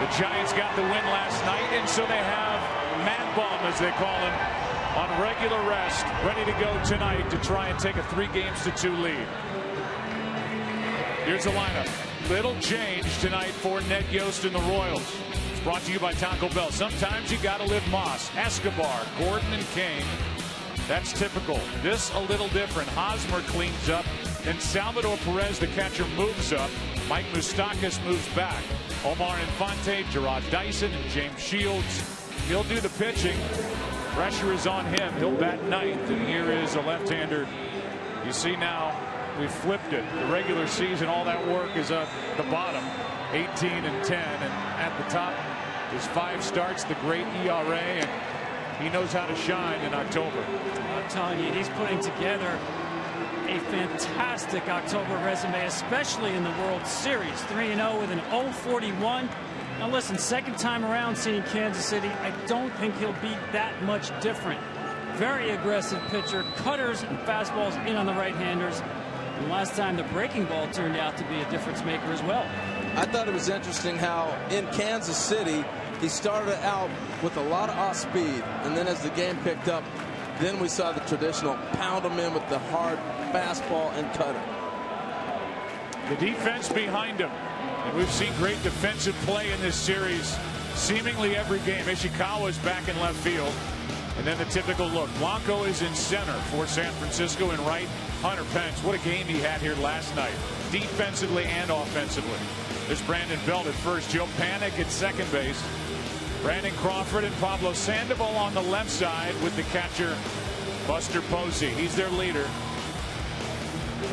The Giants got the win last night, and so they have Mad Bum, as they call him, on regular rest, ready to go tonight to try and take a 3-2 lead. Here's the lineup. Little change tonight for Ned Yost and the Royals. It's brought to you by Taco Bell. Sometimes you got to live Moss, Escobar, Gordon, and Kane. That's typical. This a little different. Hosmer cleans up, then Salvador Perez, the catcher, moves up. Mike Moustakas moves back. Omar Infante, Gerard Dyson, and James Shields. He'll do the pitching. Pressure is on him. He'll bat ninth, and here is a left-hander. You see now, we flipped it. The regular season, all that work is at the bottom, 18 and 10, and at the top is 5 starts, the great ERA, and he knows how to shine in October. I'm telling you, he's putting together a fantastic October resume, especially in the World Series. 3-0 with an 0.41. Now listen, second time around seeing Kansas City, I don't think he'll be that much different. Very aggressive pitcher, cutters and fastballs in on the right-handers. And last time the breaking ball turned out to be a difference maker as well. I thought it was interesting how in Kansas City he started out with a lot of off speed, and then as the game picked up, then we saw the traditional pound him in with the hard fastball and cutter. The defense behind him, and we've seen great defensive play in this series seemingly every game. Ishikawa's back in left field, and then the typical look. Blanco is in center for San Francisco, and right, Hunter Pence. What a game he had here last night, defensively and offensively. There's Brandon Belt at first, Joe Panik at second base, Brandon Crawford and Pablo Sandoval on the left side with the catcher Buster Posey. He's their leader,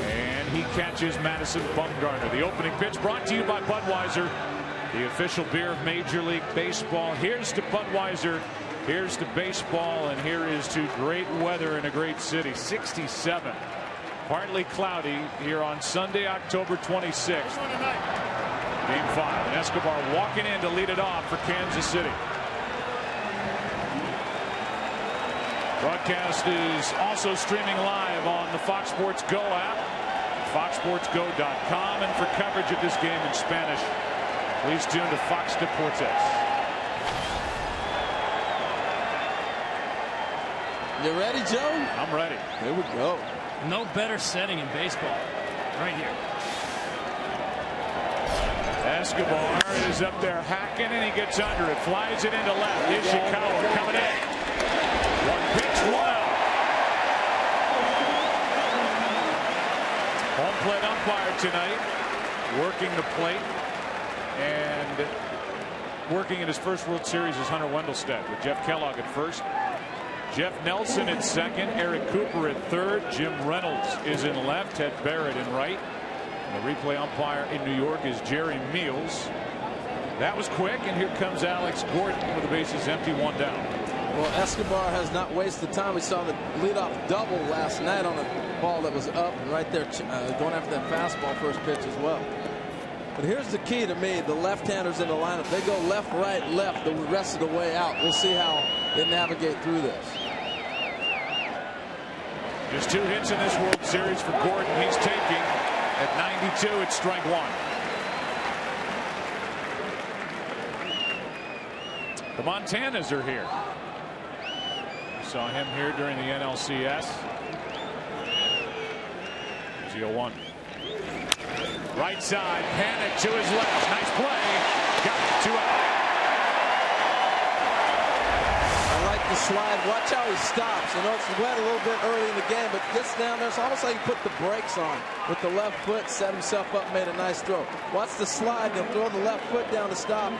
and he catches Madison Bumgarner. The opening pitch brought to you by Budweiser, the official beer of Major League Baseball. Here's to Budweiser, here's to baseball, and here is to great weather in a great city. 67, partly cloudy here on Sunday, October 26th. Game 5, and Escobar walking in to lead it off for Kansas City. Broadcast is also streaming live on the Fox Sports Go app, foxsportsgo.com, and for coverage of this game in Spanish, please tune to Fox Deportes. You ready, Joe? I'm ready. Here we go. No better setting in baseball. Right here. Escobar is up there hacking, and he gets under it. Flies it into left. Ishikawa coming in. One pitch, 1 out. Home plate umpire tonight, working the plate, and working in his first World Series is Hunter Wendelstedt, with Jeff Kellogg at first. Jeff Nelson at second, Eric Cooper at third, Jim Reynolds is in left, Ted Barrett in right. The replay umpire in New York is Jerry Meals. That was quick, and here comes Alex Gordon with the bases empty, 1 down. Well, Escobar has not wasted time. We saw the leadoff double last night on a ball that was up and right there going after that fastball first pitch as well. But here's the key to me. The left-handers in the lineup, they go left, right, left the rest of the way out. We'll see how they navigate through this. Just 2 hits in this World Series for Gordon. He's taking at 92. It's strike 1. The Montanas are here. We saw him here during the NLCS. Here's the 0-1. Right side, Panik to his left. Nice play. Got it, 2 out. I like the slide. Watch how he stops. You know, it's wet a little bit early in the game, but gets down there. It's almost like he put the brakes on with the left foot, set himself up, made a nice throw. Watch the slide. He'll throw the left foot down to stop.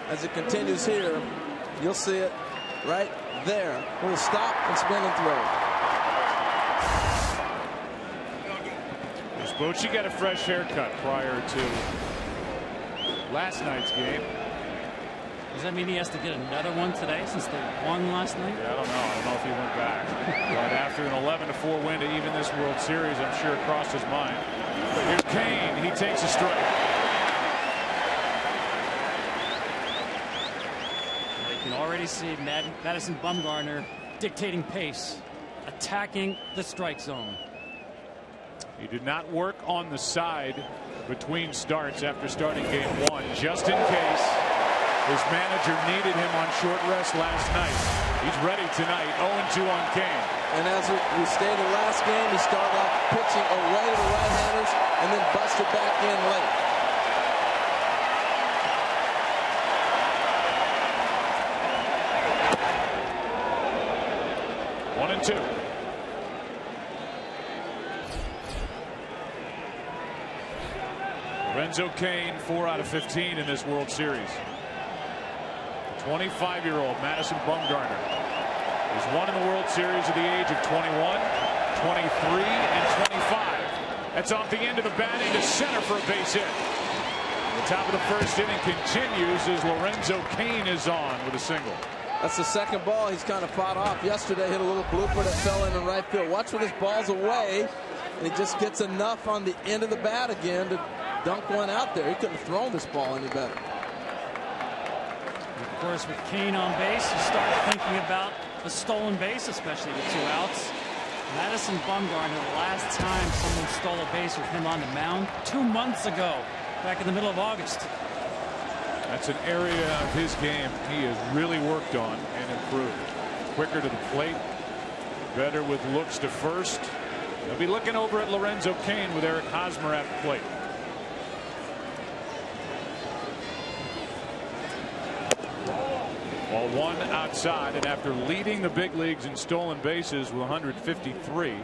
As it continues here, you'll see it right there. We'll stop and spin and throw. Bochy got a fresh haircut prior to last night's game. Does that mean he has to get another one today since they won last night? Yeah, I don't know. I don't know if he went back. But after an 11-4 win to even this World Series, I'm sure it crossed his mind. Here's Kane. He takes a strike. Well, you can already see Madison Bumgarner dictating pace, attacking the strike zone. He did not work on the side between starts after starting game 1, just in case. His manager needed him on short rest last night. He's ready tonight. 0-2 on Kane. And as we stated last game, he started off pitching away to the right-handers and then busted back in late. One and two. Lorenzo Kane, 4 out of 15 in this World Series. 25-year-old Madison Bumgarner has won in the World Series at the age of 21, 23, and 25. That's off the end of the bat into center for a base hit. The top of the first inning continues as Lorenzo Kane is on with a single. That's the second ball he's kind of fought off. Yesterday hit a little blooper that fell in right field. Watch when this ball's away, and he just gets enough on the end of the bat again to dunk one out there. He couldn't have thrown this ball any better. Of course, with Kane on base, you start thinking about the stolen base, especially with 2 outs. Madison Bumgarner, the last time someone stole a base with him on the mound, 2 months ago, back in the middle of August. That's an area of his game he has really worked on and improved. Quicker to the plate, better with looks to first. They'll be looking over at Lorenzo Kane with Eric Hosmer at the plate. Ball one outside, and after leading the big leagues in stolen bases with 153,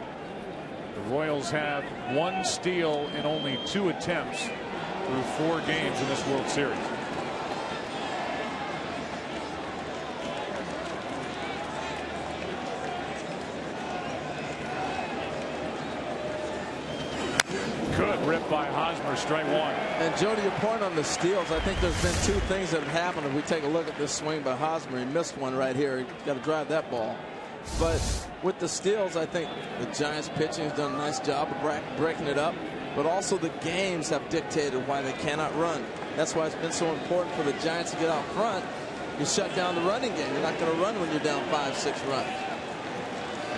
the Royals have 1 steal in only 2 attempts through 4 games in this World Series. Good rip by Hosmer, strike 1. And Joe, to your point on the steals, I think there's been 2 things that have happened. If we take a look at this swing by Hosmer, he missed one right here. He's got to drive that ball. But with the steals, I think the Giants pitching has done a nice job of breaking it up. But also the games have dictated why they cannot run. That's why it's been so important for the Giants to get out front. You shut down the running game. You're not going to run when you're down 5-6 runs.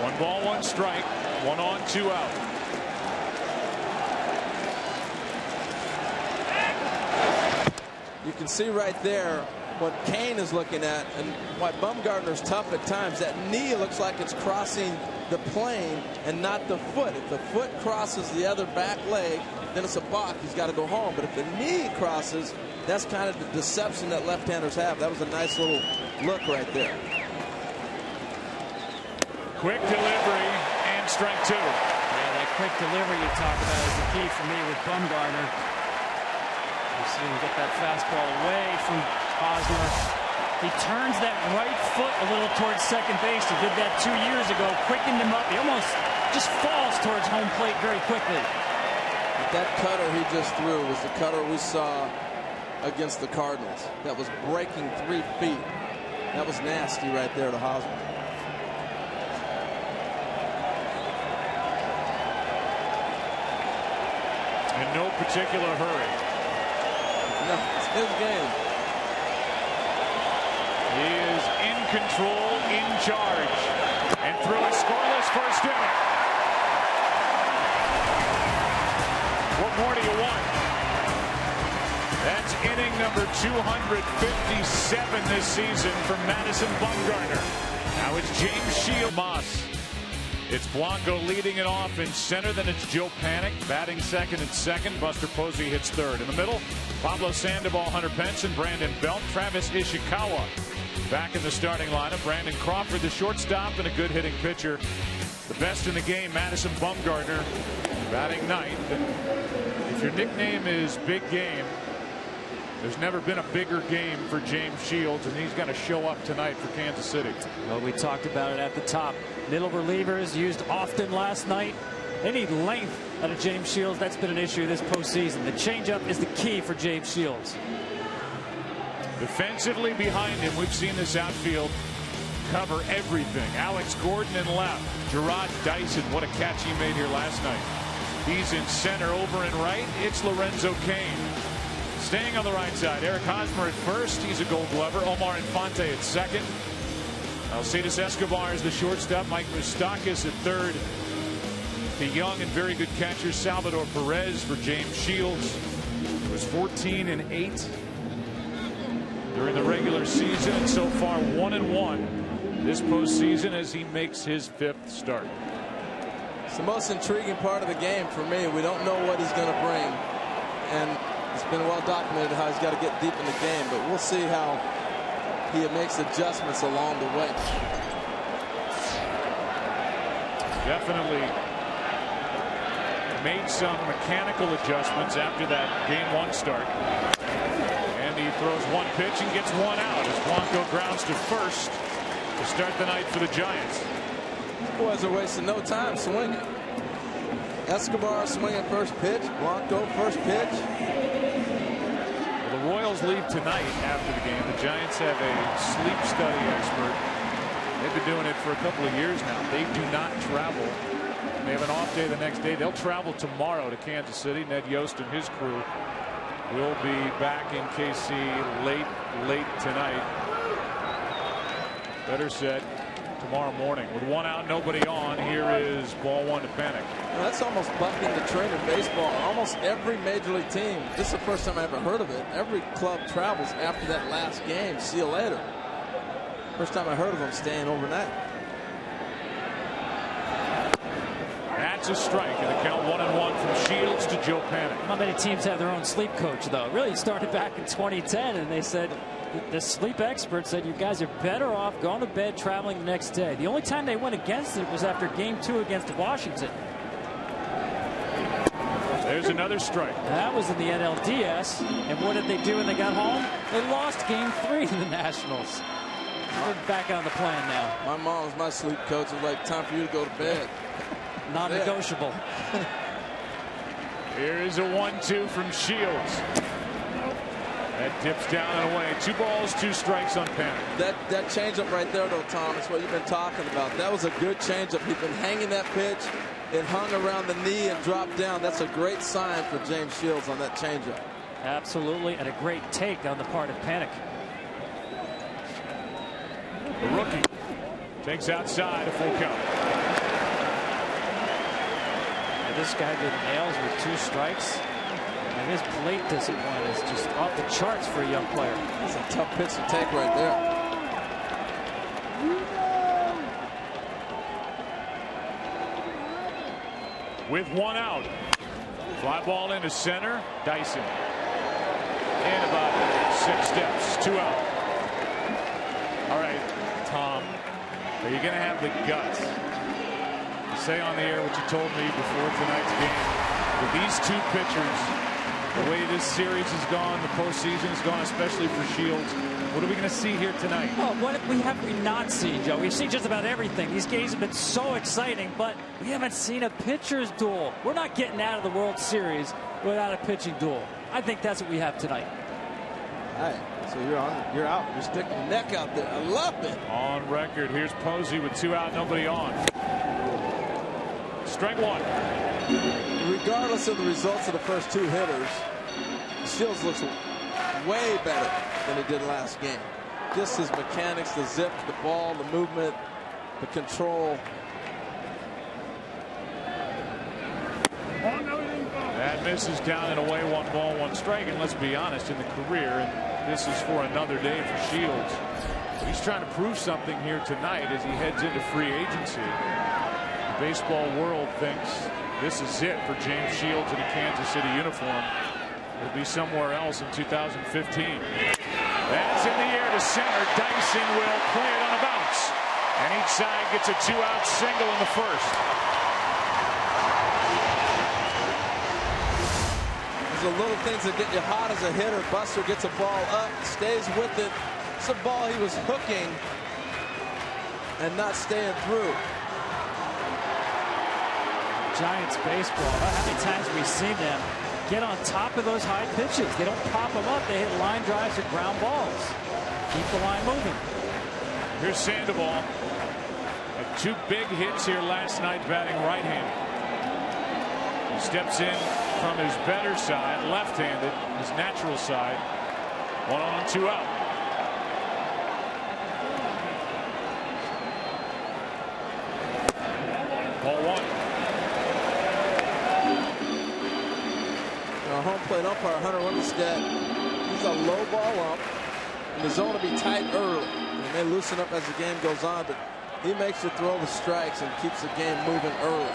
1 ball, 1 strike. 1 on, 2 out. You can see right there what Kane is looking at and why Bumgarner's tough at times. That knee looks like it's crossing the plane and not the foot. If the foot crosses the other back leg, then it's a balk. He's got to go home. But if the knee crosses, that's kind of the deception that left-handers have. That was a nice little look right there. Quick delivery and strike 2. Yeah, that quick delivery you talk about is the key for me with Bumgarner. You see him get that fastball away from Hosmer. He turns that right foot a little towards second base. He did that 2 years ago, quickened him up. He almost just falls towards home plate very quickly. That cutter he just threw was the cutter we saw against the Cardinals. That was breaking 3 feet. That was nasty right there to Hosmer. In no particular hurry. No, it's his game. He is in control, in charge, and through a scoreless first inning. What more do you want? That's inning number 257 this season for Madison Bumgarner. Now it's James Shields. Moss. It's Blanco leading it off in center. Then it's Joe Panik batting second and second. Buster Posey hits third. In the middle, Pablo Sandoval, Hunter Benson, Brandon Belt, Travis Ishikawa back in the starting lineup. Brandon Crawford, the shortstop, and a good hitting pitcher. The best in the game, Madison Bumgarner, batting ninth. And if your nickname is Big Game, there's never been a bigger game for James Shields, and he's going to show up tonight for Kansas City. Well, we talked about it at the top. Middle relievers used often last night. They need length out of James Shields. That's been an issue this postseason. The changeup is the key for James Shields. Defensively behind him, we've seen this outfield cover everything. Alex Gordon in left. Gerard Dyson, what a catch he made here last night. He's in center, over and right. It's Lorenzo Kane. Staying on the right side, Eric Hosmer at first. He's a Gold Glover. Omar Infante at second. Alcides Escobar is the shortstop. Mike Moustakas at third. The young and very good catcher Salvador Perez for James Shields. It was 14-8 during the regular season, and so far 1-1 this postseason as he makes his 5th start. It's the most intriguing part of the game for me. We don't know what he's going to bring, and it's been well documented how he's got to get deep in the game, but we'll see how he makes adjustments along the way. Definitely made some mechanical adjustments after that Game 1 start. And he throws one pitch and gets one out as Blanco grounds to first to start the night for the Giants. Boys are wasting no time swinging. Escobar swinging first pitch. Blanco first pitch. Well, the Royals leave tonight after the game. The Giants have a sleep study expert. They've been doing it for a couple of years now. They do not travel. They have an off day the next day. They'll travel tomorrow to Kansas City. Ned Yost and his crew will be back in KC late tonight. Better said tomorrow morning. With one out, nobody on, here is ball one to Panik. Well, that's almost bucking the trend in baseball. Almost every major league team, this is the first time I ever heard of it, every club travels after that last game. See you later. First time I heard of them staying overnight. That's a strike, and the count 1-1 from Shields to Joe Panik. Not many teams have their own sleep coach, though. Really started back in 2010, and they said the sleep expert said you guys are better off going to bed traveling the next day. The only time they went against it was after Game 2 against Washington. There's another strike. That was in the NLDS, and what did they do when they got home? They lost Game 3 to the Nationals. They're back on the plan now. My mom was my sleep coach. It was like, time for you to go to bed. Non-negotiable. Here is a 1-2 from Shields. That dips down and away. 2 balls, 2 strikes on Panik. That changeup right there, though, Tom, is what you've been talking about. That was a good changeup. He's been hanging that pitch. It hung around the knee and dropped down. That's a great sign for James Shields on that changeup. Absolutely, and a great take on the part of Panik. The rookie takes outside, a full count. And this guy getting nails with 2 strikes. And his plate discipline is just off the charts for a young player. That's a tough pitch to take right there. With 1 out. Fly ball into center. Dyson. And about 6 steps. 2 out. All right, Tom, are you going to have the guts to say on the air what you told me before tonight's game? With these 2 pitchers, the way this series has gone, the postseason has gone, especially for Shields, what are we going to see here tonight? Oh, what have we not seen, Joe? We've seen just about everything. These games have been so exciting, but we haven't seen a pitcher's duel. We're not getting out of the World Series without a pitching duel. I think that's what we have tonight. All right. So you're out. You're sticking your neck out there. I love it. On record, here's Posey with 2 out, nobody on. Strike 1. Regardless of the results of the first 2 hitters, Shields looks way better than he did last game. Just his mechanics, the zip, the ball, the movement, the control. That misses down and away, 1 ball, 1 strike. And let's be honest, in the career, and this is for another day for Shields, he's trying to prove something here tonight as he heads into free agency. The baseball world thinks this is it for James Shields in a Kansas City uniform. He'll be somewhere else in 2015. That's in the air to center. Dyson will play it on a bounce. And each side gets a 2-out single in the first. There's the little things that get you hot as a hitter. Buster gets a ball up, stays with it. It's a ball he was hooking and not staying through. Giants baseball. How many times have we seen them get on top of those high pitches? They don't pop them up. They hit line drives or ground balls. Keep the line moving. Here's Sandoval. Had 2 big hits here last night batting right-handed. He steps in from his better side, left-handed, his natural side. 1 on, 2 out. Ball 1. Our home plate umpire, Hunter Winstead, he's a low ball ump. and the zone will be tight early. And they loosen up as the game goes on, but he makes you throw the strikes and keeps the game moving early.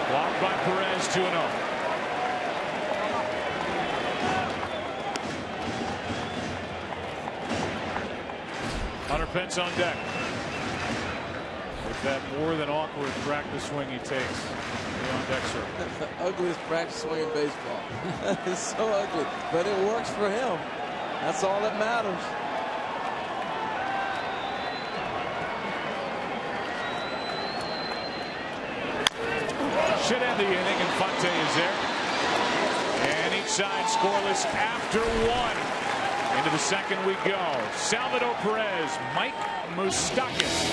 Blocked by Perez, 2-0. Hunter Pence on deck. With that more than awkward practice swing he takes. On deck, sir. Ugliest practice swing in baseball. It's so ugly, but it works for him. That's all that matters. Should end the inning, and Fonte is there. And each side scoreless after one. Into the second we go. Salvador Perez, Mike Moustakas,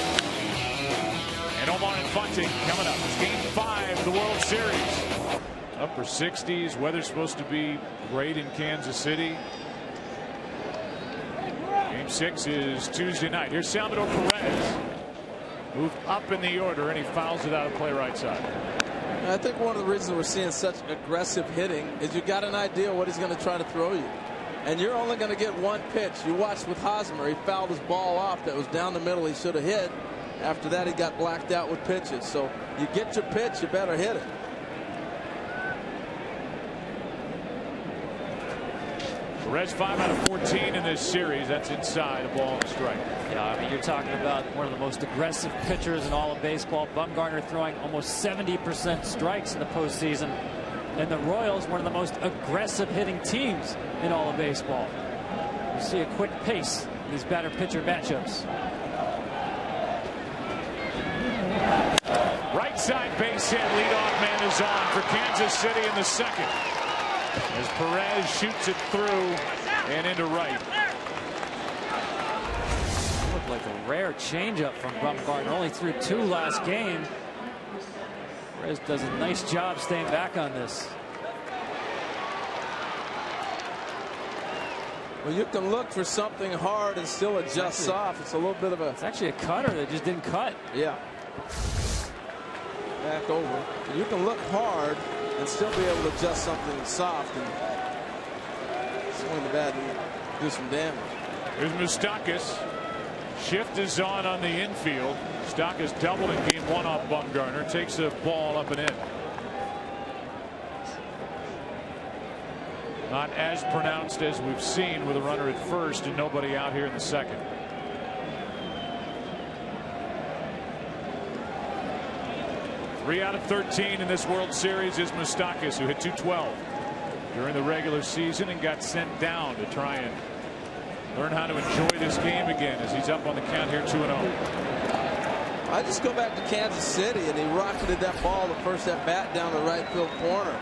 and Omar Infante coming up. It's Game 5 of the World Series. Upper 60s. Weather's supposed to be great in Kansas City. Game 6 is Tuesday night. Here's Salvador Perez. Moved up in the order, and he fouls it out of play right side. I think one of the reasons we're seeing such aggressive hitting is you got an idea what he's going to try to throw you. And you're only going to get one pitch. You watched with Hosmer. He fouled his ball off that was down the middle he should have hit. After that, he got blacked out with pitches. So you get your pitch, you better hit it. Perez 5 out of 14 in this series. That's inside a ball and a strike. Yeah, I mean, you're talking about one of the most aggressive pitchers in all of baseball. Bumgarner throwing almost 70% strikes in the postseason. And the Royals, one of the most aggressive hitting teams in all of baseball. You see a quick pace in these batter-pitcher matchups. Right side base hit. Leadoff man is on for Kansas City in the second. As Perez shoots it through and into right. Looked like a rare changeup from Bumgarner. Only threw 2 last game. Perez does a nice job staying back on this. Well, you can look for something hard and still adjust soft. It's a little bit of a... It's actually a cutter that just didn't cut. Yeah. Back over. You can look hard and still be able to adjust something soft and swing the bat and do some damage. Here's Moustakas. Shift is on the infield. Moustakas doubled in Game 1 off Bumgarner. Takes the ball up and in. Not as pronounced as we've seen with a runner at first and nobody out here in the second. Three out of 13 in this World Series is Moustakas, who hit .212 during the regular season and got sent down to try and learn how to enjoy this game again as he's up on the count here 2-0. I just go back to Kansas City and he rocketed that ball the first at bat down the right field corner.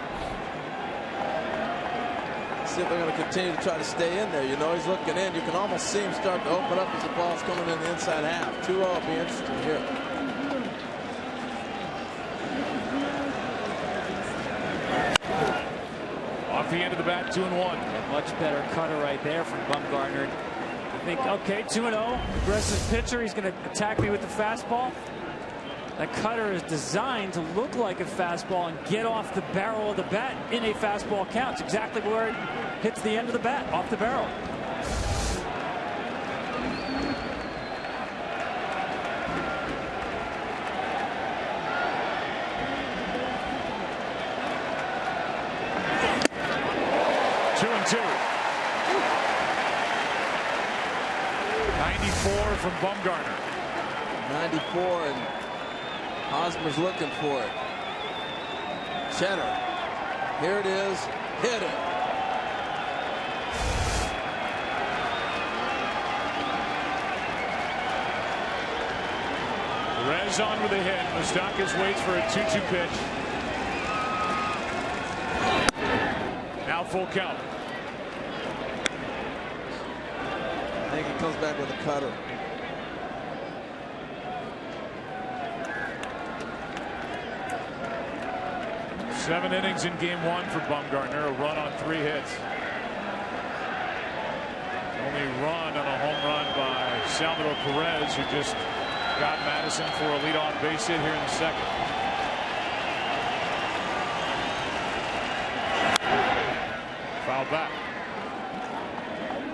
See if they're going to continue to try to stay in there. You know, he's looking in. You can almost see him start to open up as the ball's coming in the inside half. 2-0 will be interesting here. Off the end of the bat, 2-1. A much better cutter right there from Bumgarner. You think, okay, 2-0, aggressive pitcher. He's going to attack me with the fastball. That cutter is designed to look like a fastball and get off the barrel of the bat in a fastball count. It's exactly where it hits the end of the bat, off the barrel. From Bumgarner. 94, and Hosmer's looking for it. Cheddar. Here it is. Hit it. Perez on with a hit. Moustakas waits for a 2-2 pitch. Now full count. I think he comes back with a cutter. Seven innings in Game 1 for Bumgarner. A run on 3 hits. Only run on a home run by Salvador Perez, who just got Madison for a leadoff base hit here in the second. foul back.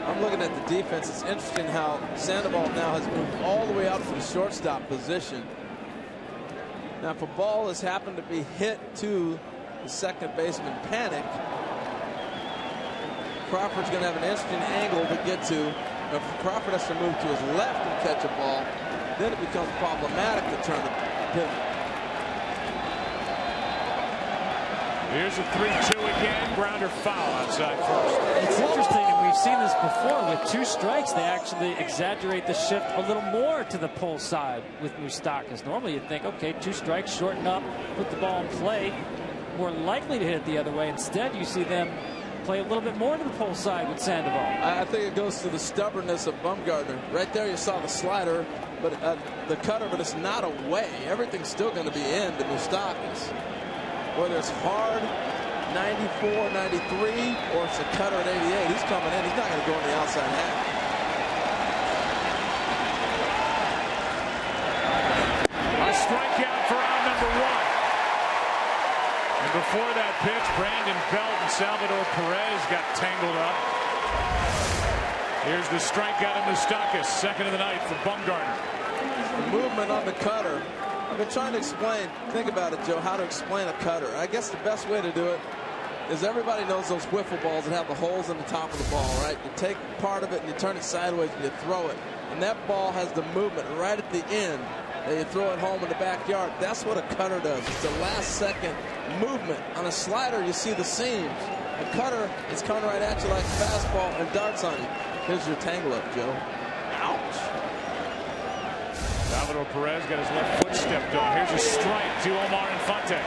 I'm looking at the defense. It's interesting how Sandoval now has moved all the way out to the shortstop position. Now, if a ball has happened to be hit to the second baseman panic, Crawford's going to have an interesting angle to get to. If Crawford has to move to his left and catch a ball, then it becomes problematic to turn the pivot. Here's a 3-2 again. Grounder foul outside first. It's interesting, and we've seen this before. With 2 strikes, they actually exaggerate the shift a little more to the pull side with Moustakas. Normally you'd think, okay, 2 strikes, shorten up, put the ball in play, more likely to hit it the other way. Instead, you see them play a little bit more to the pull side with Sandoval. I think it goes to the stubbornness of Bumgarner. Right there you saw the slider, but the cutter, but it's not away. Everything's still going to be in to Moustakas. Whether it's hard 94, 93, or it's a cutter at 88, he's coming in. He's not going to go on the outside half. A strikeout for out number 1. And before that pitch, Brandon Belt and Salvador Perez got tangled up. Here's the strikeout of Moustakas, second of the night for Bumgarner. The movement on the cutter. I've been trying to explain, think about it, Joe, how to explain a cutter. I guess the best way to do it is everybody knows those wiffle balls that have the holes in the top of the ball, right? You take part of it and you turn it sideways and you throw it. And that ball has the movement right at the end. And you throw it home in the backyard. That's what a cutter does. It's the last second movement. On a slider, you see the seams. A cutter is coming right at you like a fastball and darts on you. Here's your tangle up, Joe. Ouch. Salvador Perez got his left foot stepped on. Here's a strike to Omar Infante.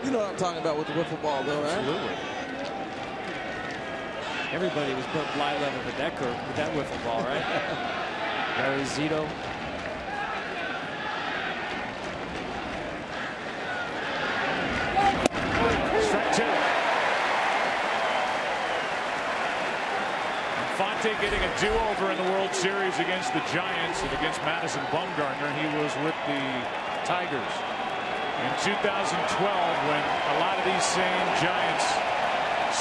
You know what I'm talking about with the wiffle ball, though, right? Absolutely. Everybody was built fly level with that curve, with that wiffle ball, right? Gary Zito. Strike 2. Infante getting a do-over in the World Series against the Giants and against Madison Bumgarner. He was with the Tigers in 2012 when a lot of these same Giants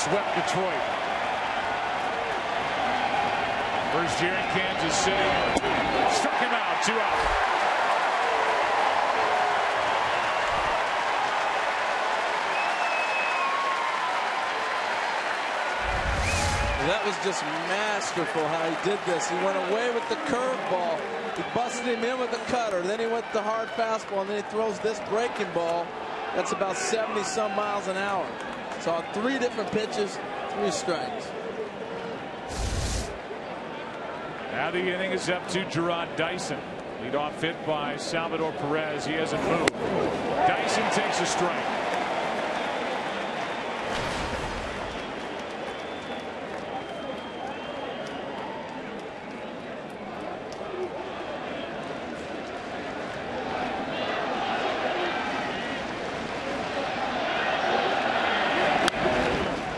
swept Detroit. First year in Kansas City. Struck him out, 2 out. That was just masterful how he did this. He went away with the curveball. He busted him in with the cutter. Then he went the hard fastball, and then he throws this breaking ball that's about 70-some miles an hour. So 3 different pitches, 3 strikes. Now the inning is up to Gerard Dyson. Leadoff hit by Salvador Perez. He hasn't moved. Dyson takes a strike.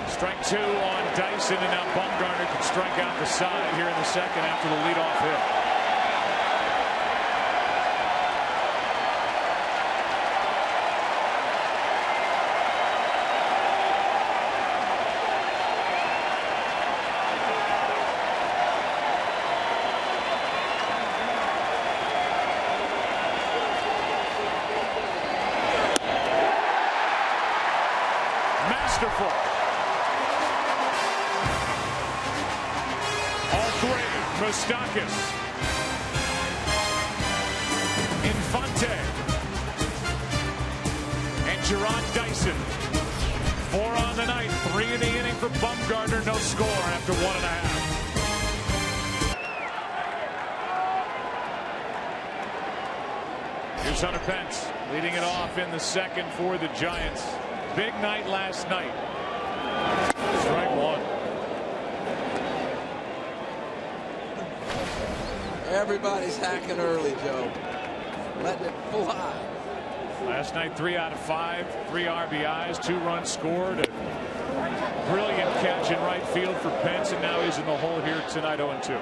Strike 2 on Dyson, and now Bumgarner can strike out the side here in the second after the leadoff hit. Masterful. Moustakas, Infante, and Gerard Dyson. 4 on the night, 3 in the inning for Bumgarner. No score after 1.5. Here's Hunter Pence leading it off in the second for the Giants. Big night last night. Strike 1. Everybody's hacking early, Joe. Letting it fly. Last night, 3 out of 5, 3 RBIs, 2 runs scored. A brilliant catch in right field for Pence, and now he's in the hole here tonight, 0-2.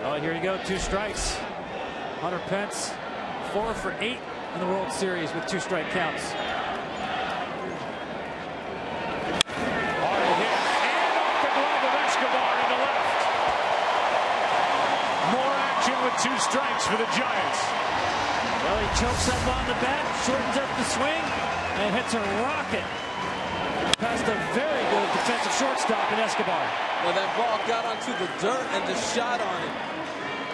Well, here you go, 2 strikes. Hunter Pence, 4 for 8 in the World Series with 2 strike counts. 2 strikes for the Giants. Well, he chokes up on the bat, shortens up the swing, and hits a rocket past a very good defensive shortstop in Escobar. Well, that ball got onto the dirt and just shot on it.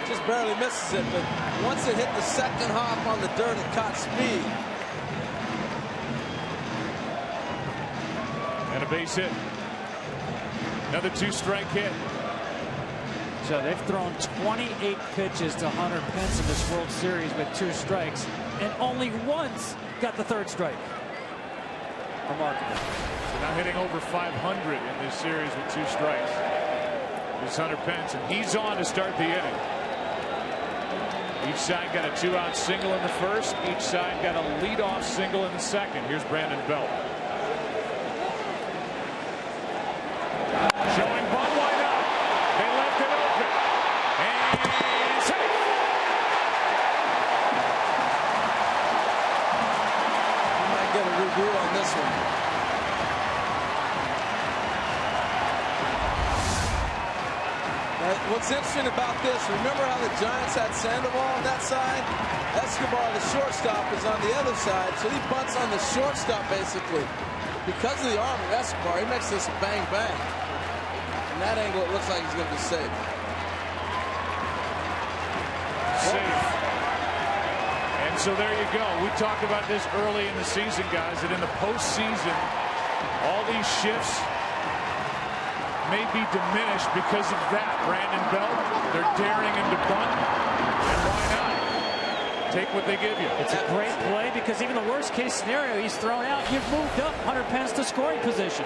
Just barely misses it, but once it hit the second hop on the dirt, it caught speed. And a base hit. Another 2-strike hit. So they've thrown 28 pitches to Hunter Pence in this World Series with 2 strikes, and only once got the 3rd strike. Remarkable. So now hitting over 500 in this series with 2 strikes. It's Hunter Pence, and he's on to start the inning. Each side got a 2-out single in the first. Each side got a leadoff single in the second. Here's Brandon Belt. Showing bunt wide out. They left it open. And safe. You might get a review on this one. What's interesting about this, remember how the Giants had Sandoval on that side? Escobar, the shortstop, is on the other side, so he bunts on the shortstop basically. Because of the arm of Escobar, he makes this bang-bang. From that angle, it looks like he's going to be safe. Safe. And so there you go. We talked about this early in the season, guys, that in the postseason, all these shifts may be diminished because of that. Brandon Belt, they're daring him to bunt, and why not? Take what they give you. It's a great play because even the worst case scenario, he's thrown out. You've moved up Hunter Pence to scoring position.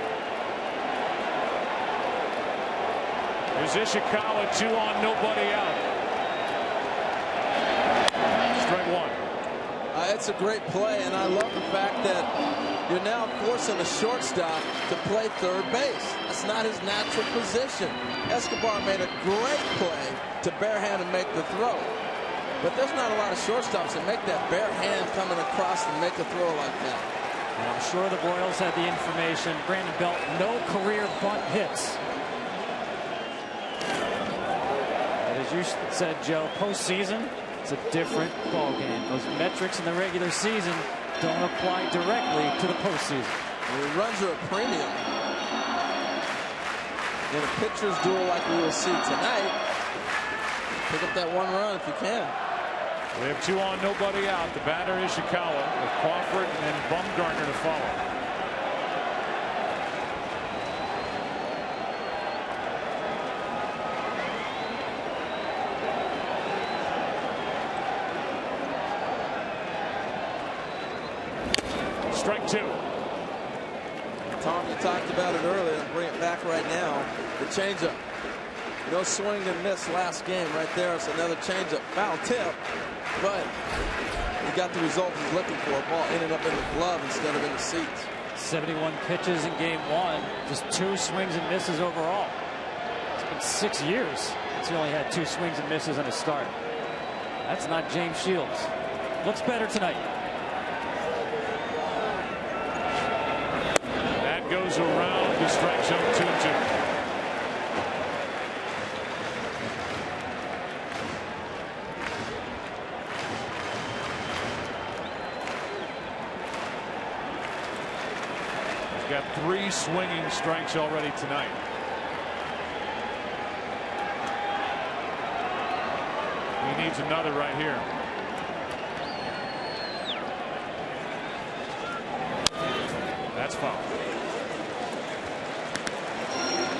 There's Ishikawa, 2 on, nobody out. Strike 1. It's a great play, and I love the fact that you're now forcing the shortstop to play third base. That's not his natural position. Escobar made a great play to barehand and make the throw. But there's not a lot of shortstops that make that bare hand coming across and make a throw like that. And I'm sure the Royals had the information. Brandon Belt, no career bunt hits. But as you said, Joe, postseason, it's a different ballgame. Those metrics in the regular season don't apply directly to the postseason. The runs are a premium. In a pitcher's duel like we will see tonight, pick up that 1 run if you can. We have 2 on, nobody out. The batter is Ishikawa with Crawford and Bumgarner to follow. Strike 2. Tom, you talked about it earlier. I'll bring it back right now. The changeup. No swing and miss last game right there. It's another changeup. Foul tip. But he got the result he's looking for. Ball ended up in the glove instead of in the seats. 71 pitches in game 1. Just 2 swings and misses overall. It's been 6 years since he only had 2 swings and misses on his start. That's not James Shields. Looks better tonight. Goes around the strike zone 2-2. He's got 3 swinging strikes already tonight. He needs another right here. That's foul.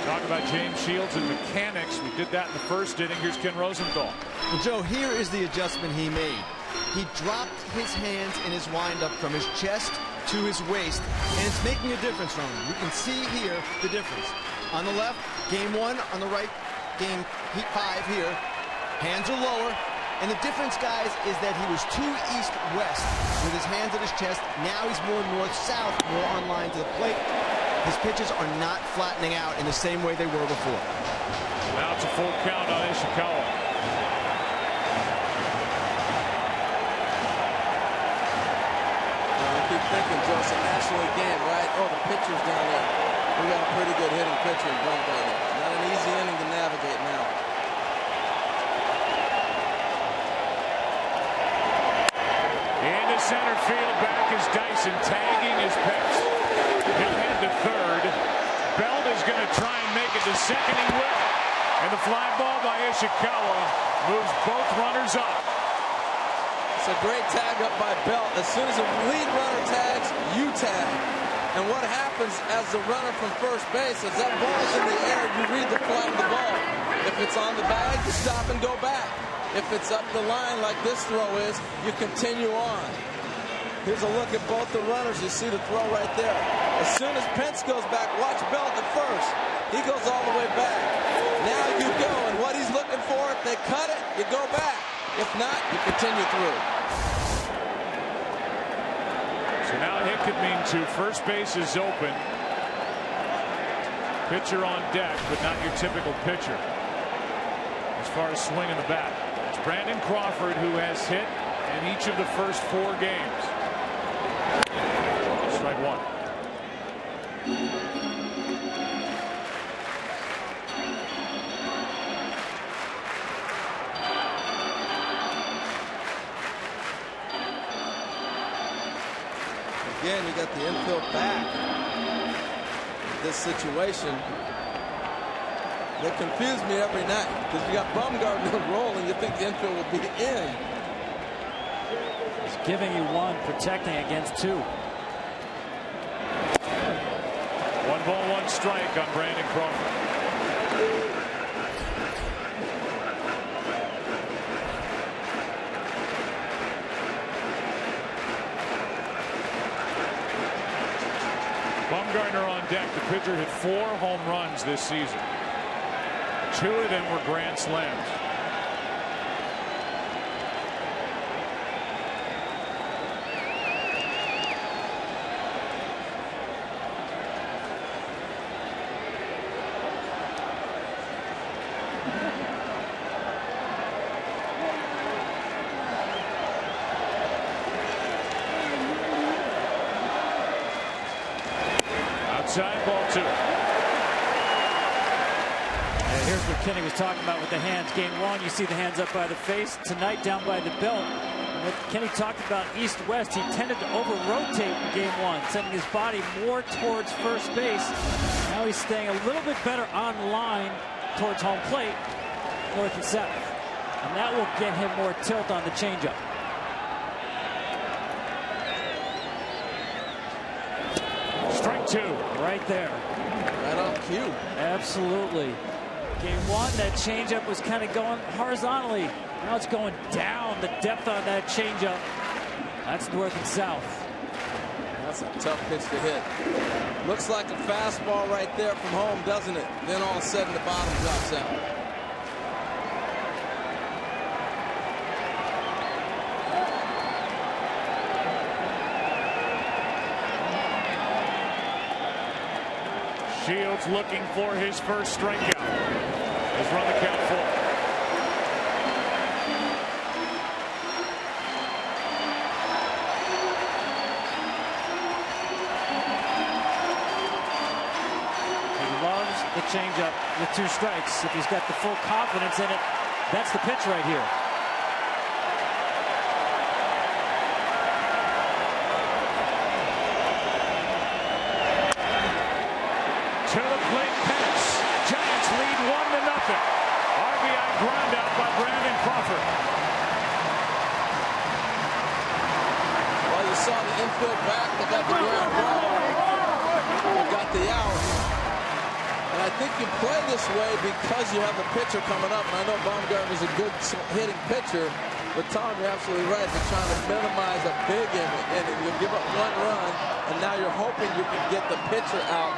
Talk about James Shields and mechanics. We did that in the first inning. Here's Ken Rosenthal. Well, Joe, here is the adjustment he made. He dropped his hands in his windup from his chest to his waist, and it's making a difference from him. You can see here the difference. On the left, game 1. On the right, game 5 here. Hands are lower. And the difference, guys, is that he was too east-west with his hands at his chest. Now he's more north-south, more on line to the plate. His pitches are not flattening out in the same way they were before. Now it's a full count on Ishikawa. I keep thinking, Joe, it's a National League game, right? Oh, the pitcher's down there. We got a pretty good hitting pitcher in Bumgarner. Not an easy inning to navigate now. Into center field, back is Dyson, tagging his pitch. He'll head to third. Belt is going to try and make it to second. He will. And the fly ball by Ishikawa moves both runners up. It's a great tag up by Belt. As soon as the lead runner tags, you tag. And what happens as the runner from first base, as that ball's in the air, you read the flight of the ball. If it's on the bag, you stop and go back. If it's up the line like this throw is, you continue on. Here's a look at both the runners. You see the throw right there. As soon as Pence goes back, watch Belt at first. He goes all the way back. Now you go, and what he's looking for, if they cut it, you go back. If not, you continue through. So now a hit could mean two. First base is open. Pitcher on deck, but not your typical pitcher as far as swinging the bat. It's Brandon Crawford who has hit in each of the first 4 games. Strike one. Again, you got the infield back. This situation, they confuse me every night because you got Bumgarner rolling. You think the infield will be in. He's giving you one, protecting against 2. 1 ball, 1 strike on Brandon Crawford. Bumgarner on deck. The pitcher hit 4 home runs this season. 2 of them were grand slams. Outside, ball 2. And here's what Kenny was talking about with the hands. Game 1, you see the hands up by the face. Tonight, down by the belt. And what Kenny talked about east-west, he tended to over-rotate in Game 1, sending his body more towards first base. Now he's staying a little bit better on line towards home plate, north and south. And that will get him more tilt on the changeup. Strike 2. Right there. Right on cue. Absolutely. Game 1, that changeup was kind of going horizontally. Now it's going down. The depth on that changeup. That's north and south. That's a tough pitch to hit. Looks like a fastball right there from home, doesn't it? Then all of a sudden the bottom drops out. Shields looking for his first strikeout. He's run the count 4. He loves the changeup with 2 strikes. If he's got the full confidence in it, that's the pitch right here. To the plate, Pence. Giants lead 1-0. RBI ground out by Brandon Crawford. Well, you saw the infield back. They got the ground ball. They got the out. And I think you play this way because you have the pitcher coming up. And I know Baumgartner is a good hitting pitcher. But Tom, you're absolutely right. They're trying to minimize a big inning. You give up 1 run, and now you're hoping you can get the pitcher out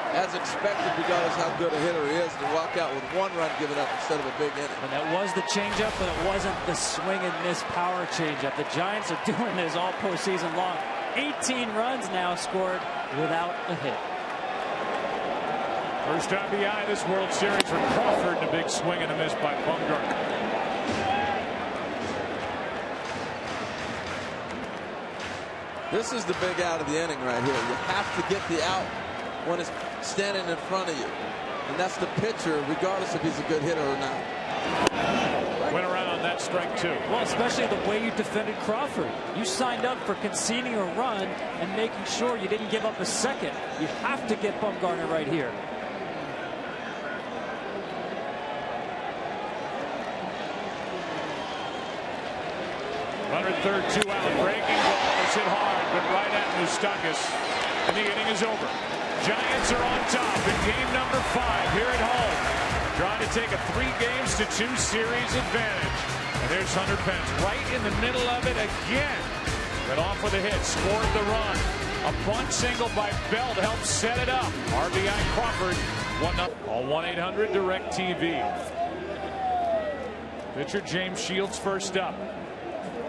as expected, regardless how good a hitter he is, to walk out with 1 run given up instead of a big inning. And that was the changeup, but it wasn't the swing and miss power changeup. The Giants are doing this all postseason long. 18 runs now scored without a hit. First RBI this World Series for Crawford, and a big swing and a miss by Bumgarner. This is the big out of the inning right here. You have to get the out when it's standing in front of you. And that's the pitcher, regardless if he's a good hitter or not. Went around that strike 2. Well, especially the way you defended Crawford. You signed up for conceding a run and making sure you didn't give up a second. You have to get Bumgarner right here. Runner third, 2 out. Breaking ball is hit hard, but right at Moustakas. And the inning is over. Giants are on top in game number 5 here at home. Trying to take a 3-games-to-2 series advantage. And there's Hunter Pence right in the middle of it again. Got off with a hit, scored the run. A bunt single by Bell to help set it up. RBI Crawford, 1-0. Call 1-800-DIRECTV. Pitcher James Shields first up.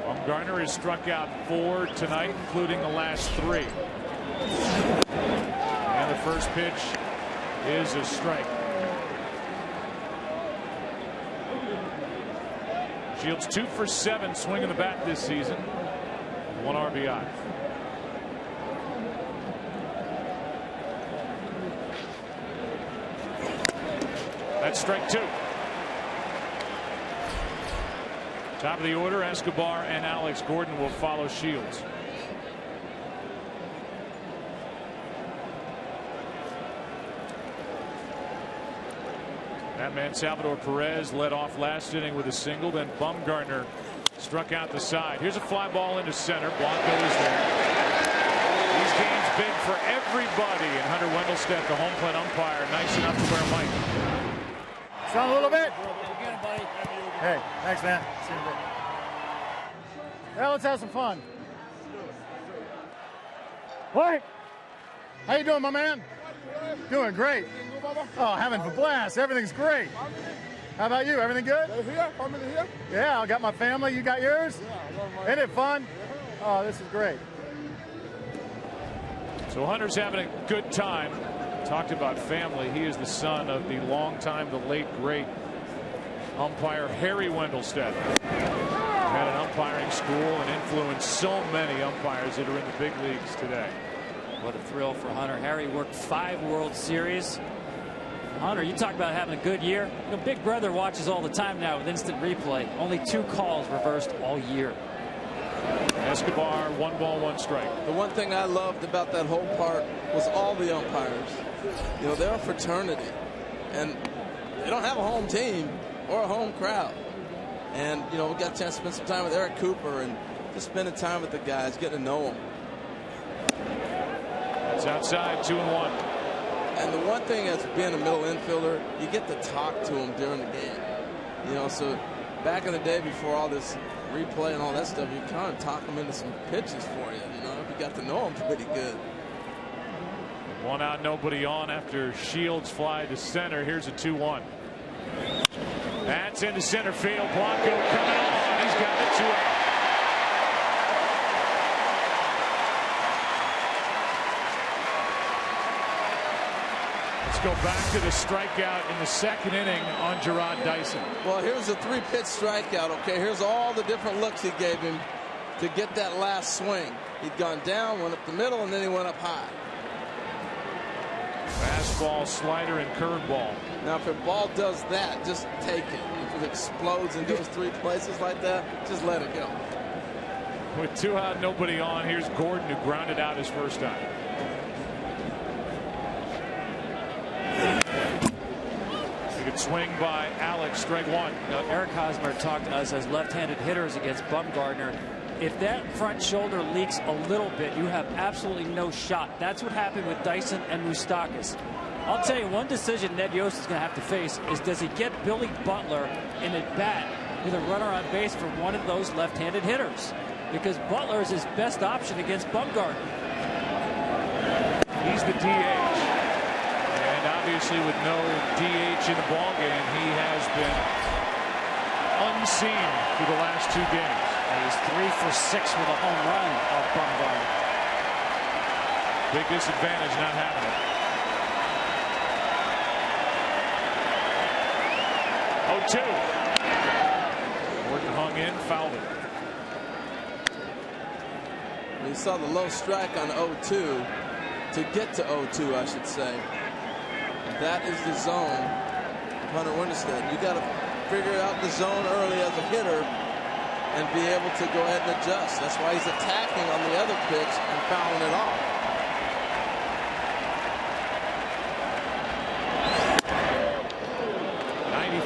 Bumgarner has struck out 4 tonight, including the last 3. And the first pitch is a strike. Shields 2 for 7 swinging the bat this season. 1 RBI. That's strike 2. Top of the order, Escobar and Alex Gordon will follow Shields. That man Salvador Perez led off last inning with a single. Then Bumgarner struck out the side. Here's a fly ball into center. Blanco is there. These games big for everybody. And Hunter Wendelstedt, the home plate umpire, nice enough to wear Mike. Sound a little bit. Hey, thanks, man. See you in a bit. Yeah, let's have some fun. Mike, how you doing, my man? Doing great. Oh, having a blast. Everything's great. How about you? Everything good? Family here? Yeah, I got my family. You got yours? Yeah. Isn't it fun? Oh, this is great. So Hunter's having a good time. Talked about family. He is the son of the longtime, the late, great umpire Harry Wendelstedt. Had an umpiring school and influenced so many umpires that are in the big leagues today. What a thrill for Hunter. Harry worked 5 World Series. Hunter, you talk about having a good year. You know, Big Brother watches all the time now with instant replay. Only 2 calls reversed all year. Escobar, 1 ball, 1 strike. The one thing I loved about that whole part was all the umpires. You know, they're a fraternity, and they don't have a home team or a home crowd. And, you know, we got a chance to spend some time with Eric Cooper and just spending time with the guys, getting to know them. It's outside, 2-1. And the one thing as being a middle infielder, you get to talk to them during the game. You know, so back in the day before all this replay and all that stuff, you kind of talk them into some pitches for you. You know, if you got to know them pretty good. 1 out, nobody on after Shields fly to center. Here's a 2-1. That's into center field. Blanco coming on. He's got the 2 out. Let's go back to the strikeout in the 2nd inning on Jarrod Dyson. Well, here's a 3-pitch strikeout. Okay, here's all the different looks he gave him to get that last swing. He'd gone down, went up the middle, and then he went up high. Fastball, slider, and curveball. Now, if a ball does that, just take it. If it explodes and goes 3 places like that, just let it go. With 2 out, nobody on, here's Gordon, who grounded out his first time. A good swing by Alex, strike 1. Now, Eric Hosmer talked to us as left-handed hitters against Bumgarner. If that front shoulder leaks a little bit, you have absolutely no shot. That's what happened with Dyson and Moustakas. I'll tell you, one decision Ned Yost is going to have to face is, does he get Billy Butler in at bat with a runner on base for one of those left-handed hitters? Because Butler is his best option against Bumgarner. He's the DH. And obviously with no DH in the ballgame, he has been unseen through the last 2 games. And he's 3 for 6 with a home run off Bumgarner. Big disadvantage not having it. 0-2. Gordon hung in, fouled it. You saw the low strike on 0-2. To get to 0-2, I should say. That is the zone of Hunter Wendelstedt. You got to figure out the zone early as a hitter and be able to go ahead and adjust. That's why he's attacking on the other pitch and fouling it off.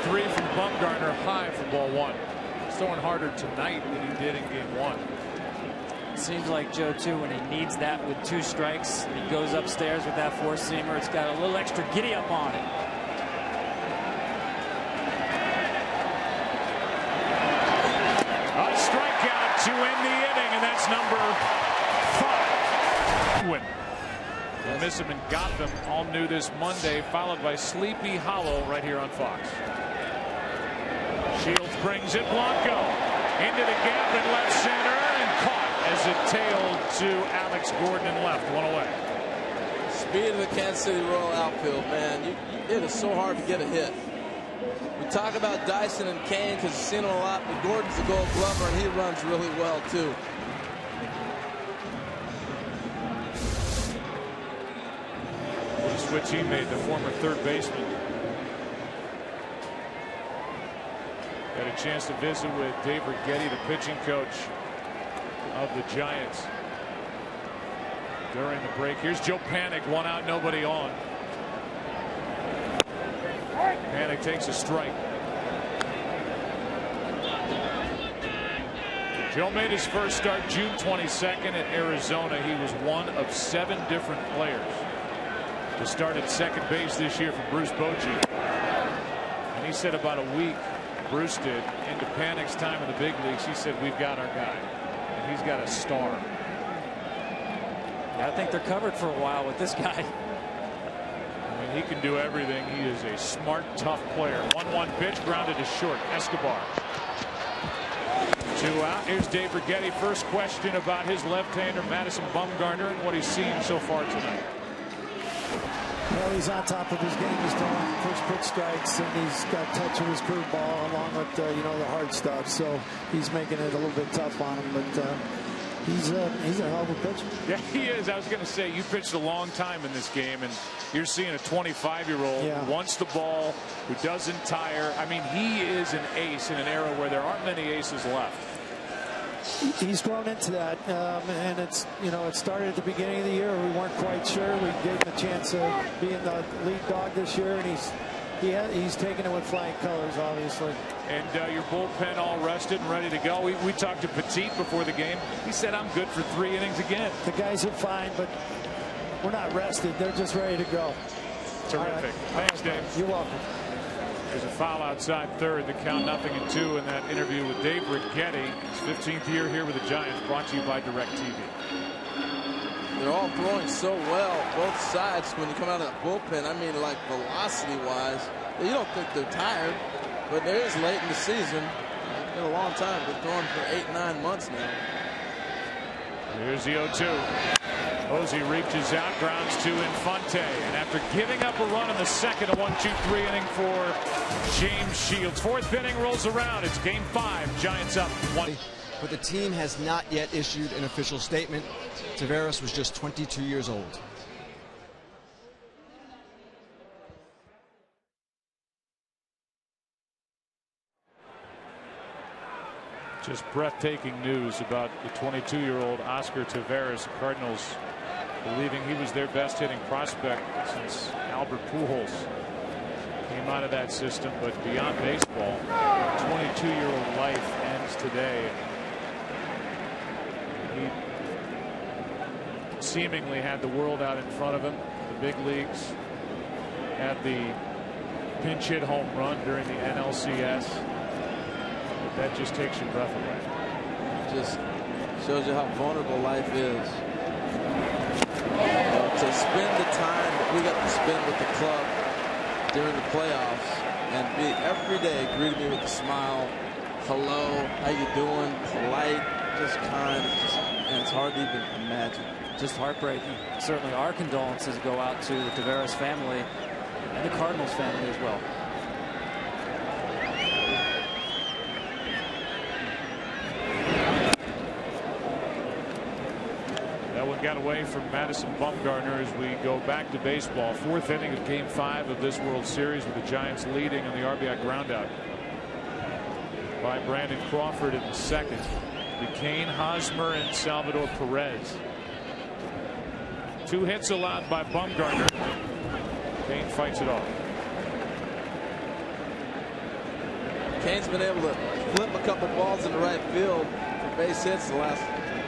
From Bumgarner, high for ball one. He's throwing harder tonight than he did in game one. It seems like Joe, too, when he needs that with 2 strikes, he goes upstairs with that four-seamer. It's got a little extra giddy up on it. A strikeout to end the inning, and that's number 5. Win. We'll miss him in Gotham. All new this Monday, followed by Sleepy Hollow right here on Fox. Shields brings it. Blanco into the gap in left center and caught as it tailed to Alex Gordon and left. One away. Speed of the Kansas City Royal outfield, man. It is so hard to get a hit. We talk about Dyson and Kane because you've seen them a lot, but Gordon's a Gold Glover and he runs really well too. The switch he made, the former third baseman. Got a chance to visit with Dave Righetti, the pitching coach of the Giants, during the break. Here's Joe Panik, 1 out, nobody on. Panik takes a strike. Joe made his first start June 22nd at Arizona. He was one of 7 different players to start at second base this year for Bruce Bochy. And he said about a week, Bruce did, into Panik's time in the big leagues, he said, we've got our guy. And he's got a star. Yeah, I think they're covered for a while with this guy. I mean, he can do everything. He is a smart, tough player. 1-1 pitch, grounded to short. Escobar. 2 out. Here's Dave Righetti. First question about his left-hander, Madison Bumgarner, and what he's seen so far tonight. Well, he's on top of his game. He's throwing first pitch strikes, and he's got touch of his curveball along with the hard stuff. So he's making it a little bit tough on him, but he's a hell of a pitcher. Yeah, he is. I was going to say, you pitched a long time in this game, and you're seeing a 25-year-old who wants the ball, who doesn't tire. I mean, he is an ace in an era where there aren't many aces left. He's grown into that, and it's it started at the beginning of the year. We weren't quite sure. We gave him a chance of being the lead dog this year, and he's taking it with flying colors, obviously. And your bullpen all rested and ready to go. We talked to Petit before the game. He said, I'm good for 3 innings again. The guys are fine, but we're not rested. They're just ready to go. Terrific. Thanks, Dave. You're welcome. There's a foul outside third. The count 0-2 in that interview with Dave Righetti. His 15th year here with the Giants, brought to you by DirecTV. They're all throwing so well, both sides, when you come out of the bullpen. I mean, like velocity-wise, you don't think they're tired, but it is late in the season. It's been a long time. They're throwing for 8-9 months now. Here's the 0-2. Posey reaches out, grounds to Infante, and after giving up a run in the second, a 1-2-3 inning for James Shields. 4th inning rolls around. It's game 5. Giants up 1. But the team has not yet issued an official statement. Taveras was just 22 years old. Just breathtaking news about the 22-year-old Oscar Taveras. Cardinals believing he was their best hitting prospect since Albert Pujols came out of that system. But beyond baseball, 22-year-old life ends today. He seemingly had the world out in front of him. The big leagues, had the pinch hit home run during the NLCS. But that just takes your breath away. Just shows you how vulnerable life is. To spend the time that we got to spend with the club during the playoffs and be every day greeted me with a smile, hello, how you doing, polite, just kind, and it's hard to even imagine. Just heartbreaking. Certainly our condolences go out to the Taveras family and the Cardinals family as well. That one got away from Madison Bumgarner as we go back to baseball. 4th inning of game 5 of this World Series with the Giants leading on the RBI groundout. by Brandon Crawford in the second. Duquesne, Hosmer, and Salvador Perez. 2 hits allowed by Bumgarner. Kane fights it off. Kane's been able to flip a couple balls in the right field for base hits the last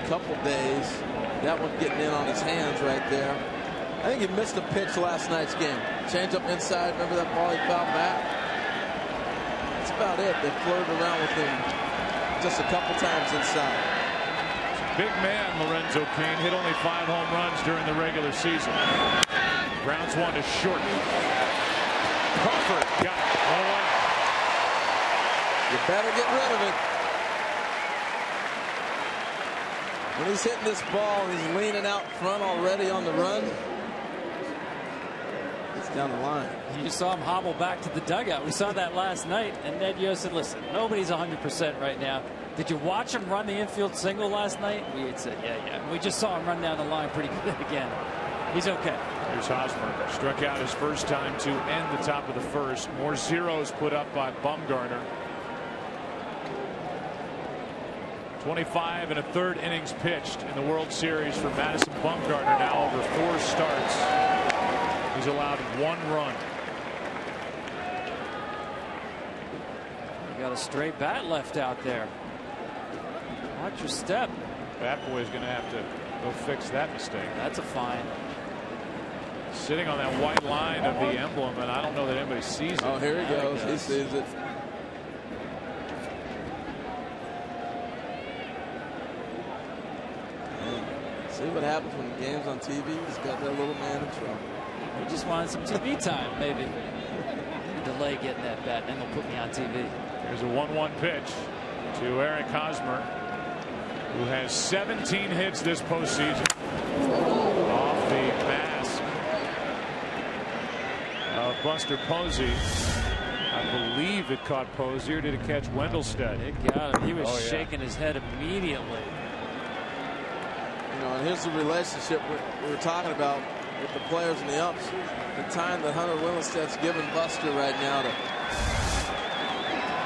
couple days. That one getting in on his hands right there. I think he missed a pitch last night's game. Change up inside. Remember that ball he fouled back? That's about it. They flirted around with him just a couple times inside. Big man Lorenzo Cain hit only 5 home runs during the regular season. Grounds one to short. Crawford got it. All out. You better get rid of it. When he's hitting this ball and he's leaning out front already on the run, it's down the line. You saw him hobble back to the dugout. We saw that last night, and Ned Yost said, listen, nobody's 100% right now. Did you watch him run the infield single last night? We had said, yeah. We just saw him run down the line pretty good again. He's okay. Here's Hosmer. Struck out his first time to end the top of the first. More zeros put up by Bumgarner. 25 1/3 innings pitched in the World Series for Madison Bumgarner. Now over 4 starts. He's allowed 1 run. You got a straight bat left out there. Watch your step. Bat boy's going to have to go fix that mistake. That's a fine. Sitting on that white line of the emblem, and I don't know that anybody sees it. Oh, here he goes. He sees it. See what happens when the game's on TV. He's got that little man in trouble. We just wanted some TV time, maybe. Delay getting that bat, and they'll put me on TV. Here's a 1-1 pitch to Eric Hosmer, who has 17 hits this postseason. Off the mask of Buster Posey. I believe it caught Posey, or did it catch Wendelstedt? It got him. He was shaking his head immediately. You know, and here's the relationship we were talking about with the players and the umps. The time that Hunter Wendelstedt's given Buster right now to,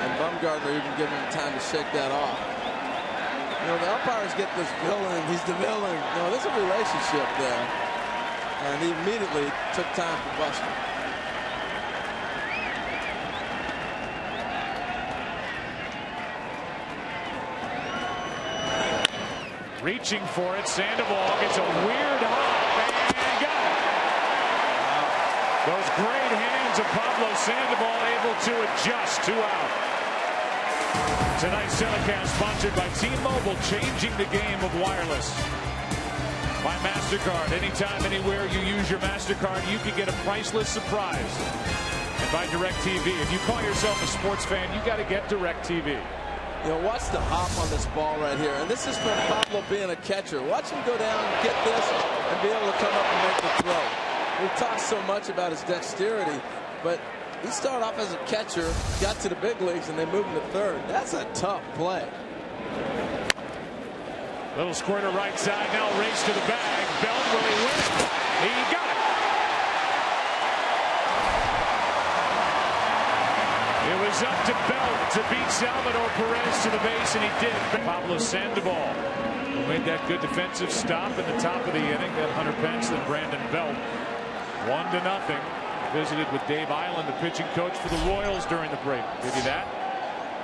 and Bumgarner even giving him time to shake that off. You know, the umpires get this villain. He's the villain. You know, there's a relationship there. And he immediately took time for Buster. Reaching for it, Sandoval gets a weird hop and got it. Those great hands of Pablo Sandoval able to adjust 2 out. Tonight's telecast sponsored by T-Mobile, changing the game of wireless. By MasterCard, anytime, anywhere you use your MasterCard, you can get a priceless surprise. And by DirecTV, if you call yourself a sports fan, you got to get DirecTV. You know, watch the hop on this ball right here. And this is from Pablo being a catcher. Watch him go down and get this and be able to come up and make the throw. We've talked so much about his dexterity, but he started off as a catcher, got to the big leagues, and they moved him to third. That's a tough play. Little squirter right side, now race to the bag. Belt, will he win it? He got it. It was up to Belt to beat Salvador Perez to the base, and he did. Pablo Sandoval, who made that good defensive stop at the top of the inning. Then Hunter Pence, then Brandon Belt. 1-0. Visited with Dave Island, the pitching coach for the Royals during the break. Did he that?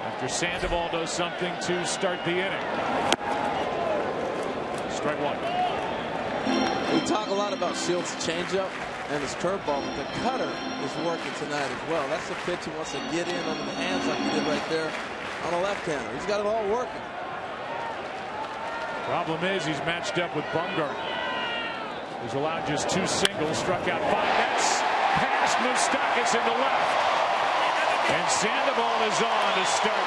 After Sandoval does something to start the inning. Strike 1. We talk a lot about Shields' changeup and his curveball, but the cutter is working tonight as well. That's the pitch he wants to get in under the hands like he did right there on a left-hander. He's got it all working. Problem is he's matched up with Bumgarner. He's allowed just 2 singles, struck out 5. That's past Moustakas in the left. And Sandoval is on to start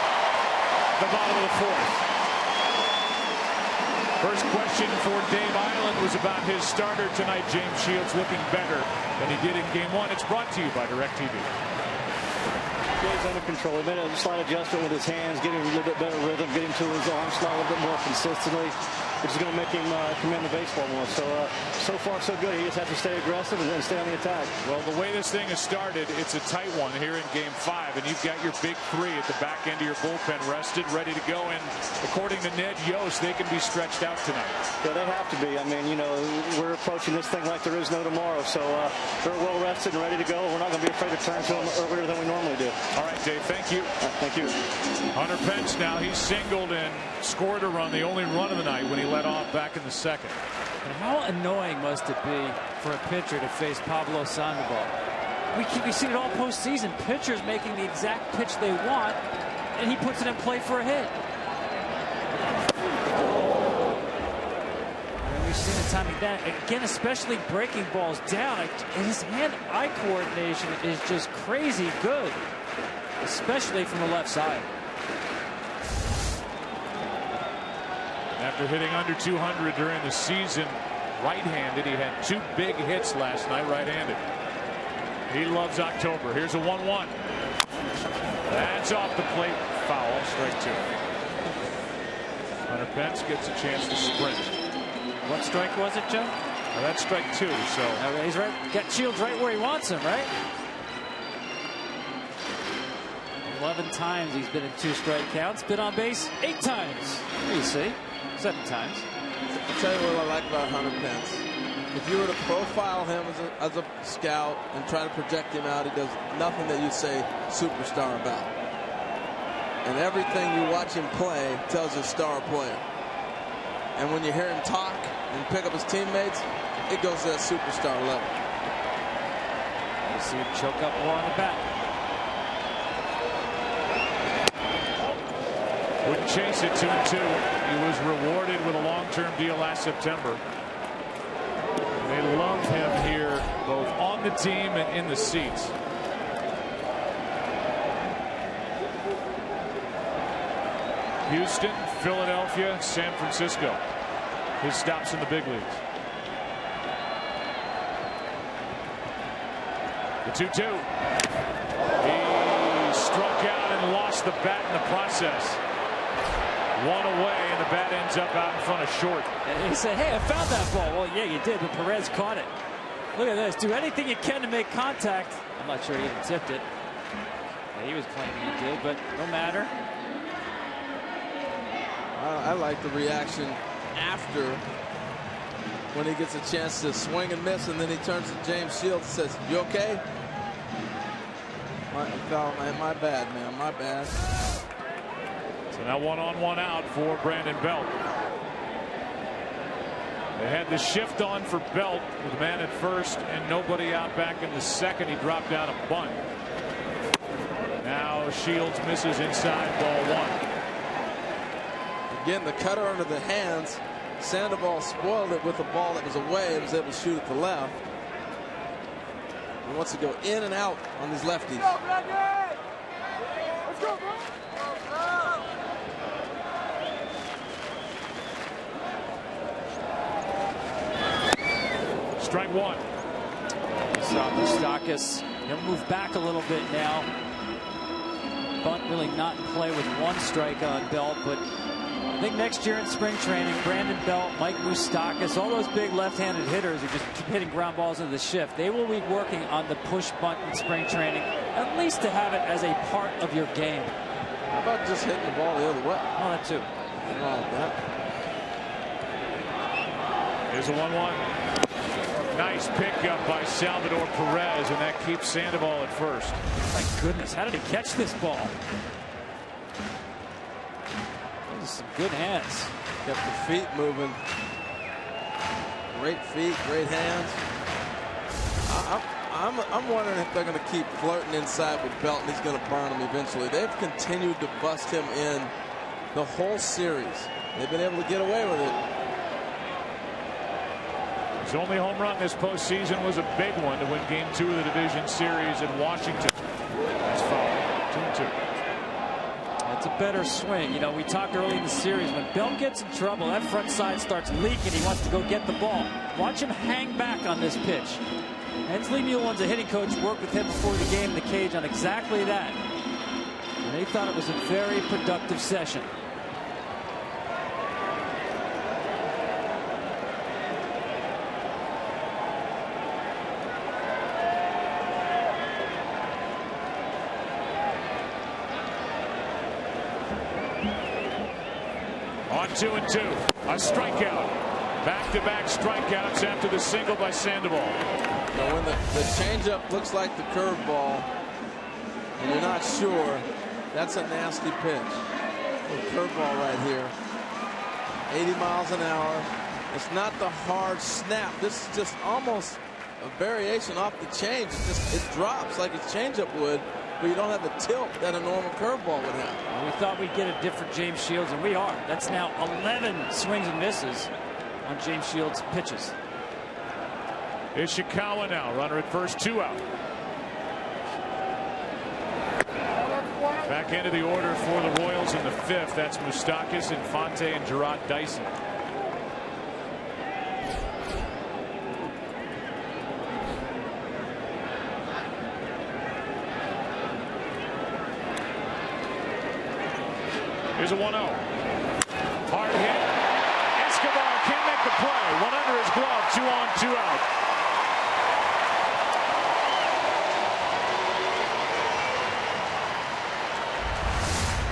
the bottom of the 4th. First question for Dave Island was about his starter tonight. James Shields looking better than he did in Game 1. It's brought to you by DirecTV. He's under control. He made a slight adjustment with his hands, getting a little bit better rhythm, getting to his arm slot a little bit more consistently. which is going to make him command the baseball more. So far, so good. He just has to stay aggressive and stay on the attack. Well, the way this thing has started, it's a tight one here in Game 5, and you've got your big three at the back end of your bullpen rested, ready to go. And according to Ned Yost, they can be stretched out tonight. Yeah, they have to be. I mean, you know, we're approaching this thing like there is no tomorrow. So they're well rested and ready to go. We're not going to be afraid to turn to them earlier than we normally do. All right, Dave, thank you. Thank you. Hunter Pence now, he singled and scored a run, the only run of the night, when he led off back in the second. And how annoying must it be for a pitcher to face Pablo Sandoval? We've seen it all postseason. Pitchers making the exact pitch they want, and he puts it in play for a hit. And we've seen it time like that. Again, especially breaking balls down. And his hand-eye coordination is just crazy good, especially from the left side. After hitting under 200 during the season, right-handed, he had 2 big hits last night, right-handed. He loves October. Here's a 1-1. That's off the plate. Foul. Strike 2. Hunter Pence gets a chance to sprint. What strike was it, Joe? Well, that's strike 2. So okay, he's right. Got Shields right where he wants him, right? 11 times he's been in 2 strike counts. Been on base 8 times. There you see. 7 times. I'll tell you what I like about Hunter Pence. If you were to profile him as a scout and try to project him out, he does nothing that you'd say superstar about. And everything you watch him play tells a star player. And when you hear him talk and pick up his teammates, it goes to that superstar level. You see him choke up more on the bat. wouldn't chase it 2-2. He was rewarded with a long-term deal last September. They love him here, both on the team and in the seats. Houston, Philadelphia, San Francisco. His stops in the big leagues. The 2-2. He struck out and lost the bat in the process. One away, and the bat ends up out in front of short. And he said, hey, I found that ball. Well, yeah, you did, but Perez caught it. Look at this. Do anything you can to make contact. I'm not sure he even tipped it. Yeah, he was claiming he did, but no matter. I like the reaction after, when he gets a chance to swing and miss, and then he turns to James Shields and says, you okay? My bad, man, my bad. So now 1-on, 1-out for Brandon Belt. They had the shift on for Belt with a man at first and nobody out back in the second. He dropped down a bunt. Now Shields misses inside, ball one. Again, the cutter under the hands. Sandoval spoiled it with a ball that was away. He was able to shoot it to left. He wants to go in and out on these lefties. Let's go, bro. Strike one. Saw Moustakis. He'll move back a little bit now. Bunt really not in play with one strike on Belt, but I think next year in spring training, Brandon Belt, Mike Moustakis, all those big left-handed hitters who just keep hitting ground balls into the shift, they will be working on the push bunt in spring training, at least to have it as a part of your game. How about just hitting the ball the other way? Oh, that too. Here's a 1-1. Nice pickup by Salvador Perez, and that keeps Sandoval at first. My goodness, how did he catch this ball? Those are some good hands. Kept the feet moving. Great feet, great hands. I'm wondering if they're going to keep flirting inside with Belt and he's going to burn him eventually. They've continued to bust him in the whole series. They've been able to get away with it. His only home run this postseason was a big one to win Game 2 of the division series in Washington. That's foul. 2-2. That's a better swing. You know, we talked early in the series, when Belt gets in trouble, that front side starts leaking. He wants to go get the ball. Watch him hang back on this pitch. Hensley Muellen's a hitting coach, worked with him before the game in the cage on exactly that. And they thought it was a very productive session. On 2-2. A strikeout. Back-to-back strikeouts after the single by Sandoval. Now when the changeup looks like the curveball, and you're not sure, that's a nasty pitch. Curveball right here. 80 miles an hour. It's not the hard snap. This is just almost a variation off the change. It drops like a changeup would, but you don't have the tilt that a normal curveball would have. Well, we thought we'd get a different James Shields, and we are. That's now 11 swings and misses on James Shields' pitches. Ishikawa now, runner at first, 2 out. Back into the order for the Royals in the 5th. That's Moustakas, Infante, and Gerard Dyson. Here's a 1-0. Hard hit. Escobar can't make the play. One under his glove. 2 on, 2 out.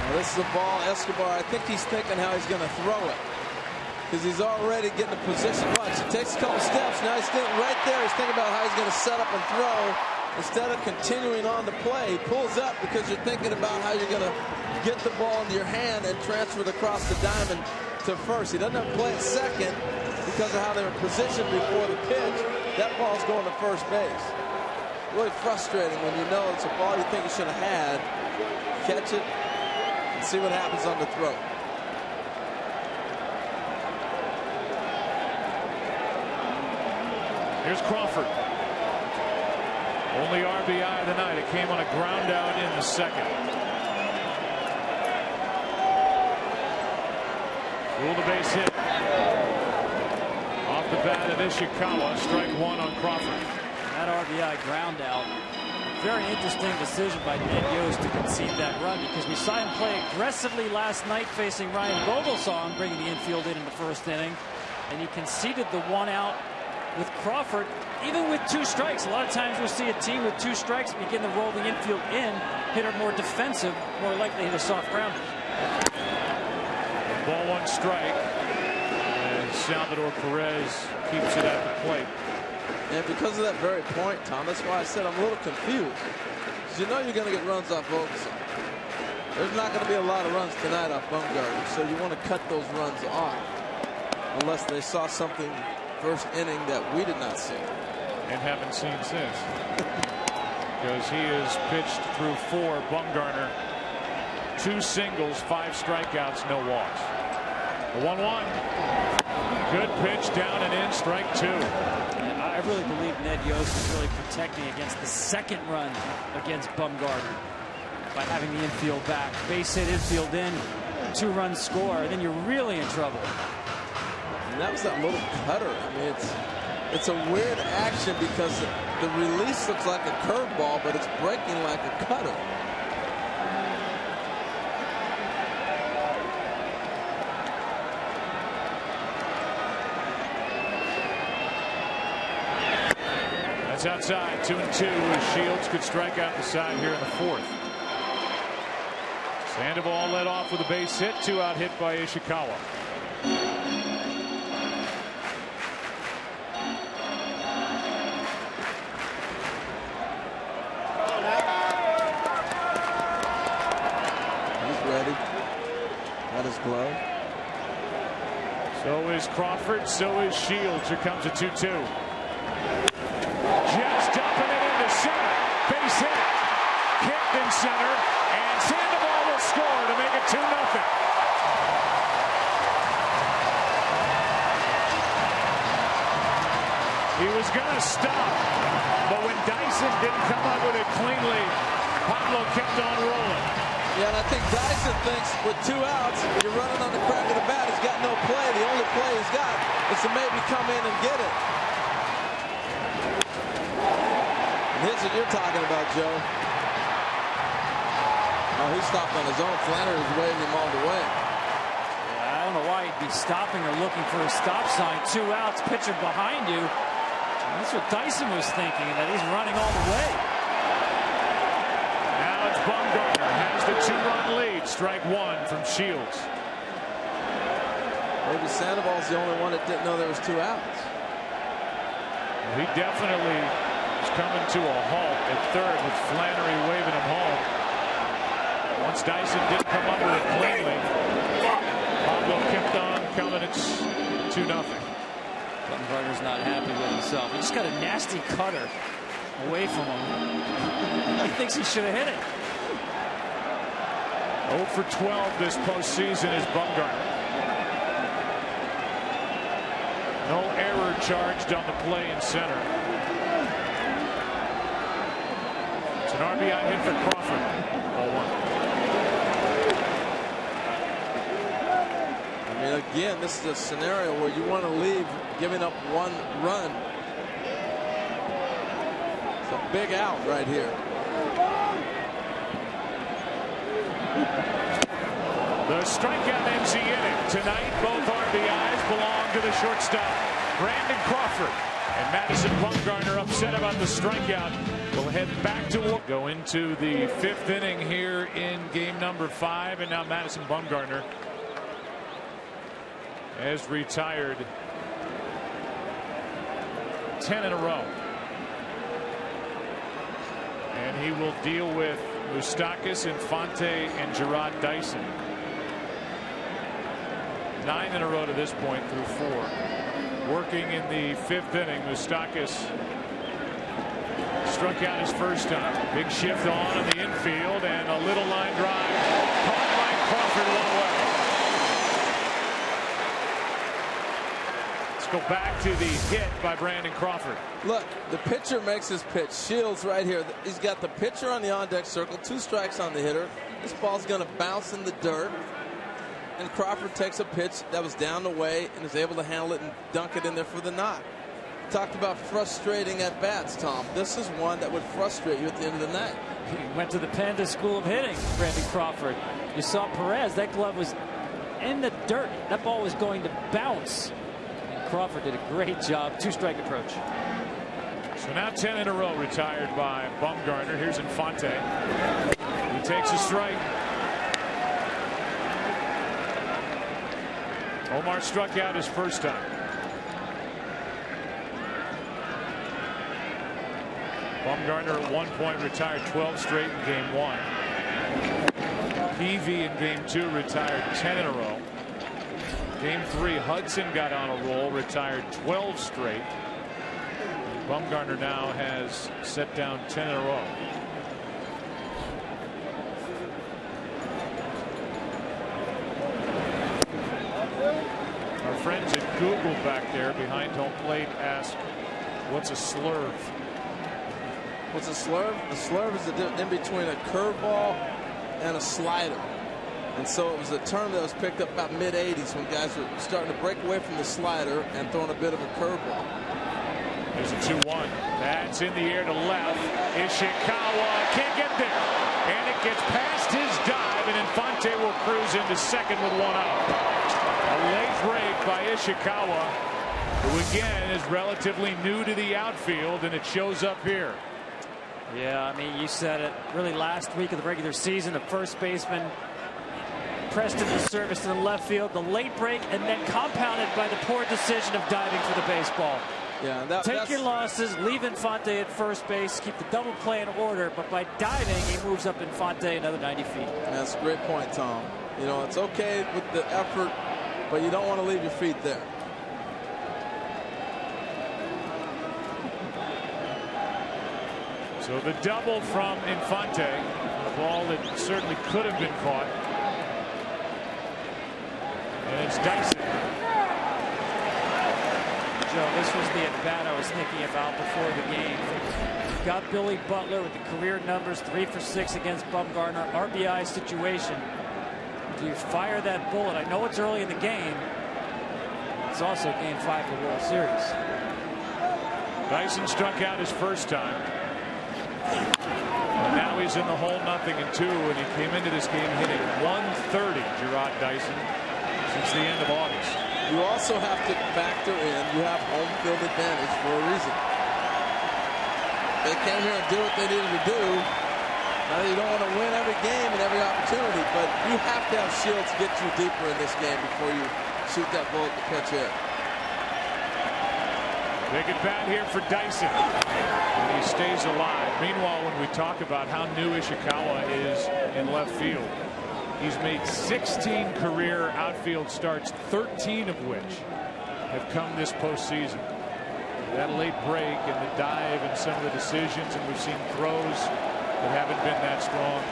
Now this is a ball. Escobar, I think he's thinking how he's going to throw it, because he's already getting a position. Watch, he takes a couple steps. Now he's standing right there. He's thinking about how he's going to set up and throw. Instead of continuing on the play, he pulls up because you're thinking about how you're going to get the ball into your hand and transfer it across the diamond to first. He doesn't have to play at second because of how they were positioned before the pitch. That ball's going to first base. Really frustrating when you know it's a ball you think you should have had. Catch it and see what happens on the throw. Here's Crawford. Only RBI of the night. It came on a ground out in the 2nd. Rule the base hit. Off the bat of Ishikawa. Strike 1 on Crawford. That RBI ground out. Very interesting decision by Ned Yost to concede that run, because we saw him play aggressively last night facing Ryan Vogelsong, bringing the infield in the 1st inning, and he conceded the 1 out with Crawford, even with 2 strikes. A lot of times we'll see a team with 2 strikes begin to roll the infield in, hitter more defensive, more likely to hit a soft grounder. Ball 1 strike, and Salvador Perez keeps it at the plate. And because of that very point, Tom, that's why I said I'm a little confused. Because you know you're going to get runs off Vogelsong. There's not going to be a lot of runs tonight off Bumgarner, so you want to cut those runs off, unless they saw something first inning that we did not see. And haven't seen since. Because he has pitched through 4. Bumgarner, 2 singles, 5 strikeouts, no walks. The 1-1. Good pitch down and in, strike 2. I really believe Ned Yost is really protecting against the 2nd run against Bumgarner by having the infield back. Base hit, infield in, 2-run score, and then you're really in trouble. And that was that little cutter. I mean, it's a weird action because the release looks like a curveball, but it's breaking like a cutter. That's outside. 2-2. Shields could strike out the side here in the 4th. Sandoval led off with a base hit. 2 out hit by Ishikawa. He's ready. Got his glove. So is Crawford. So is Shields. Here comes a 2-2. Just dumping it into center. Base hit. Kicked in center. And Sandoval will score to make it 2-0. He was going to stop, but when Dyson didn't come up with it cleanly, Pablo kept on rolling. Yeah, and I think Dyson thinks with 2 outs, you're running on the crack of the bat. He's got no play. The only play he's got is to maybe come in and get it. And here's what you're talking about, Joe. Oh, he stopped on his own. Flannery was waving him all the way. Yeah, I don't know why he'd be stopping or looking for a stop sign. 2 outs, pitcher behind you. And that's what Dyson was thinking, that he's running all the way. Now it's Bumgarner has the 2-run lead. Strike 1 from Shields. Maybe Sandoval's the only one that didn't know there was 2 outs. He definitely is coming to a halt at third with Flannery waving him home. Once Dyson didn't come up with it cleanly, Pablo kept on coming. It's 2-0. Bumgarner's not happy with himself. He just got a nasty cutter away from him. He thinks he should have hit it. 0 for 12 this postseason is Bumgarner. No error charged on the play in center. It's an RBI hit for Crawford. 0-1. I mean, again, this is a scenario where you want to leave giving up 1 run. It's a big out right here. The strikeout ends the inning. Tonight, both RBIs belong to the shortstop, Brandon Crawford. And Madison Bumgarner, upset about the strikeout, will head back to go into the 5th inning here in game number 5. And now Madison Bumgarner has retired 10 in a row. And he will deal with Moustakas, Infante, and Gerard Dyson. 9 in a row to this point through 4. Working in the 5th inning, Moustakas struck out his first time. Big shift on in the infield and a little line drive caught by Crawford one way. Let's go back to the hit by Brandon Crawford. Look, the pitcher makes his pitch. Shields right here. He's got the pitcher on the on-deck circle, 2 strikes on the hitter. This ball's going to bounce in the dirt. And Crawford takes a pitch that was down the way and is able to handle it and dunk it in there for the knock. Talked about frustrating at bats, Tom. This is one that would frustrate you at the end of the night. He went to the Panda School of Hitting, Brandon Crawford. You saw Perez. That glove was in the dirt. That ball was going to bounce. And Crawford did a great job. 2-strike approach. So now 10 in a row retired by Bumgarner. Here's Infante. He takes a strike. Omar struck out his first time. Bumgarner at one point retired 12 straight in game 1. Peavy in game 2 retired 10 in a row. Game 3, Hudson got on a roll, retired 12 straight. Bumgarner now has set down 10 in a row. Our friends at Google back there behind home plate ask, what's a slurve? What's a slurve? A slurve is in between a curveball and a slider. And so it was a term that was picked up about mid-'80s when guys were starting to break away from the slider and throwing a bit of a curveball. There's a 2-1. That's in the air to left. Ishikawa can't get there. And it gets past his dive, and Infante will cruise into second with 1 out. A late break by Ishikawa, who again is relatively new to the outfield, and it shows up here. Yeah, I mean, you said it. Really, last week of the regular season, the first baseman pressed into service to the left field, the late break, and then compounded by the poor decision of diving for the baseball. Yeah, take your losses, leave Infante at first base, keep the double play in order, but by diving, he moves up Infante another 90 feet. That's a great point, Tom. You know, it's okay with the effort, but you don't want to leave your feet there. So the double from Infante, a ball that certainly could have been caught. And it's Dyson. Joe, this was the at-bat I was thinking about before the game. Got Billy Butler with the career numbers, 3 for 6 against Bumgarner. RBI situation. Do you fire that bullet? I know it's early in the game. It's also game 5 of the World Series. Dyson struck out his first time. And now he's in the hole 0-2, and he came into this game hitting 130, Gerard Dyson, since the end of August. You also have to factor in you have home field advantage for a reason. They came here and did what they needed to do. Now, you don't want to win every game and every opportunity, but you have to have Shields get you deeper in this game before you shoot that ball at the pitch hit. Big at bat here for Dyson. And he stays alive. Meanwhile, when we talk about how new Ishikawa is in left field, he's made 16 career outfield starts, 13 of which have come this postseason. That late break and the dive and some of the decisions, and we've seen throws that haven't been that strong.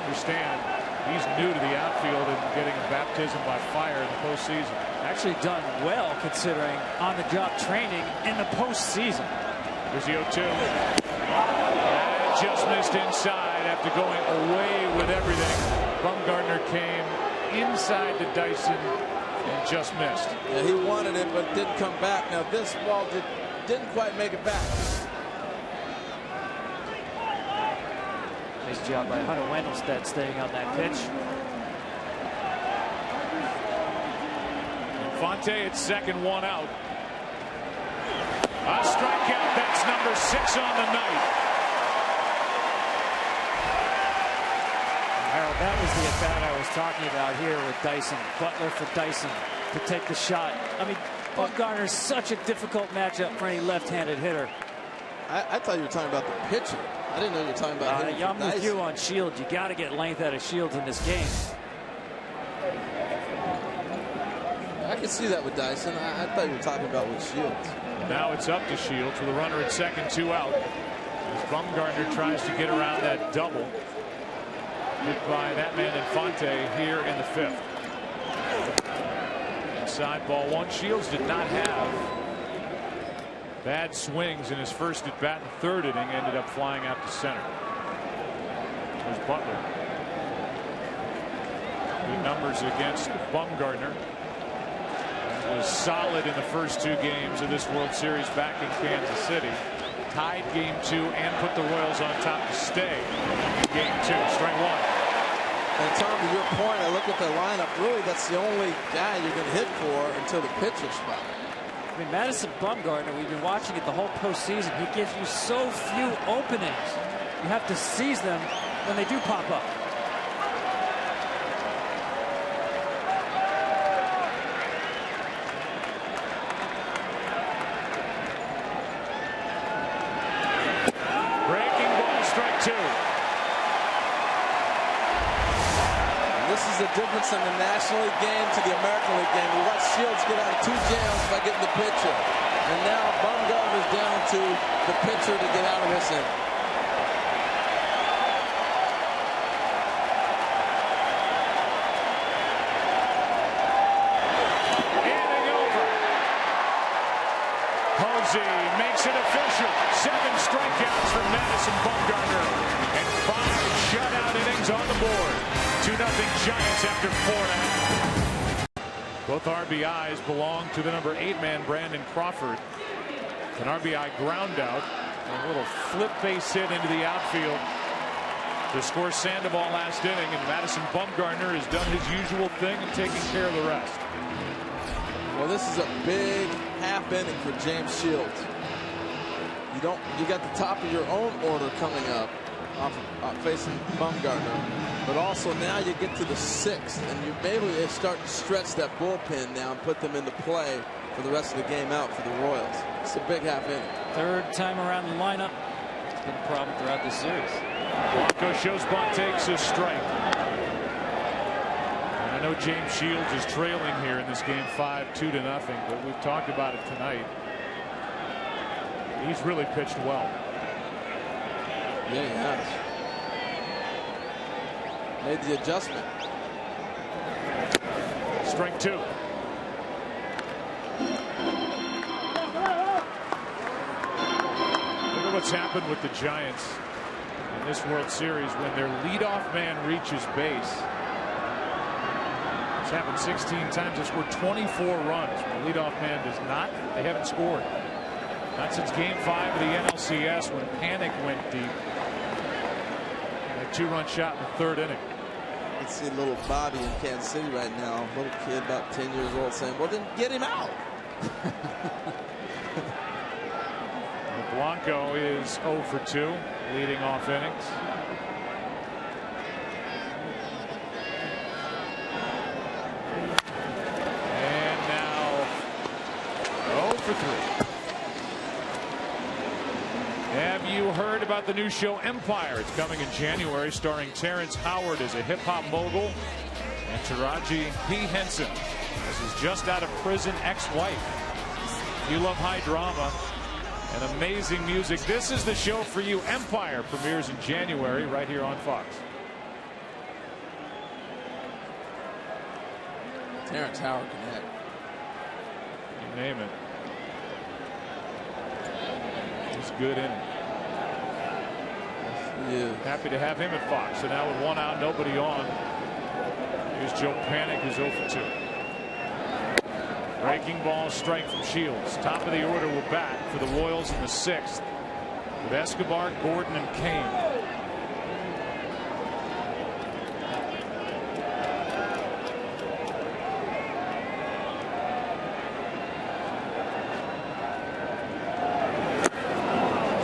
Understand, he's new to the outfield and getting a baptism by fire in the postseason. Actually done well considering on-the-job training in the postseason. Here's the 0-2. And just missed inside after going away with everything. Bumgarner came inside to Dyson and just missed. Yeah, he wanted it, but didn't come back. Now this ball didn't quite make it back. Nice job by Hunter Wendelstedt staying on that pitch. Fonte at second, one out. A strikeout. That's number 6 on the night. Harold, that was the at-bat I was talking about here with Dyson. Butler for Dyson to take the shot. I mean, Bumgarner is such a difficult matchup for any left-handed hitter. I thought you were talking about the pitcher. I didn't know you were talking about him. I'm with you on Shields. You got to get length out of Shields in this game. I can see that with Dyson. I thought you were talking about with Shields. Now it's up to Shields with a runner at second, 2 out. As Bumgarner tries to get around that double. Hit by that man Infante here in the 5th. Inside ball 1. Shields did not have bad swings in his first at bat in the 3rd inning. Ended up flying out to center. There's Butler. Good numbers against Bumgarner. Was solid in the first 2 games of this World Series back in Kansas City. Tied game 2 and put the Royals on top to stay in game 2. Strike 1. And Tom, to your point, I look at the lineup. Really, that's the only guy you're going to hit for until the pitcher spot. I mean, Madison Bumgarner, we've been watching it the whole postseason. He gives you so few openings. You have to seize them when they do pop up. The difference in the National League game to the American League game. We watch Shields get out of 2 jams by getting the pitcher. And now Bumgarner's down to the pitcher to get out of this inning. Inning over. Posey makes it official. 7 strikeouts from Madison Bumgarner and 5 shutout innings on the board. 2-0 Giants after 4.5. Both RBIs belong to the number 8 man Brandon Crawford. An RBI ground out. A little flip base hit into the outfield to score Sandoval last inning. And Madison Bumgarner has done his usual thing and taking care of the rest. Well, this is a big half inning for James Shields. You got the top of your own order coming up facing Bumgarner. But also now you get to the 6th, and you maybe start to stretch that bullpen now and put them into play for the rest of the game out for the Royals. It's a big half inning. 3rd time around the lineup. It's been a problem throughout this series. Blanco shows bunt, takes a strike. And I know James Shields is trailing here in this game 5-2-0, but we've talked about it tonight. He's really pitched well. Yeah, he has. Made the adjustment. Strike 2. Look at what's happened with the Giants in this World Series when their leadoff man reaches base. It's happened 16 times. They scored 24 runs. When the leadoff man does not, they haven't scored. Not since Game 5 of the NLCS when Panic went deep. And a 2-run shot in the 3rd inning. You see little Bobby in Kansas City right now, little kid about 10 years old, saying, well, then get him out. Blanco is 0 for 2, leading off innings. And Have you heard about the new show Empire? It's coming in January, starring Terrence Howard as a hip-hop mogul and Taraji P. Henson as his just out of prison ex-wife. If you love high drama and amazing music, this is the show for you. Empire premieres in January right here on Fox. Terrence Howard can act. You name it. He's good in it. Yeah. Happy to have him at Fox. So now with one out, nobody on. Here's Joe Panic, who's 0 for 2. Breaking ball, strike from Shields. Top of the order, we're back for the Royals in the 6th with Escobar, Gordon, and Kane.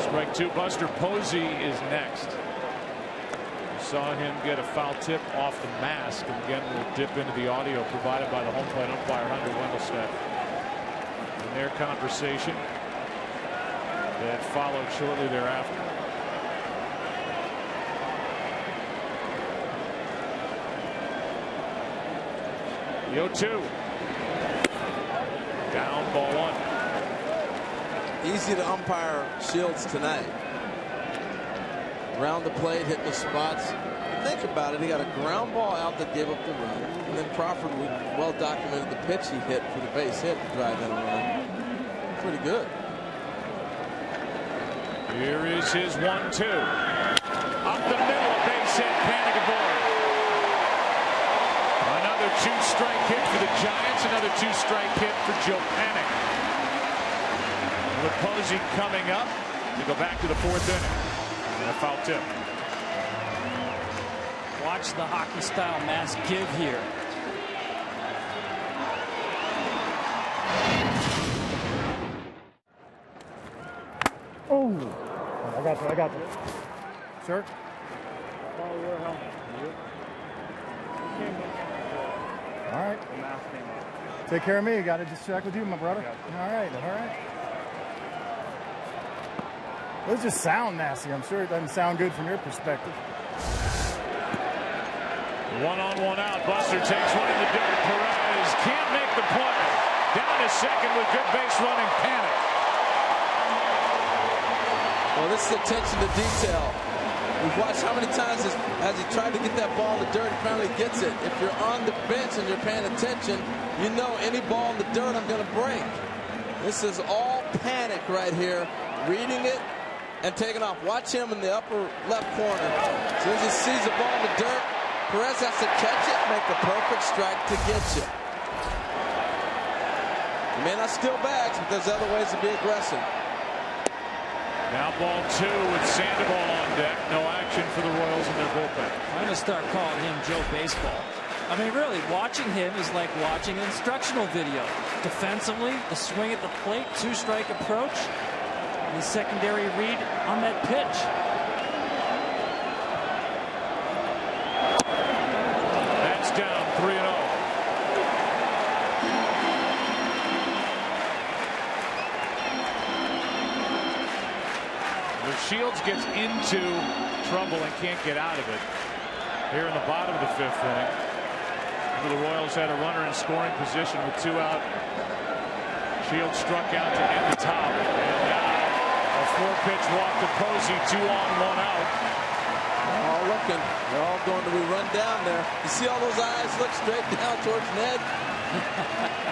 Strike 2. Buster Posey is next. Saw him get a foul tip off the mask, and again we'll dip into the audio provided by the home plate umpire Hunter Wendelstedt in their conversation that followed shortly thereafter. The 0-2. Down, ball 1. Easy to umpire Shields tonight. Around the plate, hitting the spots. Think about it. He got a ground ball out that gave up the run. And then Crawford, we well documented the pitch he hit for the base hit to drive in a run. Pretty good. Here is his 1-2. Up the middle, a base hit. Panic aboard. Another 2-strike hit for the Giants. Another 2-strike hit for Joe Panic. With Posey coming up to go back to the 4th inning. And a foul tip. Watch the hockey style mask give here. Oh, I got you. Sir? All right. Take care of me. Got to just check with you, my brother. All right. Those just sound nasty. I'm sure it doesn't sound good from your perspective. 1 on, 1 out. Buster takes one in the dirt. Perez can't make the play. Down to second with good base running. Panic. Well, this is attention to detail. We've watched how many times has he tried to get that ball in the dirt. He finally gets it. If you're on the bench and you're paying attention, you know any ball in the dirt I'm going to break. This is all Panic right here. Reading it and taking off. Watch him in the upper left corner. As soon as he sees the ball in the dirt, Perez has to catch it, make the perfect strike to get you. You may not steal bags, but there's other ways to be aggressive. Now ball 2 with Sandoval on deck. No action for the Royals in their bullpen. I'm going to start calling him Joe Baseball. I mean, really, watching him is like watching an instructional video. Defensively, the swing at the plate, 2-strike approach, and the secondary read on that pitch. That's down 3-0. Shields gets into trouble and can't get out of it here in the bottom of the 5th inning. The Royals had a runner in scoring position with 2 out. Shields struck out to end the top. And now a 4-pitch walk to Posey. 2 on, 1 out. They're all looking. They're all going to be run down there. You see all those eyes look straight down towards Ned?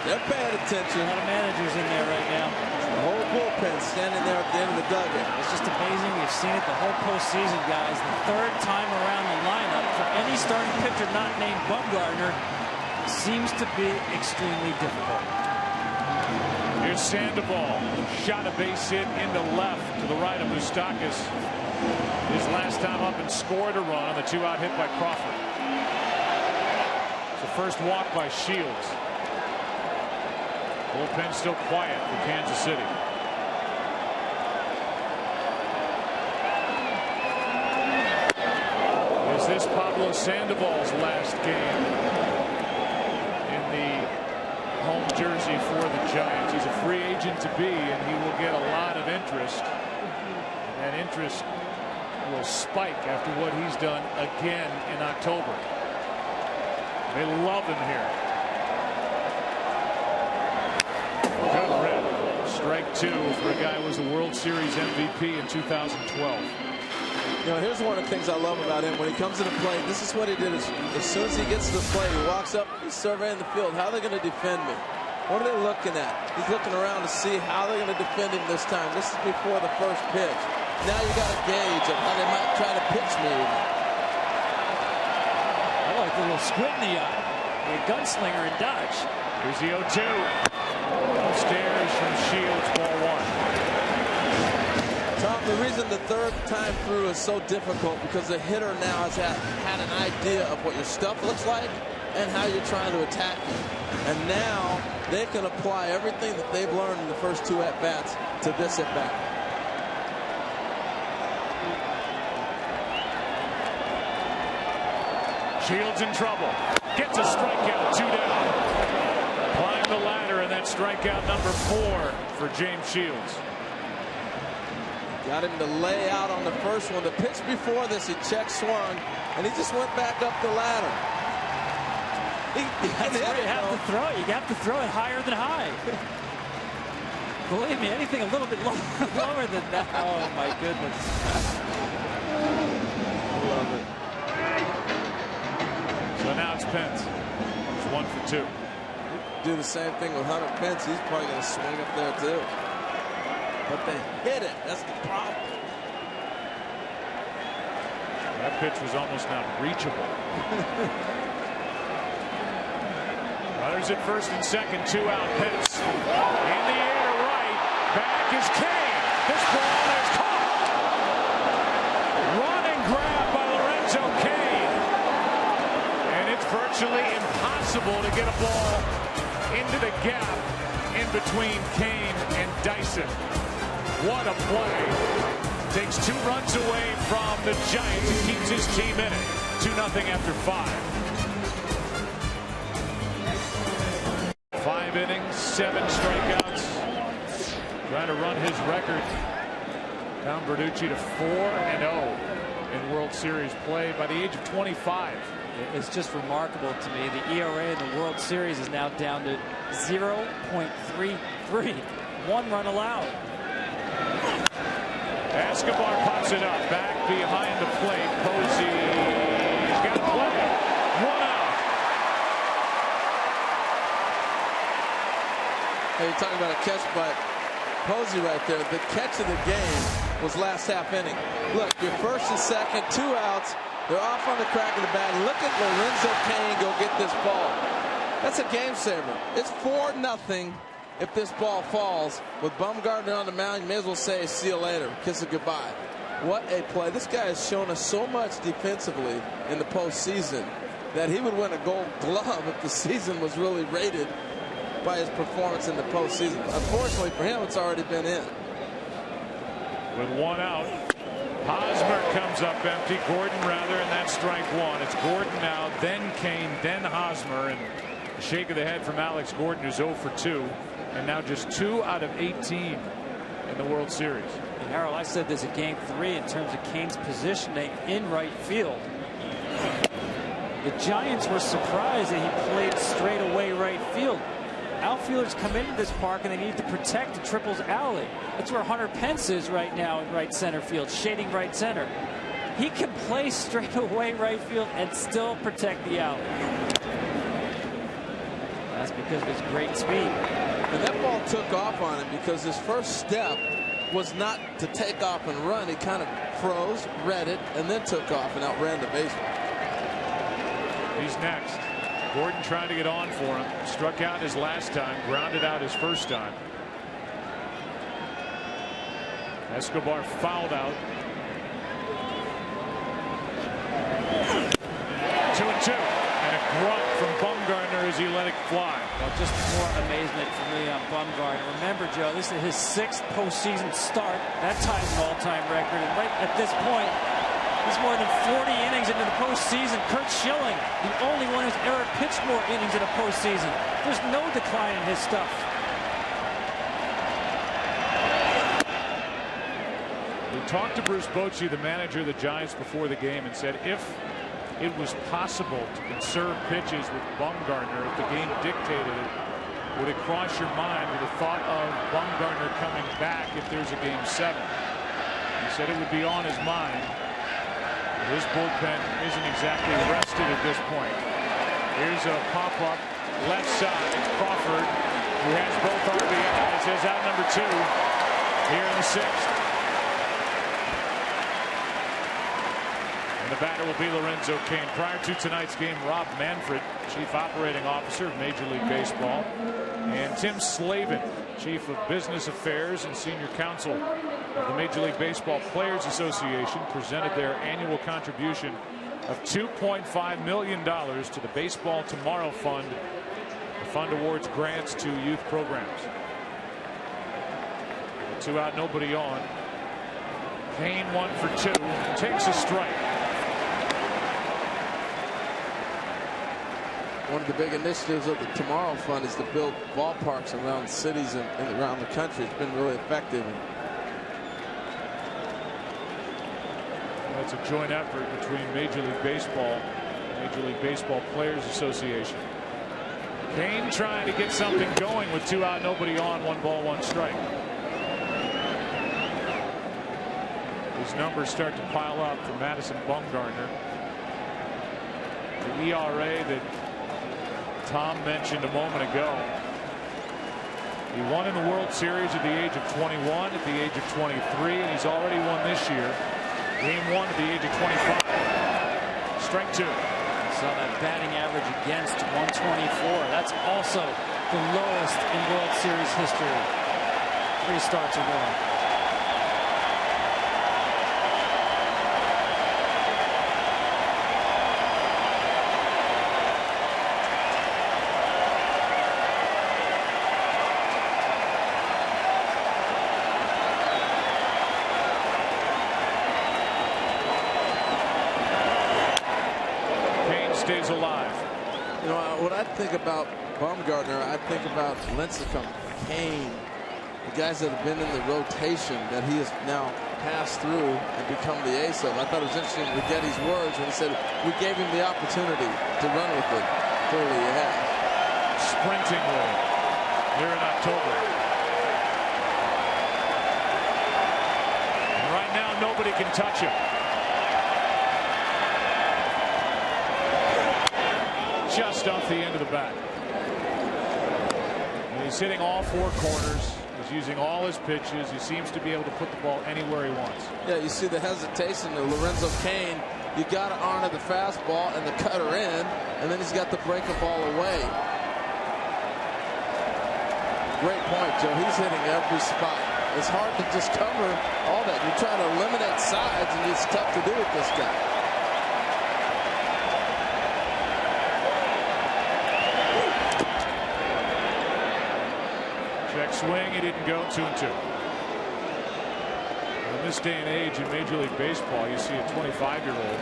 They're paying attention. A lot of managers in there right now. The whole bullpen standing there at the end of the dugout. It's just amazing. We've seen it the whole postseason, guys. The 3rd time around the lineup for any starting pitcher not named Bumgarner seems to be extremely difficult. Here's Sandoval. Shot a base hit into left to the right of Moustakas. His last time up and scored a run on the 2-out hit by Crawford. It's the first walk by Shields. Bullpen still quiet for Kansas City. Is this Pablo Sandoval's last game in the home jersey for the Giants? He's a free agent to be, and he will get a lot of interest that interest will spike after what he's done again in October. They love him here. Good rip. Strike two for a guy who was the World Series MVP in 2012. You know, here's one of the things I love about him. When he comes to the plate, this is what he did. As soon as he gets to the plate, he walks up, he's surveying the field. How are they going to defend me? What are they looking at? He's looking around to see how they're going to defend him this time. This is before the first pitch. Now you got a gauge of how they might try to pitch me. I like the little squint in the eye. A gunslinger in Dodge. Here's the 0-2. Upstairs from Shields, ball one. Tom, the reason the third time through is so difficult because the hitter now has had an idea of what your stuff looks like and how you're trying to attack you. And now they can apply everything that they've learned in the first two at-bats to this at-bat. Shields in trouble. Gets a strikeout, 2 down. Climb the ladder, and that's strikeout number 4 for James Shields. Got him to lay out on the first one. The pitch before this, he check swung, and he just went back up the ladder. That's where you have to throw it. You have to throw it higher than high. Believe me, anything a little bit lower than that. Oh, my goodness. Love it. So now it's Pence. It's 1 for 2. Do the same thing with Hunter Pence. He's probably going to swing up there, too. But they hit it. That's the problem. That pitch was almost not reachable. Runners at first and second, 2 out. Pence in the air to right. Back is Kane. This ball is caught. Run and grab by Lorenzo Kane. And it's virtually impossible to get a ball into the gap in between Kane and Dyson. What a play. Takes 2 runs away from the Giants and keeps his team in it. 2-0 after 5. 5 innings, 7 strikeouts. Trying to run his record. Tom Verducci to 4-0 in World Series play by the age of 25. It's just remarkable to me. The ERA in the World Series is now down to 0.33. 1 run allowed. Escobar pops it up. Back behind the plate. Posey's got play. 1 out. Hey, you're talking about a catch by Posey right there. The catch of the game was last half inning. Look, you're first and second, 2 outs. They're off on the crack of the bat. Look at Lorenzo Kane go get this ball. That's a game saver. It's 4-0 if this ball falls. With Bumgarner on the mound, you may as well say see you later. Kiss it goodbye. What a play. This guy has shown us so much defensively in the postseason that he would win a Gold Glove if the season was really rated by his performance in the postseason. Unfortunately for him, it's already been in. With 1 out, Hosmer comes up empty. Gordon rather, and that's strike 1. It's Gordon now, then Kane, then Hosmer, and a shake of the head from Alex Gordon, who's 0 for 2, and now just 2 out of 18 in the World Series. And Harold, I said this at Game 3 in terms of Kane's positioning in right field. The Giants were surprised that he played straight away right field. Outfielders come into this park and they need to protect the triples alley. That's where Hunter Pence is right now in right center field, shading right center. He can play straight away right field and still protect the alley. That's because of his great speed. And that ball took off on him because his first step was not to take off and run. He kind of froze, read it, and then took off and outran the baseman. He's next. Gordon trying to get on for him. Struck out his last time, grounded out his first time. Escobar fouled out. 2-2. And a grunt from Bumgarner as he let it fly. Well, just more amazement for me on Bumgarner. Remember, Joe, this is his 6th postseason start. That ties an all-time record. And right at this point, he's more than 40 innings into the postseason. Kurt Schilling, the only one who's ever pitched more innings in a postseason. There's no decline in his stuff. We talked to Bruce Bochy, the manager of the Giants, before the game and said if it was possible to conserve pitches with Bumgarner, if the game dictated it, would it cross your mind with the thought of Bumgarner coming back if there's a game 7? He said it would be on his mind. His bullpen isn't exactly rested at this point. Here's a pop-up left side. It's Crawford, who has both RBIs, has out number 2 here in the 6th. And the batter will be Lorenzo Cain. Prior to tonight's game, Rob Manfred, Chief Operating Officer of Major League Baseball, and Tim Slavin, Chief of Business Affairs and Senior Counsel of the Major League Baseball Players Association, presented their annual contribution of $2.5 million to the Baseball Tomorrow Fund. The fund awards grants to youth programs. 2 out, nobody on. Cain 1 for 2, takes a strike. One of the big initiatives of the Tomorrow Fund is to build ballparks around cities and around the country. It's been really effective. That's a joint effort between Major League Baseball and Major League Baseball Players Association. Cain trying to get something going with 2 out, nobody on, 1 ball, 1 strike. His numbers start to pile up for Madison Bumgarner. The ERA that Tom mentioned a moment ago. He won in the World Series at the age of 21, at the age of 23, and he's already won this year. Game 1 at the age of 25. Strike 2. Saw that batting average against 124. That's also the lowest in World Series history. 3 starts or more. Stays alive. You know, when I think about Bumgarner, I think about Lincecum, Cain, the guys that have been in the rotation that he has now passed through and become the ace of. I thought it was interesting to get his words when he said we gave him the opportunity to run with it. Clearly he has. Sprinting with it here in October. And right now nobody can touch him. Just off the end of the bat. And he's hitting all 4 corners. He's using all his pitches. He seems to be able to put the ball anywhere he wants. Yeah, you see the hesitation of Lorenzo Cain. You got to honor the fastball and the cutter in, and then he's got the breaker ball away. Great point, Joe. He's hitting every spot. It's hard to just cover all that. You're trying to eliminate sides, and it's tough to do with this guy. Swing, he didn't go. 2-2. In this day and age in Major League Baseball, you see a 25-year-old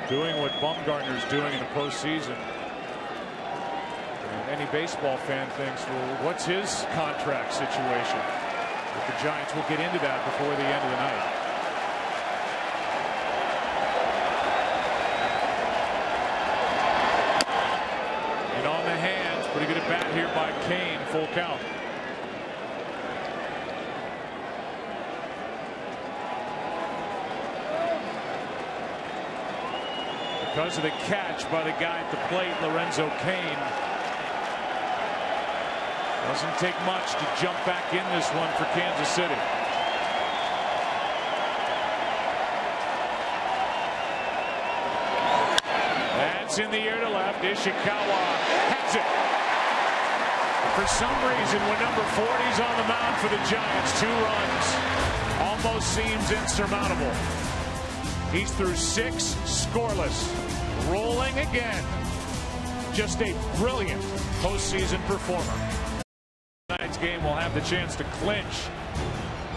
doing what Bumgarner's doing in the postseason. And any baseball fan thinks, well, what's his contract situation with the Giants? We'll get into that before the end of the night. And on the hands, pretty good at bat here by Cain. Full count. Because of the catch by the guy at the plate, Lorenzo Cain. Doesn't take much to jump back in this one for Kansas City. That's in the air to left. Ishikawa has it. For some reason, when number 40's on the mound for the Giants, 2 runs almost seems insurmountable. He's through 6 scoreless, rolling again. Just a brilliant postseason performer. Tonight's game will have the chance to clinch,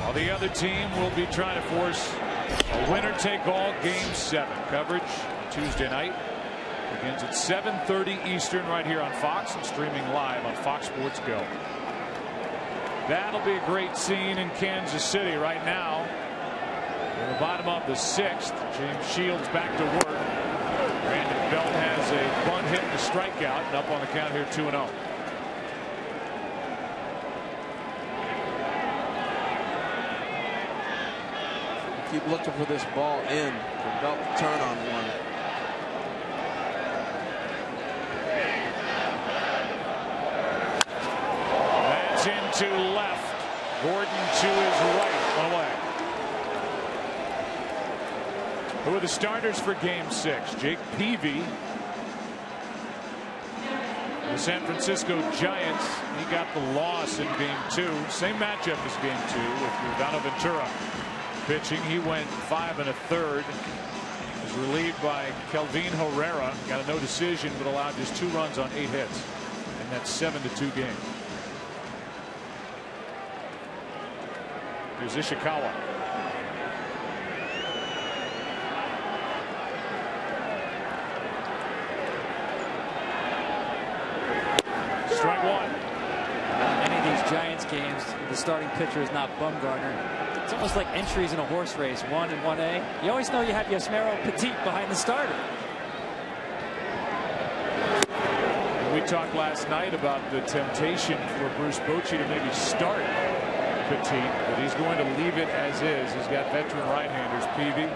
while the other team will be trying to force a winner-take-all Game 7. Coverage Tuesday night begins at 7:30 Eastern right here on Fox and streaming live on Fox Sports Go. That'll be a great scene in Kansas City right now. In the bottom of the 6th, James Shields back to work. Brandon Belt has a bunt hit and a strikeout, and up on the count here 2-0. Keep looking for this ball in for Belt to turn on one. That's into left. Gordon to his right. One away. Who are the starters for Game 6? Jake Peavy, the San Francisco Giants. He got the loss in Game 2. Same matchup as Game 2 with Bonaventura pitching. He went 5 1/3. Was relieved by Kelvin Herrera. Got a no decision, but allowed just 2 runs on 8 hits, and that's 7-2 game. Here's Ishikawa. Strike one. Any of these Giants games, the starting pitcher is not Bumgarner. It's almost like entries in a horse race, 1 and 1A. You always know you have Yasmero Petit behind the starter. We talked last night about the temptation for Bruce Bochy to maybe start Petit, but he's going to leave it as is. He's got veteran right-handers, Peavy.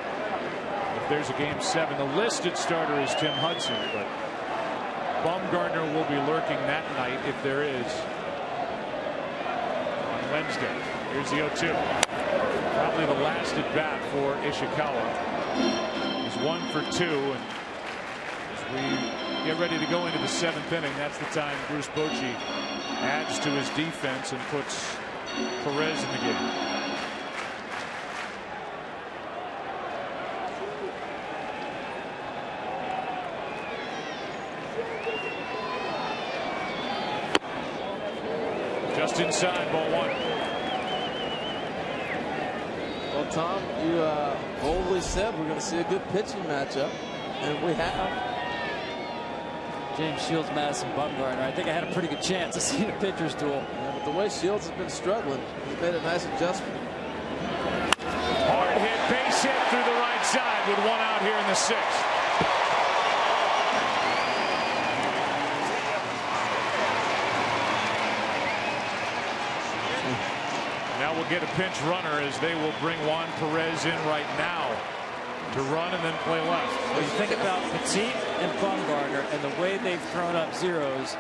If there's a Game 7, the listed starter is Tim Hudson, but Bumgarner will be lurking that night if there is on Wednesday. Here's the 0-2. Probably the last at bat for Ishikawa. He's 1 for 2, and as we get ready to go into the 7th inning, that's the time Bruce Bochy adds to his defense and puts Perez in the game. Just inside, ball 1. Well, Tom, you boldly said we're going to see a good pitching matchup, and we have. James Shields, Madison Bumgarner. I think I had a pretty good chance to see the pitcher's duel. Yeah, but the way Shields has been struggling, he's made a nice adjustment. Hard hit, base hit through the right side with 1 out here in the 6th. Now we'll get a pinch runner as they will bring Juan Perez in right now to run and then play left. When you think about Petit and Bumgarner and the way they've thrown up zeros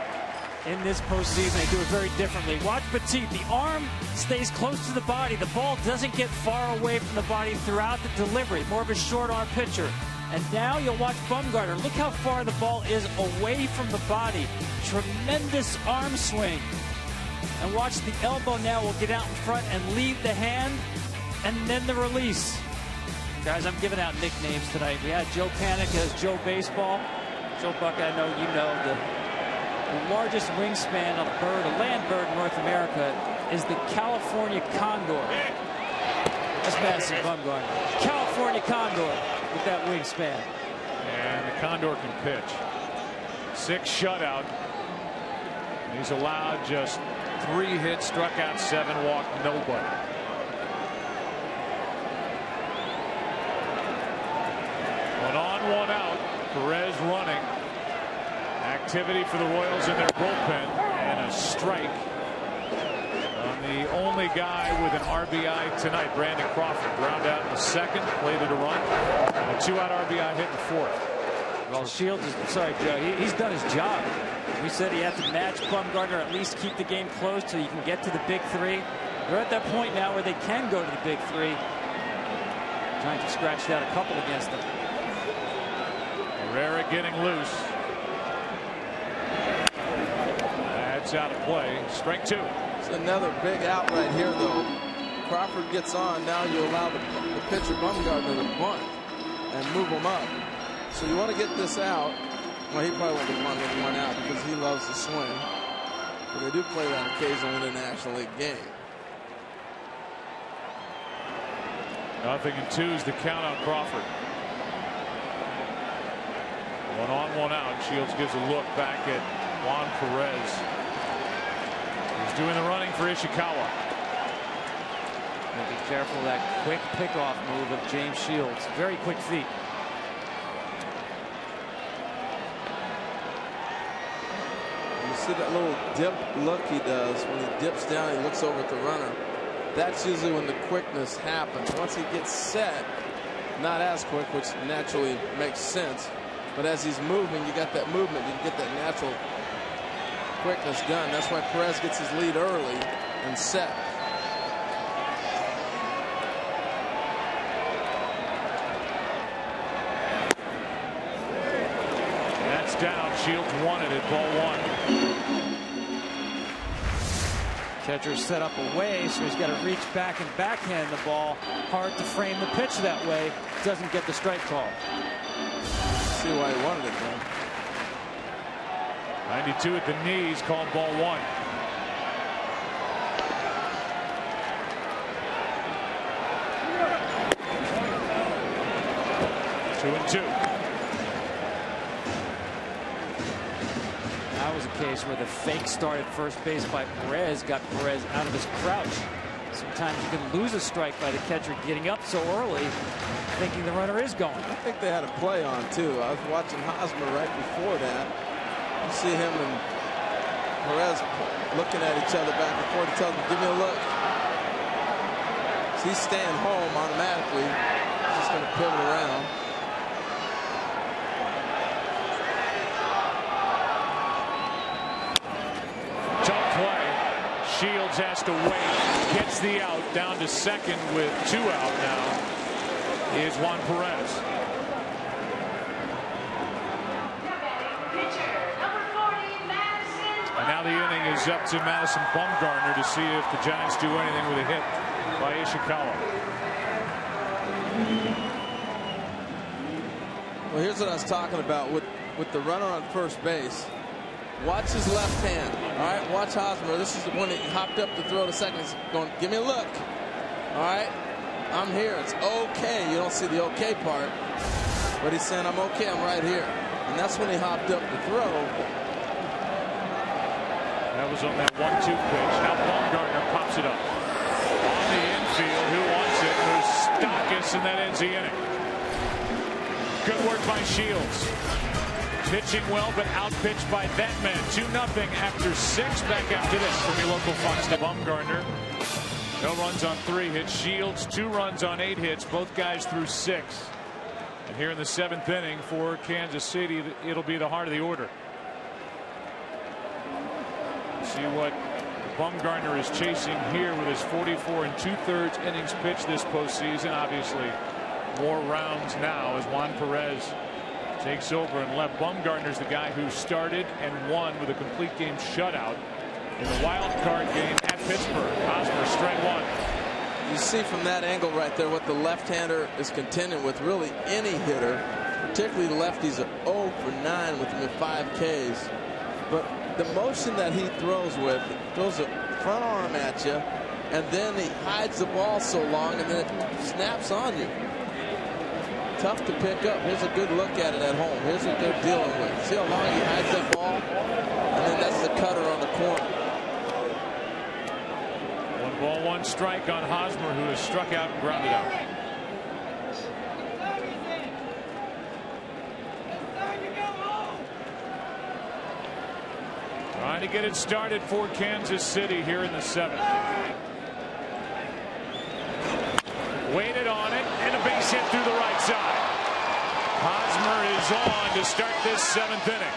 in this postseason, they do it very differently. Watch Petit. The arm stays close to the body. The ball doesn't get far away from the body throughout the delivery. More of a short arm pitcher. And now you'll watch Bumgarner. Look how far the ball is away from the body. Tremendous arm swing. And watch the elbow now will get out in front and leave the hand, and then the release. Guys, I'm giving out nicknames tonight. We had Joe Panic as Joe Baseball. Joe Buck, I know you know, the largest wingspan of a bird, a land bird in North America, is the California condor. That's Madison Bumgarner. California condor with that wingspan. And the condor can pitch. 6 shutout. He's allowed just 3 hits, struck out 7, walked nobody. One on, one out. Perez running. Activity for the Royals in their bullpen, and a strike on the only guy with an RBI tonight, Brandon Crawford. Ground out in the 2nd, played it a run. A 2-out RBI hit in the 4th. Well, Shields is, sorry, Joe, he's done his job. We said he had to match Bumgarner, at least keep the game close till you can get to the big 3. They're at that point now where they can go to the big 3. Giants have scratched out a couple against them. Herrera getting loose. That's out of play. Strike 2. It's another big out right here, though. Crawford gets on. Now you allow the pitcher Bumgarner to bunt and move him up. So you want to get this out. Well, he probably won't be wanting 1 out because he loves to swing. But they do play that occasionally in a National League game. 0-2 is the count on Crawford. 1 on, 1 out. Shields gives a look back at Juan Perez. He's doing the running for Ishikawa. And be careful of that quick pickoff move of James Shields. Very quick feet. You see that little dip look he does when he dips down, he looks over at the runner. That's usually when the quickness happens. Once he gets set, not as quick, which naturally makes sense. But as he's moving, you got that movement. You get that natural quickness done. That's why Perez gets his lead early and set. That's down. Shields wanted it. Ball 1. Catcher set up away, so he's got to reach back and backhand the ball. Hard to frame the pitch that way. Doesn't get the strike call. See why he wanted it, though. 92 at the knees, called ball 1. Two and two. That was a case where the fake start at first base by Perez got Perez out of his crouch. Sometimes you can lose a strike by the catcher getting up so early, thinking the runner is going. I think they had a play on, too. I was watching Hosmer right before that. You see him and Perez looking at each other back and forth. He tells him, give me a look. So he's staying home automatically. He's just going to pivot around. Shields has to wait, gets the out, down to second with 2 out now is Juan Perez. And now the inning is up to Madison Bumgarner to see if the Giants do anything with a hit by Ishikawa. Well, here's what I was talking about with the runner on first base. Watch his left hand. All right, watch Hosmer. This is the one that hopped up to throw to second. He's going, give me a look. All right, I'm here. It's okay. You don't see the okay part. But he's saying, I'm okay. I'm right here. And that's when he hopped up to throw. That was on that 1-2 pitch. Now Bumgarner pops it up. On the infield, who wants it? There's Stockis, and that ends the inning. Good work by Shields. Pitching well, but outpitched by that man. 2-0 after 6. Back after this from your local Fox. Bumgarner, no runs on 3 hits. Shields, 2 runs on 8 hits. Both guys through 6. And here in the 7th inning for Kansas City, it'll be the heart of the order. See what Bumgarner is chasing here with his 44 2/3 innings pitched this postseason. Obviously, more rounds now as Juan Perez takes over, and left. Bumgarner's the guy who started and won with a complete game shutout in the wild card game at Pittsburgh. Hosmer, strike 1. You see from that angle right there what the left-hander is contending with. Really, any hitter, particularly the lefties, are 0 for 9 with him at 5 Ks. But the motion that he throws with, throws a front arm at you, and then he hides the ball so long, and then it snaps on you. Tough to pick up. Here's a good look at it at home. Here's what they're dealing with. See how long he hides that ball? And then that's the cutter on the corner. 1 ball, 1 strike on Hosmer, who has struck out and grounded out. Trying to get it started for Kansas City here in the 7th. Waited on it, and a base hit through the right side. Hosmer is on to start this 7th inning.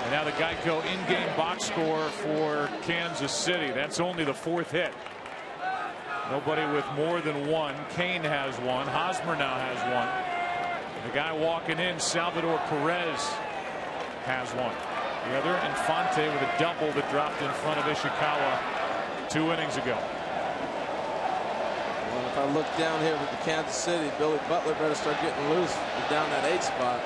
And now the Geico in-game box score for Kansas City. That's only the 4th hit. Nobody with more than 1. Kane has 1. Hosmer now has 1. And the guy walking in, Salvador Perez, has 1. The other, Infante, with a double that dropped in front of Ishikawa 2 innings ago. Well, if I look down here with the Kansas City, Billy Butler better start getting loose. He's down that 8 spot.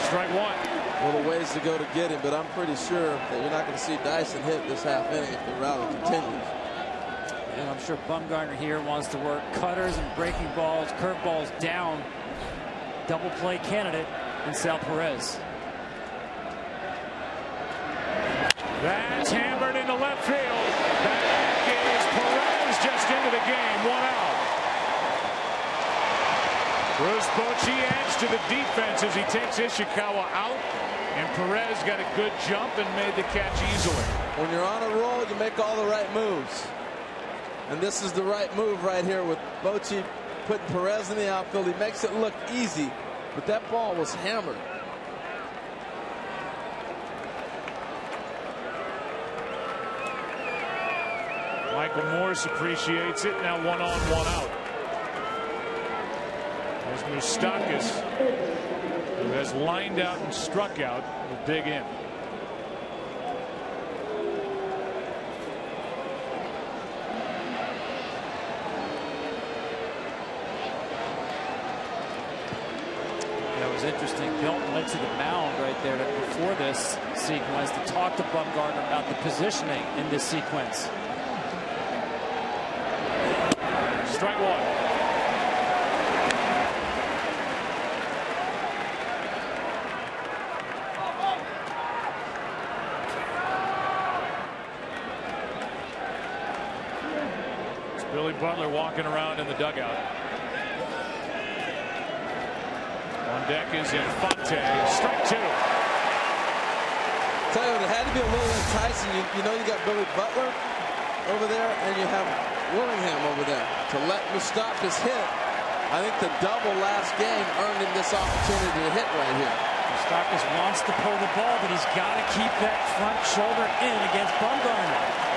Strike 1. A little ways to go to get him, but I'm pretty sure that you're not going to see Dyson hit this half inning if the rally continues. And I'm sure Bumgarner here wants to work cutters and breaking balls, curveballs down. Double play candidate. in Sal Perez. That's hammered into left field. Back is Perez, just into the game. 1 out. Bruce Bochy adds to the defense as he takes Ishikawa out. And Perez got a good jump and made the catch easily. When you're on a roll, you make all the right moves. And this is the right move right here with Bochy putting Perez in the outfield. He makes it look easy, but that ball was hammered. Michael Morse appreciates it. Now 1 on, 1 out. As Moustakas, who has lined out and struck out, will dig in. That was interesting. Hilton went to the mound right there before this sequence to talk to Bumgarner about the positioning in this sequence. Strike 1. Billy Butler walking around in the dugout. On deck is Infante. Strike 2. Tell you what, it had to be a little enticing. You know you got Billy Butler over there, and you have Willingham over there. To let Moustakas hit, I think the double last game earned him this opportunity to hit right here. Moustakas wants to pull the ball, but he's got to keep that front shoulder in against Bumgarner.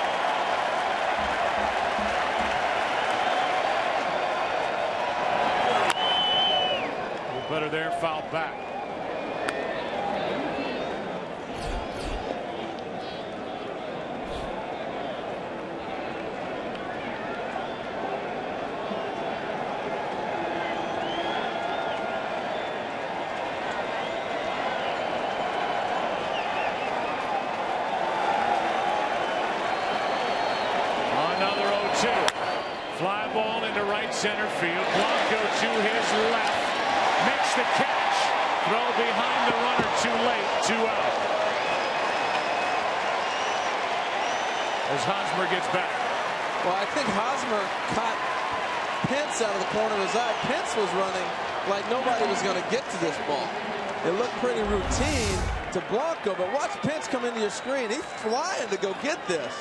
Better there, foul back. Another 0-2. Fly ball into right center field. Blanco to his left. Makes the catch. Throw behind the runner too late. 2 out. As Hosmer gets back. Well, I think Hosmer caught Pence out of the corner of his eye. Pence was running like nobody was going to get to this ball. It looked pretty routine to Blanco, but watch Pence come into your screen. He's flying to go get this.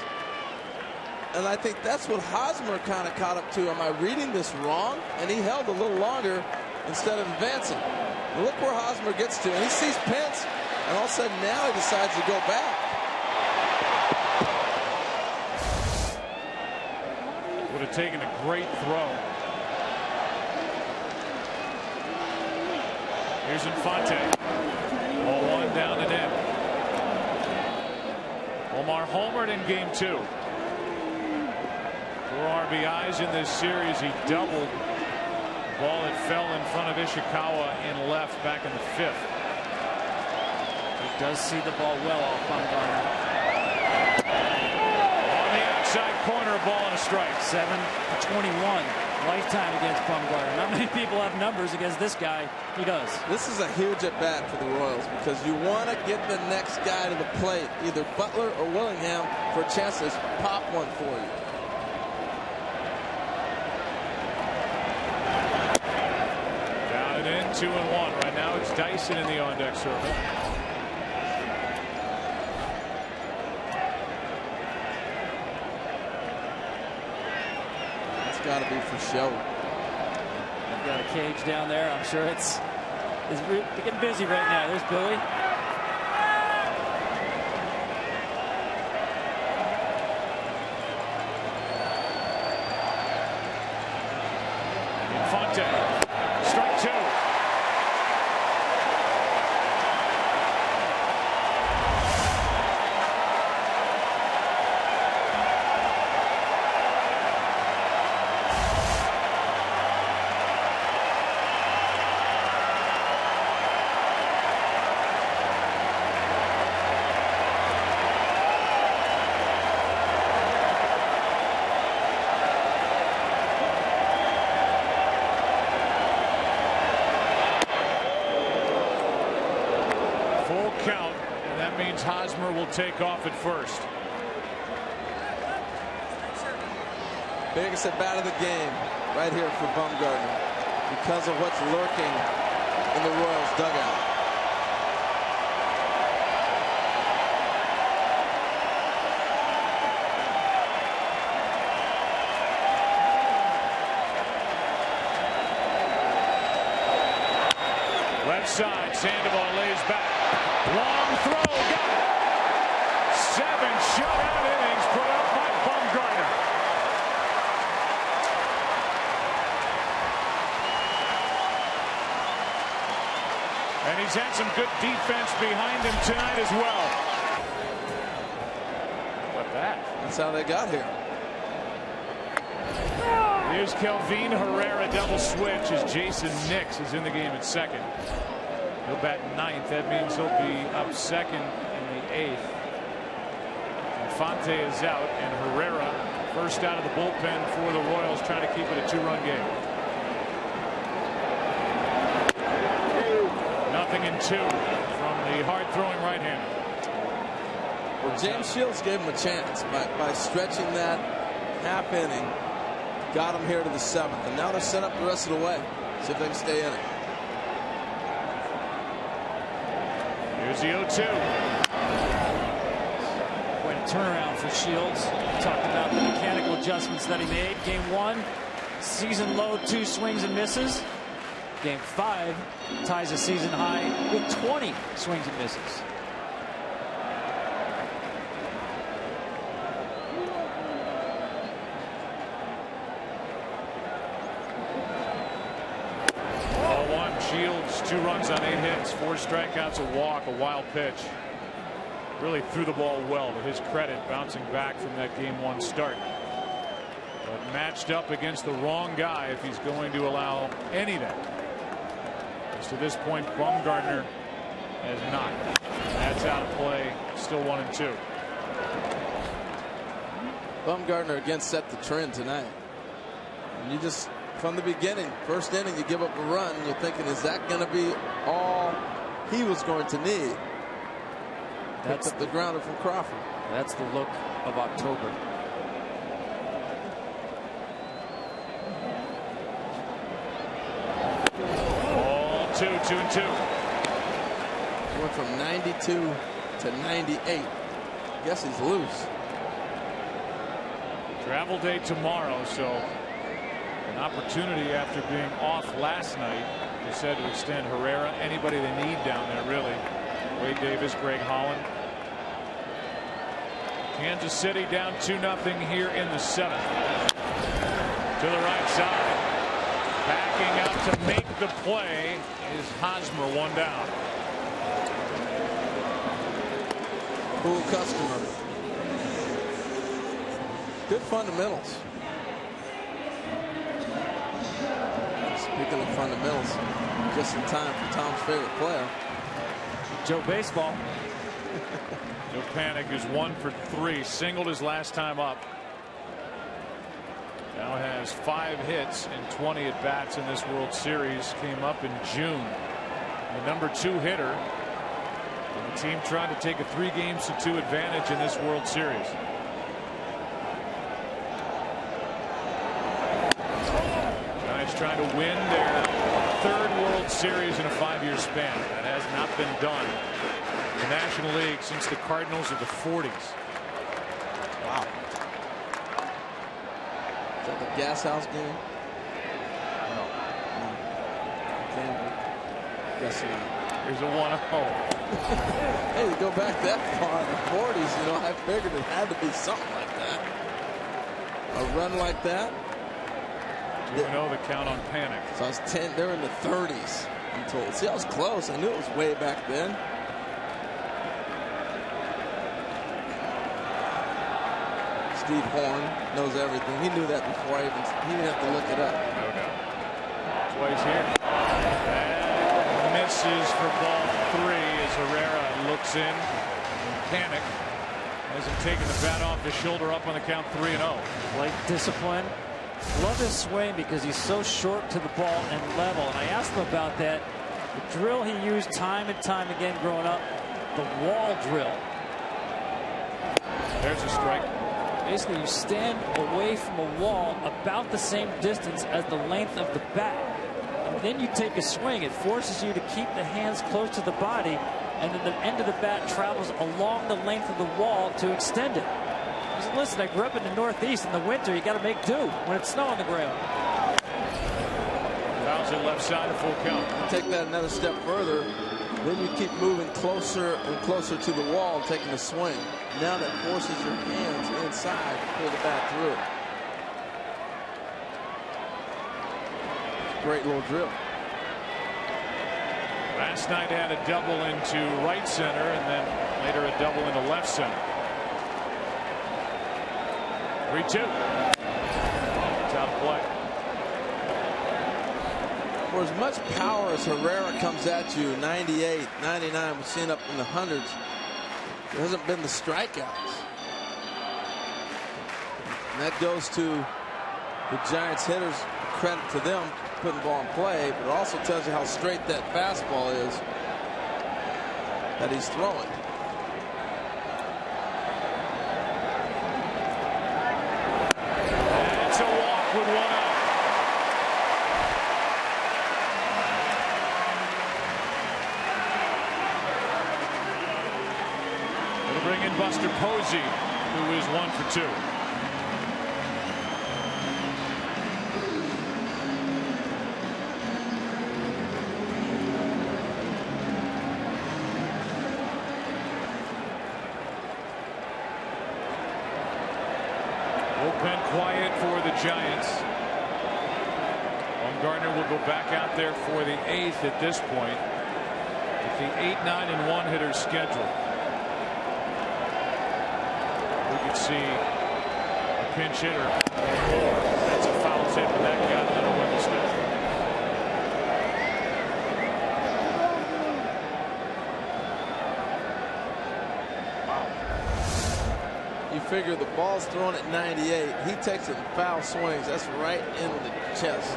And I think that's what Hosmer kind of caught up to. Am I reading this wrong? And he held a little longer instead of advancing. Look where Hosmer gets to, and he sees Pence, and all of a sudden now he decides to go back. Would have taken a great throw. Here's Infante. Ball 1 down and in. Omar homered in game 2. 4 RBIs in this series. He doubled. Ball that fell in front of Ishikawa in left back in the 5th. He does see the ball well off Bumgarner. On the outside corner, ball and a strike. 7-21 lifetime against Bumgarner. Not many people have numbers against this guy. He does. This is a huge at bat for the Royals because you want to get the next guy to the plate, either Butler or Willingham, for a chance to pop one for you. Down and in, 2-1. Right now it's Dyson in the on-deck circle. It's got to be for show. They've got a cage down there. I'm sure it's getting busy right now. There's Billy. Infante. Strike 2. count, and that means Hosmer will take off at first. Biggest at bat of the game right here for Bumgarner because of what's lurking in the Royals dugout. Left side, Sandoval lays back. Long throw, got it. 7 shutout innings put up by Bumgarner. And he's had some good defense behind him tonight as well. What that? That's how they got here. Here's Kelvin Herrera double switch as Jason Nix is in the game at second. He'll bat 9th. That means he'll be up second in the 8th. Infante is out, and Herrera first out of the bullpen for the Royals, trying to keep it a 2-run game. 0-2 from the hard-throwing right-hander. Well, James Shields gave him a chance by stretching that half inning. Got him here to the 7th, and now they're set up the rest of the way. See if they can stay in it. Here's the 0-2. Quite a turnaround for Shields. Talked about the mechanical adjustments that he made. Game 1, season low 2 swings and misses. Game 5 ties a season high with 20 swings and misses. Shields 2 runs on 8 hits, 4 strikeouts, a walk, a wild pitch. Really threw the ball well, to his credit, bouncing back from that Game 1 start. But matched up against the wrong guy if he's going to allow anything. As to this point, Bumgarner has not. That's out of play. Still 1-2. Bumgarner again set the trend tonight. And you just, from the beginning, first inning, you give up a run. You're thinking, is that going to be all he was going to need? That's the grounder from Crawford. That's the look of October. Ball 2-2-2. Went from 92 to 98. Guess he's loose. Travel day tomorrow, so an opportunity after being off last night. They said to extend Herrera, anybody they need down there, really. Wade Davis, Greg Holland. Kansas City down 2-0 here in the 7th. To the right side. Backing out to make the play is Hosmer, 1 down. Cool customer. Good fundamentals. Speaking of fundamentals, just in time for Tom's favorite player. Joe Baseball. Joe Panik is 1 for 3. Singled his last time up. Now has 5 hits and 20 at bats in this World Series. Came up in June. The number 2 hitter. And the team trying to take a 3-games-to-2 advantage in this World Series. Giants trying to win their 3rd World Series in a 5-year span. That has not been done in the National League since the Cardinals of the 40s. Wow. Is that the Gas House game? No. Can't be. Guessing not. Here's a 1-0. Hey, you go back that far in the 40s, you know, I figured it had to be something like that. A run like that. 2-0 the count on Panik. So I was 10. They're in the 30s. I'm told. See, I was close. I knew it was way back then. Steve Horn knows everything. He knew that before he didn't have to look it up. No doubt. Twice here. And misses for ball 3 as Herrera looks in. Panik hasn't taken the bat off his shoulder, up on the count 3-0. Like discipline. Love his swing because he's so short to the ball and level. And I asked him about that. The drill he used time and time again growing up the wall drill. There's a strike. Basically, you stand away from a wall about the same distance as the length of the bat. And then you take a swing. It forces you to keep the hands close to the body, and then the end of the bat travels along the length of the wall to extend it. He said, listen, I grew up in the Northeast. In the winter, you got to make do when it's snow on the ground. Fouls it left side, a full count. Take that another step further. Then you keep moving closer and closer to the wall, taking a swing. Now that forces your hands inside to pull the bat through. Great little drill. Last night had a double into right center, and then later a double into left center. 3-2. It's out of play. For as much power as Herrera comes at you, 98, 99, we've seen up in the hundreds, there hasn't been the strikeouts. And that goes to the Giants hitters. Credit to them putting the ball in play, but it also tells you how straight that fastball is that he's throwing. And it's a walk with one out. Bring in Buster Posey, who is 1 for 2. Bullpen quiet for the Giants. Bumgarner will go back out there for the 8th at this point, with the 8, 9, and 1 hitters scheduled. See a pinch hitter. That's a foul tip, and that got Leonard Winston. You figure the ball's thrown at 98. He takes it in foul swings. That's right in the chest.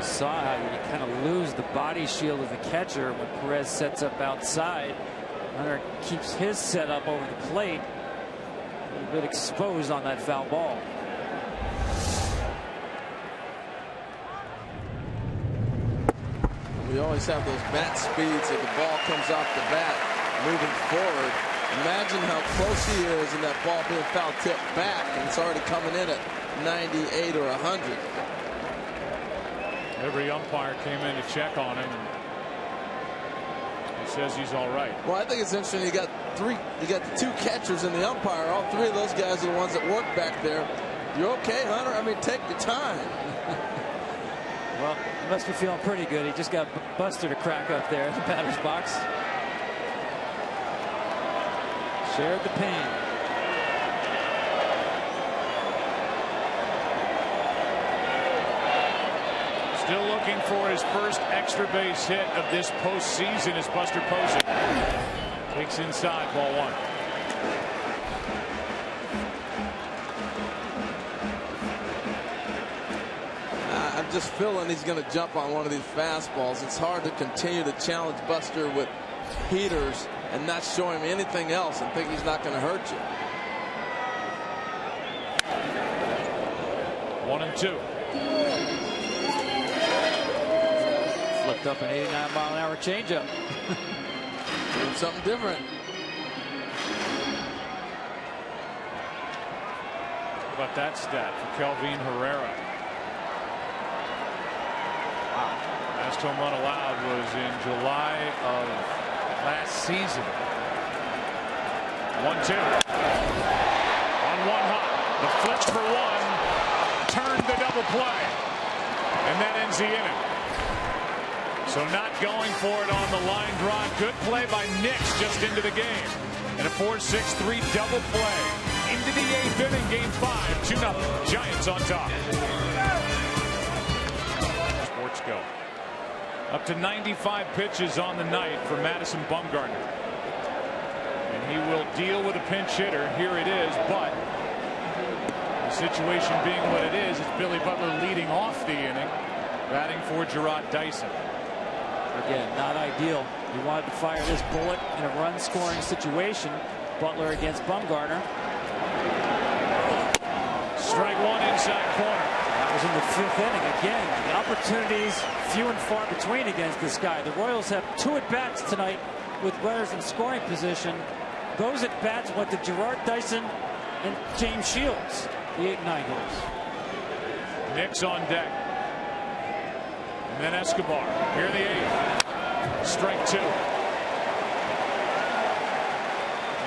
Saw how you kind of lose the body shield of the catcher when Perez sets up outside. Hunter keeps his setup over the plate. A little bit exposed on that foul ball. We always have those bat speeds if the ball comes off the bat moving forward. Imagine how close he is and that ball being foul tipped back, and it's already coming in at 98 or 100. Every umpire came in to check on him, and he says he's all right. Well, I think it's interesting. You got the 2 catchers and the umpire. All 3 of those guys are the ones that work back there. You're okay, Hunter? I mean, take your time. Well, he must be feeling pretty good. He just got Buster to crack up there in the batter's box. Shared the pain. Still looking for his first extra base hit of this postseason as Buster Posey takes inside, ball 1. I'm just feeling he's going to jump on one of these fastballs. It's hard to continue to challenge Buster with heaters and not show him anything else and think he's not going to hurt you. 1-2. Flipped up an 89-mile-an-hour changeup. Doing something different. How about that stat for Kelvin Herrera? Wow. Last home run allowed was in July of last season. 1-2. On 1 hop. The flip for 1. Turned the double play. And that ends the inning. So not going for it on the line drive. Good play by Nix just into the game. And a 4-6-3 double play. Into the 8th inning, game 5. 2-0. Giants on top. Sports go. Up to 95 pitches on the night for Madison Bumgarner. And he will deal with a pinch hitter. Here it is, but the situation being what it is, it's Billy Butler leading off the inning, batting for Gerard Dyson. Again, not ideal. He wanted to fire this bullet in a run-scoring situation. Butler against Bumgarner. Strike one, inside corner. That was in the 5th inning. Again, the opportunities few and far between against this guy. The Royals have 2 at-bats tonight with runners in scoring position. Those at-bats went to Gerard Dyson and James Shields, the 8 and 9 hitters. Nix on deck. And then Escobar. Here the 8th. Strike 2.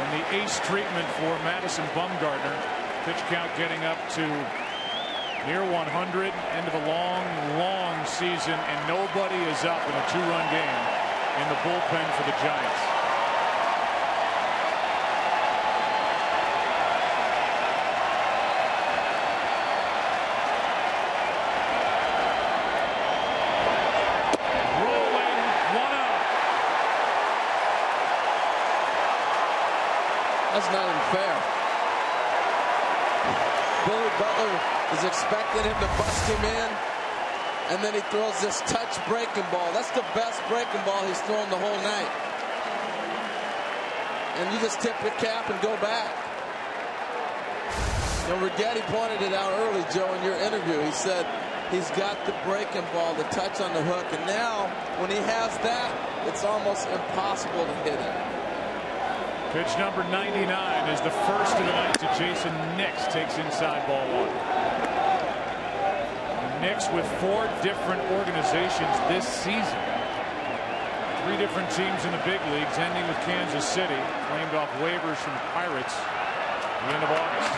And the ace treatment for Madison Bumgarner. Pitch count getting up to near 100. End of a long, long season, and nobody is up in a 2-run game in the bullpen for the Giants. That's not even fair. Billy Butler is expecting him to bust him in, and then he throws this touch breaking ball. That's the best breaking ball he's thrown the whole night. And you just tip your cap and go back. You know, Rigetti pointed it out early, Joe, in your interview. He said he's got the breaking ball, the touch on the hook, and now when he has that, it's almost impossible to hit it. Pitch number 99 is the first of the night to Jason Nix. Takes inside ball 1. Nix with 4 different organizations this season. 3 different teams in the big leagues, ending with Kansas City, claimed off waivers from the Pirates at the end of August.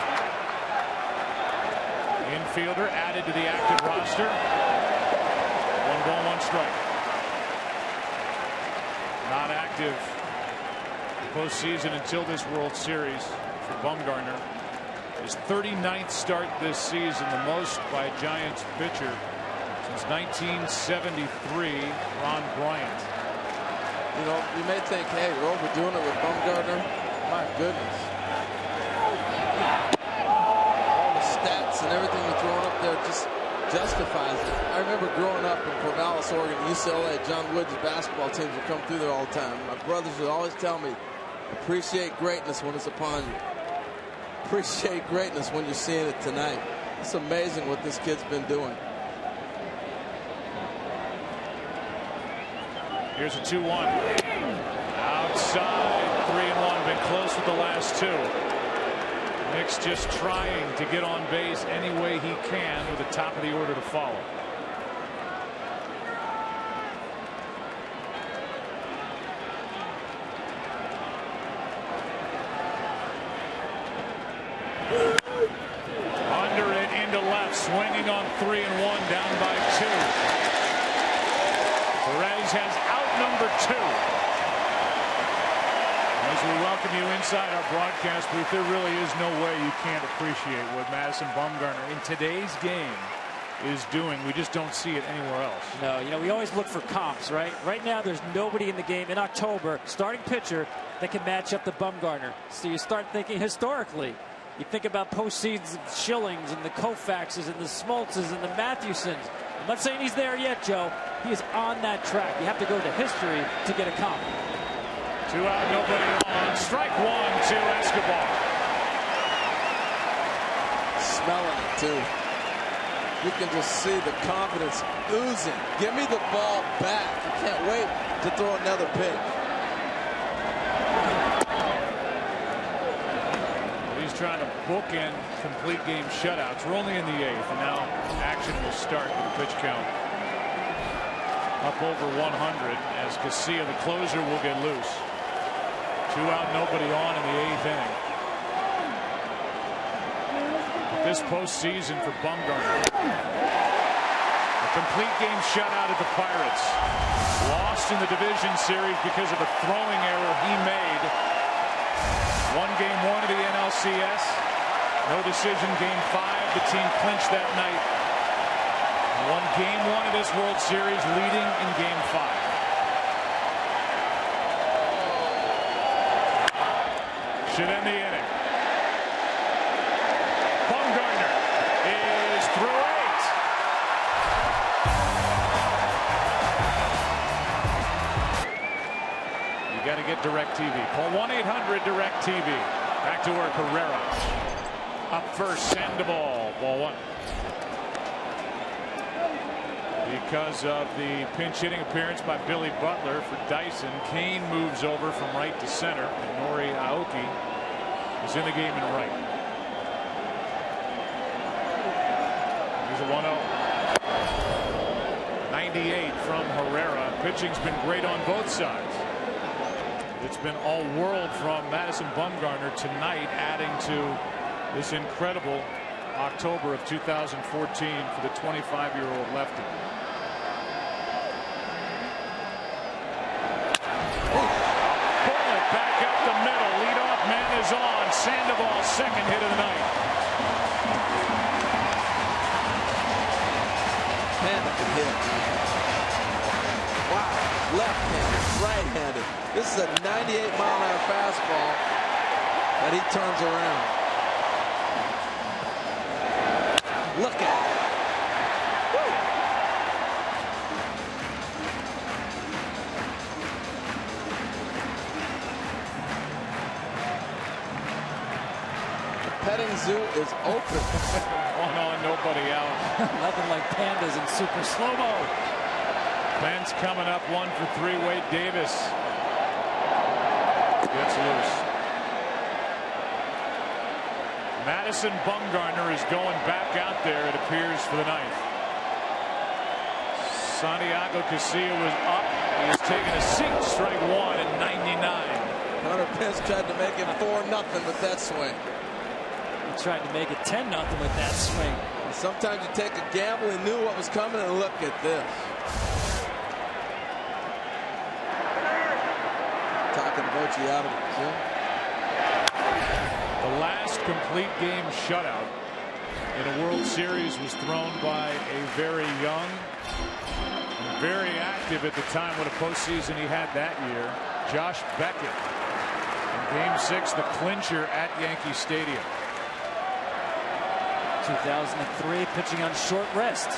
Infielder added to the active roster. 1 ball, 1 strike. Not active postseason until this World Series for Bumgarner. His 39th start this season, the most by a Giants pitcher since 1973, Ron Bryant. You know, you may think, hey, we're overdoing it with Bumgarner. My goodness. All the stats and everything you're throwing up there just justifies it. I remember growing up in Corvallis, Oregon, UCLA, John Woods' basketball teams would come through there all the time. My brothers would always tell me, appreciate greatness when it's upon you. Appreciate greatness when you're seeing it tonight. It's amazing what this kid's been doing. Here's a 2-1. Outside, 3-1. Been close with the last 2. Nix just trying to get on base any way he can with the top of the order to follow. Under it, into left, swinging on 3-1, down by 2. Perez has out number 2. As we welcome you inside our broadcast booth, there really is no way you can't appreciate what Madison Bumgarner in today's game is doing. We just don't see it anywhere else. No, you know, we always look for comps, right? Right now, there's nobody in the game in October, starting pitcher, that can match up to Bumgarner. So you start thinking historically. You think about postseasons of Schillings and the Koufaxes and the Smoltzes and the Matthewsons. I'm not saying he's there yet, Joe. He is on that track. You have to go to history to get a comp. 2 out, nobody on. Strike 1 to Escobar. Smelling it, too. You can just see the confidence oozing. Give me the ball back. You can't wait to throw another pitch. He's trying to bookend complete game shutouts. We're only in the 8th, and now action will start with a pitch count up over 100 as Casilla, the closer, will get loose. 2 out, nobody on in the 8th inning. This postseason for Bumgarner. A complete game shutout at the Pirates. Lost in the division series because of a throwing error he made. Won game 1 of the NLCS. No decision game 5. The team clinched that night. Won game 1 of this World Series, leading in game 5. Should end the inning. Bumgarner is through 8. DirecTV. Call 1-800-DirecTV. Back to work, Herrera. Up first, Sandoval. Ball one. Because of the pinch hitting appearance by Billy Butler for Dyson, Kane moves over from right to center, and Nori Aoki is in the game in right. Here's a 1-0. 98 from Herrera. Pitching's been great on both sides. It's been all world from Madison Bumgarner tonight, adding to this incredible October of 2014 for the 25-year-old lefty. Bullet back up the middle. Leadoff man is on. Sandoval's second hit of the night. Man, that could hit. Wow. Left-handed, right-handed. This is a 98-mile-an-hour fastball that he turns around. Look at it. Woo. The petting zoo is open. One on, nobody out. Nothing like pandas in super slow-mo. Ben's coming up 1 for 3. Wade Davis gets loose. Madison Bumgarner is going back out there, it appears, for the ninth. Santiago Casilla was up. He has taken a seat, strike one at 99. Hunter Pence tried to make it 4-0 with that swing. He tried to make it 10-0 with that swing. Sometimes you take a gamble and knew what was coming, and look at this. Talking Bochy out of it, Jim. The last complete game shutout in a World Series was thrown by a very young, very active at the time, what a postseason he had that year, Josh Beckett. In Game 6, the clincher at Yankee Stadium. 2003, pitching on short rest.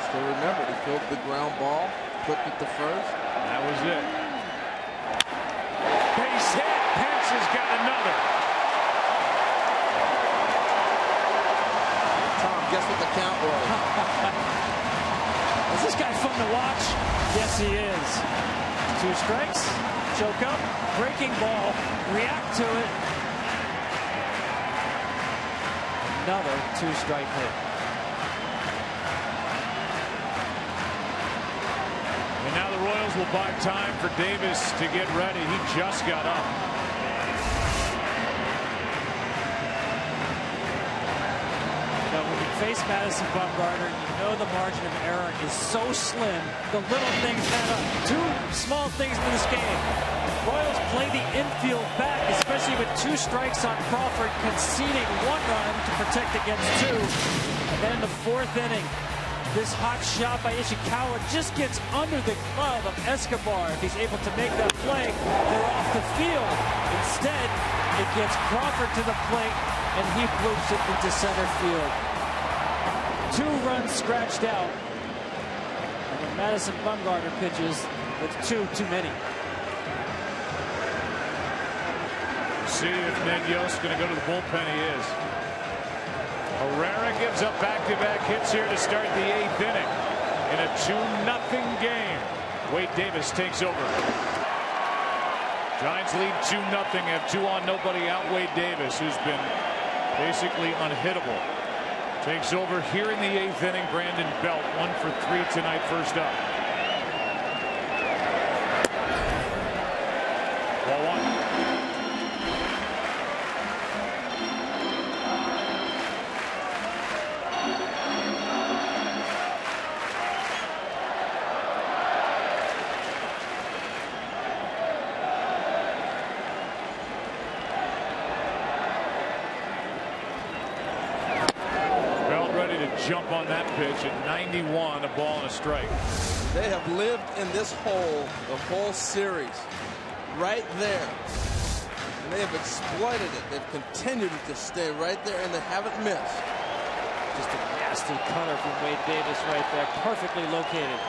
Still remember, he filled the ground ball, flipped it to first. That was it. Base hit. Pence has got another. Tom, guess what the count was? Is this guy fun to watch? Yes, he is. 2 strikes, choke up, breaking ball, react to it. Another 2-strike hit. And now the Royals will buy time for Davis to get ready. He just got up. Now, when you face Madison Bumgarner, you know the margin of error is so slim. The little things add up. 2 small things in this game. Royals play the infield back, especially with 2 strikes on Crawford, conceding 1 run to protect against 2. And then in the 4th inning, this hot shot by Ishikawa just gets under the glove of Escobar. If he's able to make that play, they're off the field. Instead, it gets Crawford to the plate, and he bloops it into center field. 2 runs scratched out. And when Madison Bumgarner pitches, with 2 too many. See if Ned Yost's going to go to the bullpen. He is. Herrera gives up back-to-back hits here to start the 8th inning in a 2-0 game. Wade Davis takes over. Giants lead 2-0. Have 2 on, nobody out. Wade Davis, who's been basically unhittable, takes over here in the 8th inning. Brandon Belt 1 for 3 tonight. First up. Ball 1. Jump on that pitch at 91, a ball and a strike. They have lived in this hole the whole series, right there. And they have exploited it. They've continued to stay right there, and they haven't missed. Just a nasty cutter from Wade Davis right there, perfectly located.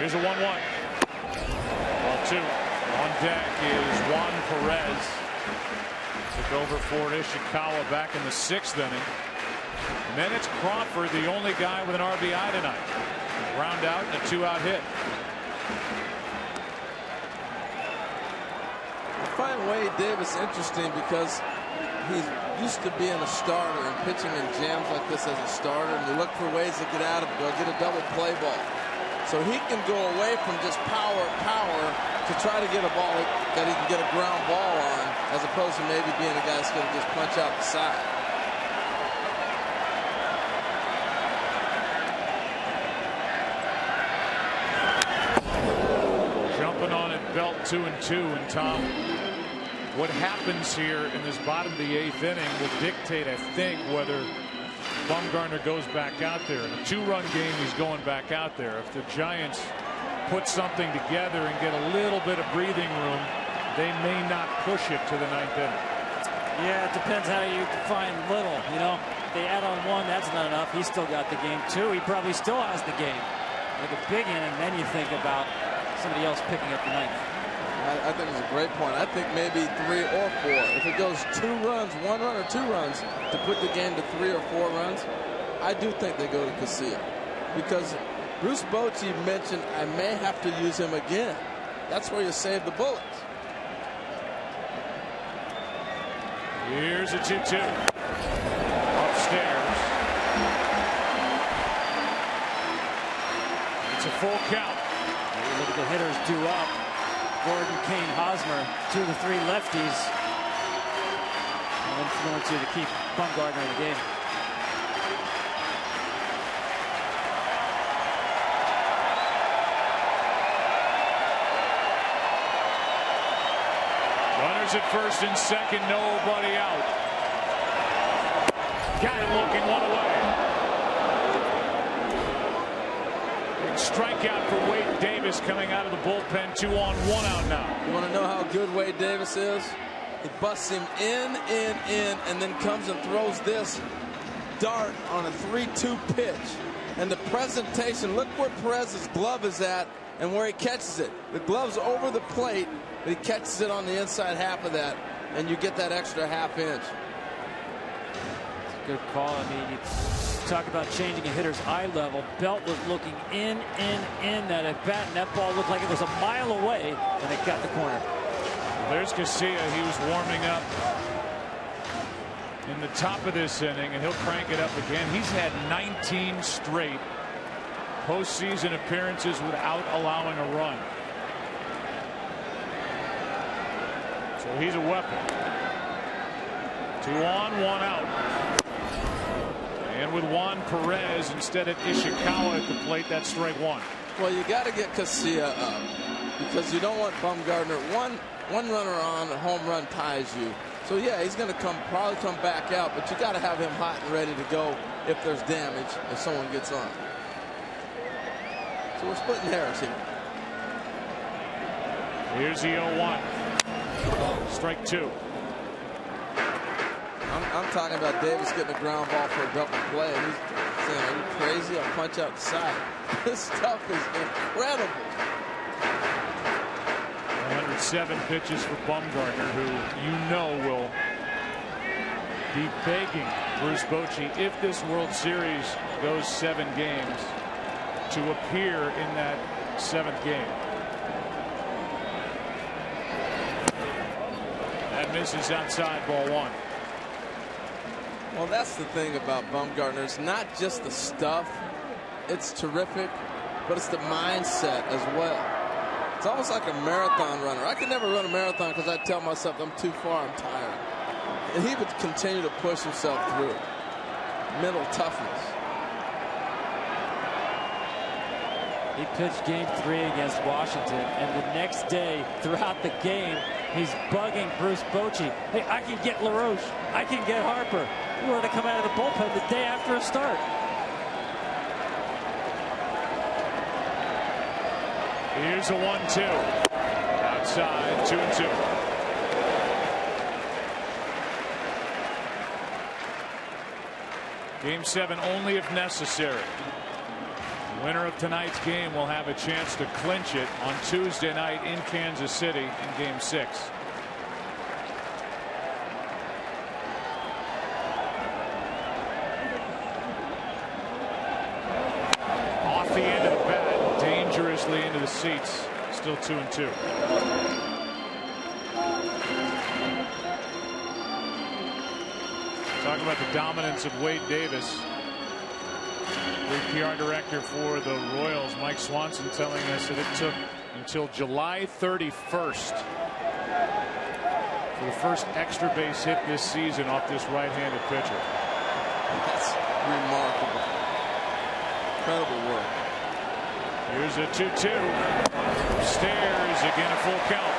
Here's a 1-1. Ball 2. On deck is Juan Perez. Took over for Ishikawa back in the 6th inning. And then it's Crawford, the only guy with an RBI tonight. Ground out and a 2-out hit. I find Wade Davis interesting because he's used to being a starter and pitching in jams like this as a starter, and you look for ways to get out of it. Go get a double play ball. So he can go away from just power to try to get a ball that he can get a ground ball on, as opposed to maybe being a guy that's going to just punch out the side. Jumping on it, Belt 2-2, and Tom, what happens here in this bottom of the 8th inning will dictate, I think, whether Bumgarner goes back out there. In a 2-run game, he's going back out there. If the Giants put something together and get a little bit of breathing room, they may not push it to the 9th inning. Yeah, it depends how you define little. You know, they add on 1, that's not enough. He's still got the game. 2, he probably still has the game. Like a big inning, and then you think about somebody else picking up the 9th. I think it's a great point. I think maybe 3 or 4. If it goes 2 runs, 1 run or 2 runs to put the game to 3 or 4 runs, I do think they go to Casilla. Because Bruce Bochy mentioned I may have to use him again. That's where you save the bullets. Here's a 2-2. Upstairs. It's a full count. Look at the hitters due up. Gordon, Kane, Hosmer, 2 of the 3 lefties. Influence you to keep Bumgarner in the game. Runners at first and second, nobody out. Got him looking one away. Big strikeout for Wade Davis coming out of the bullpen. 2 on, 1 out now. You want to know how good Wade Davis is? He busts him in, and then comes and throws this dart on a 3-2 pitch. And the presentation, look where Perez's glove is at and where he catches it. The glove's over the plate, but he catches it on the inside half of that, and you get that extra half inch. It's a good call. I mean, you talk about changing a hitter's eye level. Belt was looking in that at bat, and that ball looked like it was a mile away, and it got the corner. There's Casilla. He was warming up in the top of this inning, and he'll crank it up again. He's had 19 straight postseason appearances without allowing a run. So he's a weapon. 2 on, 1 out. And with Juan Perez instead of Ishikawa at the plate, that's strike 1. Well, you got to get Casilla up because you don't want Bumgarner. One runner on, a home run ties you. So yeah, he's going to probably come back out, but you got to have him hot and ready to go if there's damage, if someone gets on. So we're splitting hairs here. Here's the 0-1. Strike 2. I'm talking about Davis getting a ground ball for a double play, and he's saying, "Are you crazy? I'll punch out the side." This stuff is incredible. 107 pitches for Bumgarner, who will be begging Bruce Bochy, if this World Series goes 7 games, to appear in that 7th game. That misses outside, ball 1. Well, that's the thing about Bumgarner. It's not just the stuff. It's terrific, but it's the mindset as well. It's almost like a marathon runner. I could never run a marathon because I tell myself I'm too far, I'm tired. And he would continue to push himself through it. Mental toughness. He pitched game 3 against Washington, and the next day, throughout the game, he's bugging Bruce Bochy. Hey, I can get LaRoche. I can get Harper. He wanted to come out of the bullpen the day after a start. Here's a 1-2. Outside, 2-2. Game 7 only if necessary. Winner of tonight's game will have a chance to clinch it on Tuesday night in Kansas City in Game 6. Off the end of the bat, dangerously into the seats. Still 2-2. Talk about the dominance of Wade Davis. The PR director for the Royals, Mike Swanson, telling us that it took until July 31st for the first extra base hit this season off this right-handed pitcher. That's remarkable. Incredible work. Here's a 2-2. Upstairs, again a full count.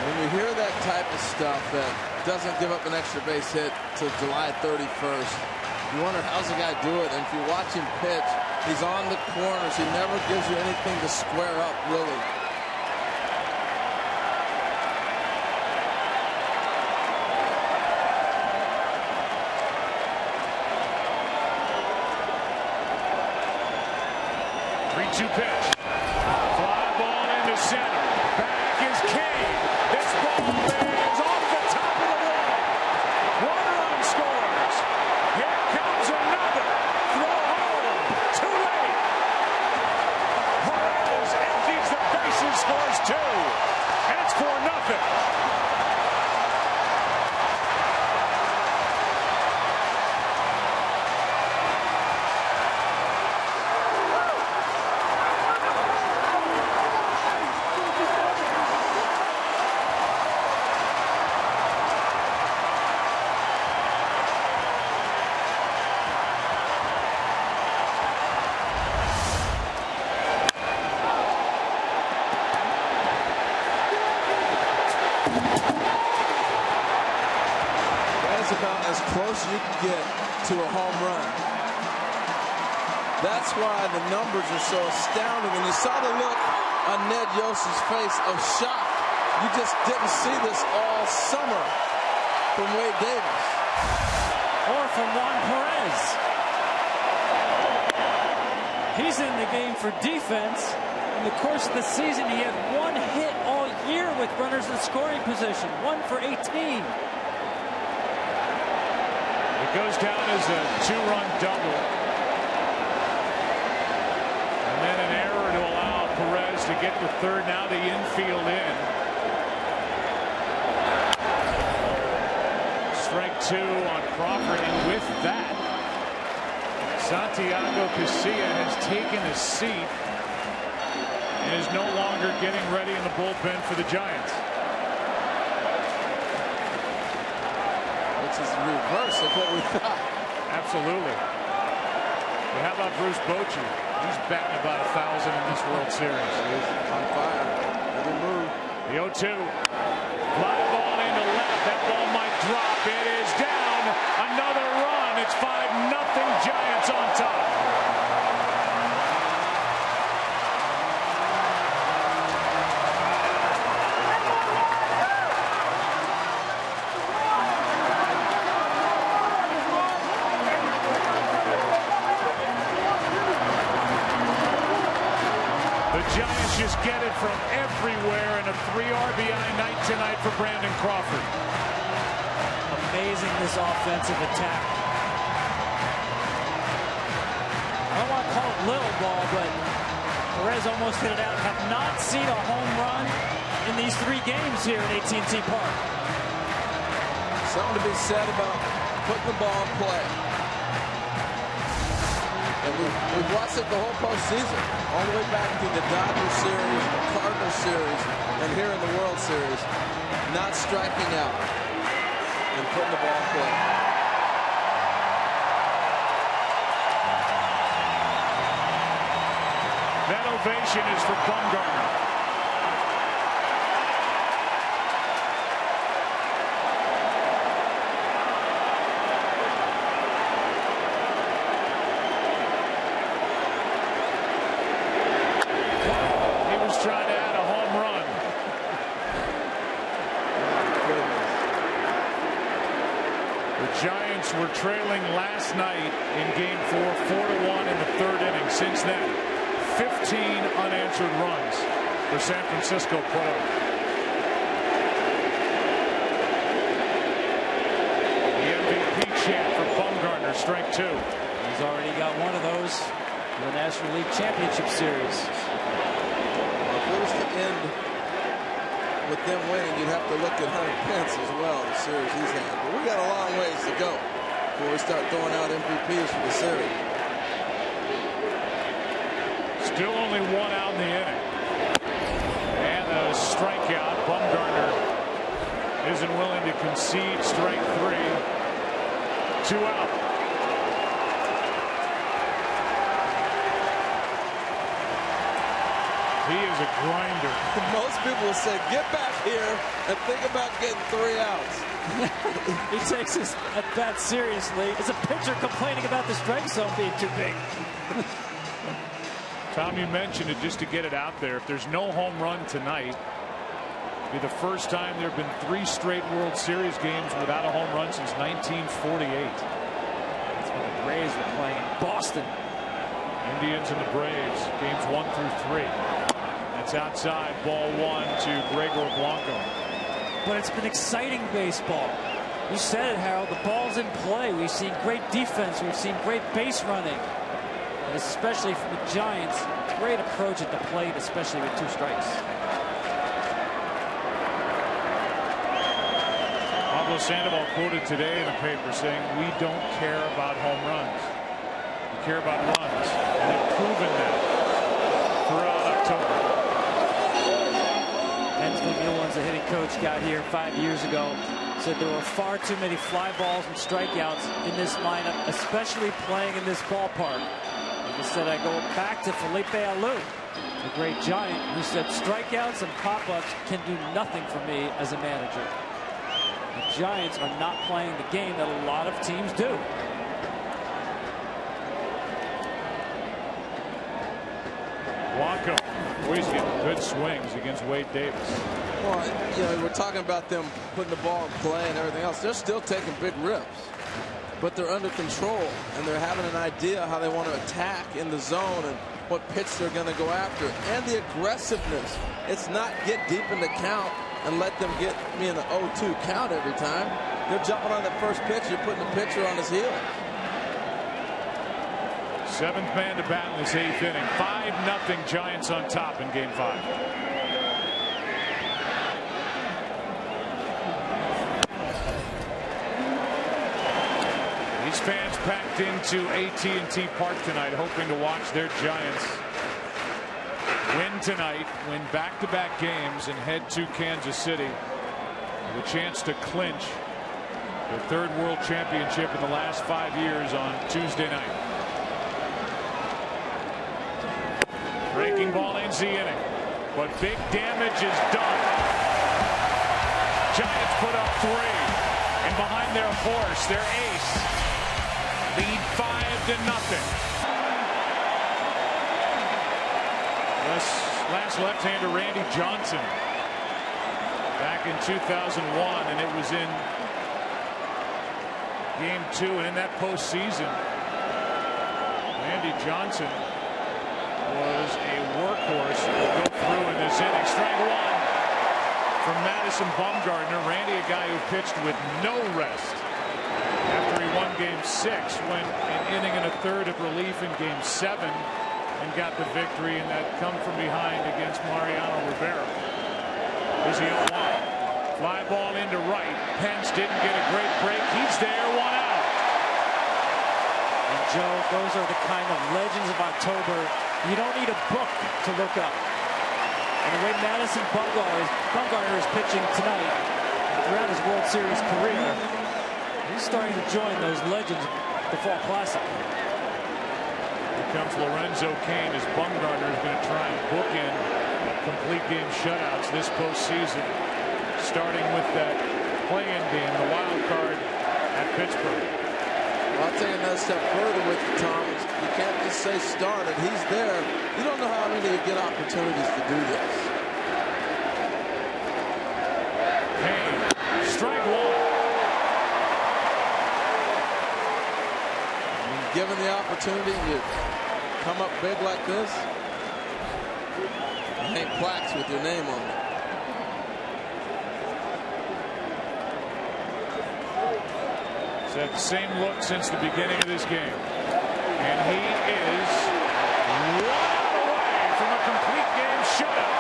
When you hear that type of stuff that doesn't give up an extra base hit till July 31st, you wonder how's the guy do it. And if you watch him pitch, he's on the corners. He never gives you anything to square up, really. Pitch. Fly ball into center. Back is Kane. This ball is off the top of the wall. One run scores. Here comes another. Throw home. Too late. Perez empties the bases, scores 2. And it's 4-0. About as close you can get to a home run. That's why the numbers are so astounding. And you saw the look on Ned Yost's face of shock. You just didn't see this all summer from Wade Davis. Or from Juan Perez. He's in the game for defense. In the course of the season, he had 1 hit all year with runners in scoring position. 1 for 18. Goes down as a 2-run double. And then an error to allow Perez to get to third. Now the infield in. Strike 2 on Crawford. And with that, Santiago Casilla has taken a seat and is no longer getting ready in the bullpen for the Giants. Which is the reverse of what we thought. Absolutely. But how about Bruce Bochy? He's batting about 1,000 in this World Series. He's on fire. Every move. The 0-2. Fly ball into left. That ball might drop. It is down. Another run. It's 5-0 Giants on top. Giants just get it from everywhere, and a 3 RBI night tonight for Brandon Crawford. Amazing, this offensive attack. I don't want to call it little ball, but Perez almost hit it out. Have not seen a home run in these 3 games here at AT&T Park. Something to be said about putting the ball in play. And we've watched it the whole postseason, all the way back to the Dodgers series, the Cardinals series, and here in the World Series. Not striking out and putting the ball in play. That ovation is for Bumgarner. Trying to add a home run. The Giants Giants were trailing last night in Game 4, 4-1 in the third inning. Since then, 15 unanswered runs for San Francisco put up. The MVP chant for Bumgarner, strike 2. He's already got one of those in the National League Championship Series. If it was to end with them winning, you'd have to look at Hunter Pence as well, the series he's had. But we got a long ways to go before we start throwing out MVPs for the series. Still only one out in the inning. And a strikeout. Bumgarner isn't willing to concede strike 3. 2 out. He is a grinder. Most people will say, get back here and think about getting 3 outs. He takes his at-bat seriously. It's a pitcher complaining about the strike zone being too big. Tom, you mentioned it just to get it out there. If there's no home run tonight, it'll be the first time there have been 3 straight World Series games without a home run since 1948. That's when the Braves were playing in Boston. Indians and the Braves, games 1 through 3. That's outside, ball 1 to Gregor Blanco. But it's been exciting baseball. You said it, Harold. The ball's in play. We've seen great defense. We've seen great base running. And especially from the Giants, great approach at the plate, especially with 2 strikes. Pablo Sandoval quoted today in the paper saying, we don't care about home runs. We care about runs. And they've proven that throughout October. Hensley Newlands, the hitting coach, got here 5 years ago. Said there were far too many fly balls and strikeouts in this lineup, especially playing in this ballpark. He said, I go back to Felipe Alou, the great Giant, who said strikeouts and pop-ups can do nothing for me as a manager. The Giants are not playing the game that a lot of teams do. Blanco always getting good swings against Wade Davis. Well, you know, we're talking about them putting the ball in play and everything else. They're still taking big rips, but they're under control, and they're having an idea how they want to attack in the zone and what pitch they're going to go after. And the aggressiveness. It's not get deep in the count and let them get me in the 0-2 count every time. They're jumping on the first pitch. You're putting the pitcher on his heels. 7th man to bat in this 8th inning. 5-0 Giants on top in Game 5. These fans packed into AT&T Park tonight, hoping to watch their Giants win tonight, win back-to-back games, and head to Kansas City with a chance to clinch their 3rd World Championship in the last 5 years on Tuesday night. Breaking ball ends the inning, but big damage is done. Giants put up 3, and behind their horse, their ace, lead 5-0. Last left-hander Randy Johnson back in 2001, and it was in Game 2, and in that postseason, Randy Johnson was a workhorse who will go through in this inning. Strike 1 from Madison Bumgarner. Randy, a guy who pitched with no rest after he won Game 6, went an inning and a third of relief in Game 7 and got the victory in that come from behind against Mariano Rivera. Here's the 0-1. Fly ball into right. Pence didn't get a great break. He's there, 1 out. And Joe, those are the kind of legends of October you don't need a book to look up. And the way Madison Bumgarner is pitching tonight throughout his World Series career, he's starting to join those legends of the Fall Classic. Here comes Lorenzo Cain as Bumgarner is going to try and bookend complete game shutouts this postseason, starting with that play-in game, the wild card at Pittsburgh. Well, I'll take another step further with you, Tom. You can't just say started. He's there. You don't know how many you get opportunities to do this. Cain, strike 1. opportunity and you come up big like this, you hang plaques with your name on it. He's had the same look since the beginning of this game. And he is 1 out away from a complete game shutout.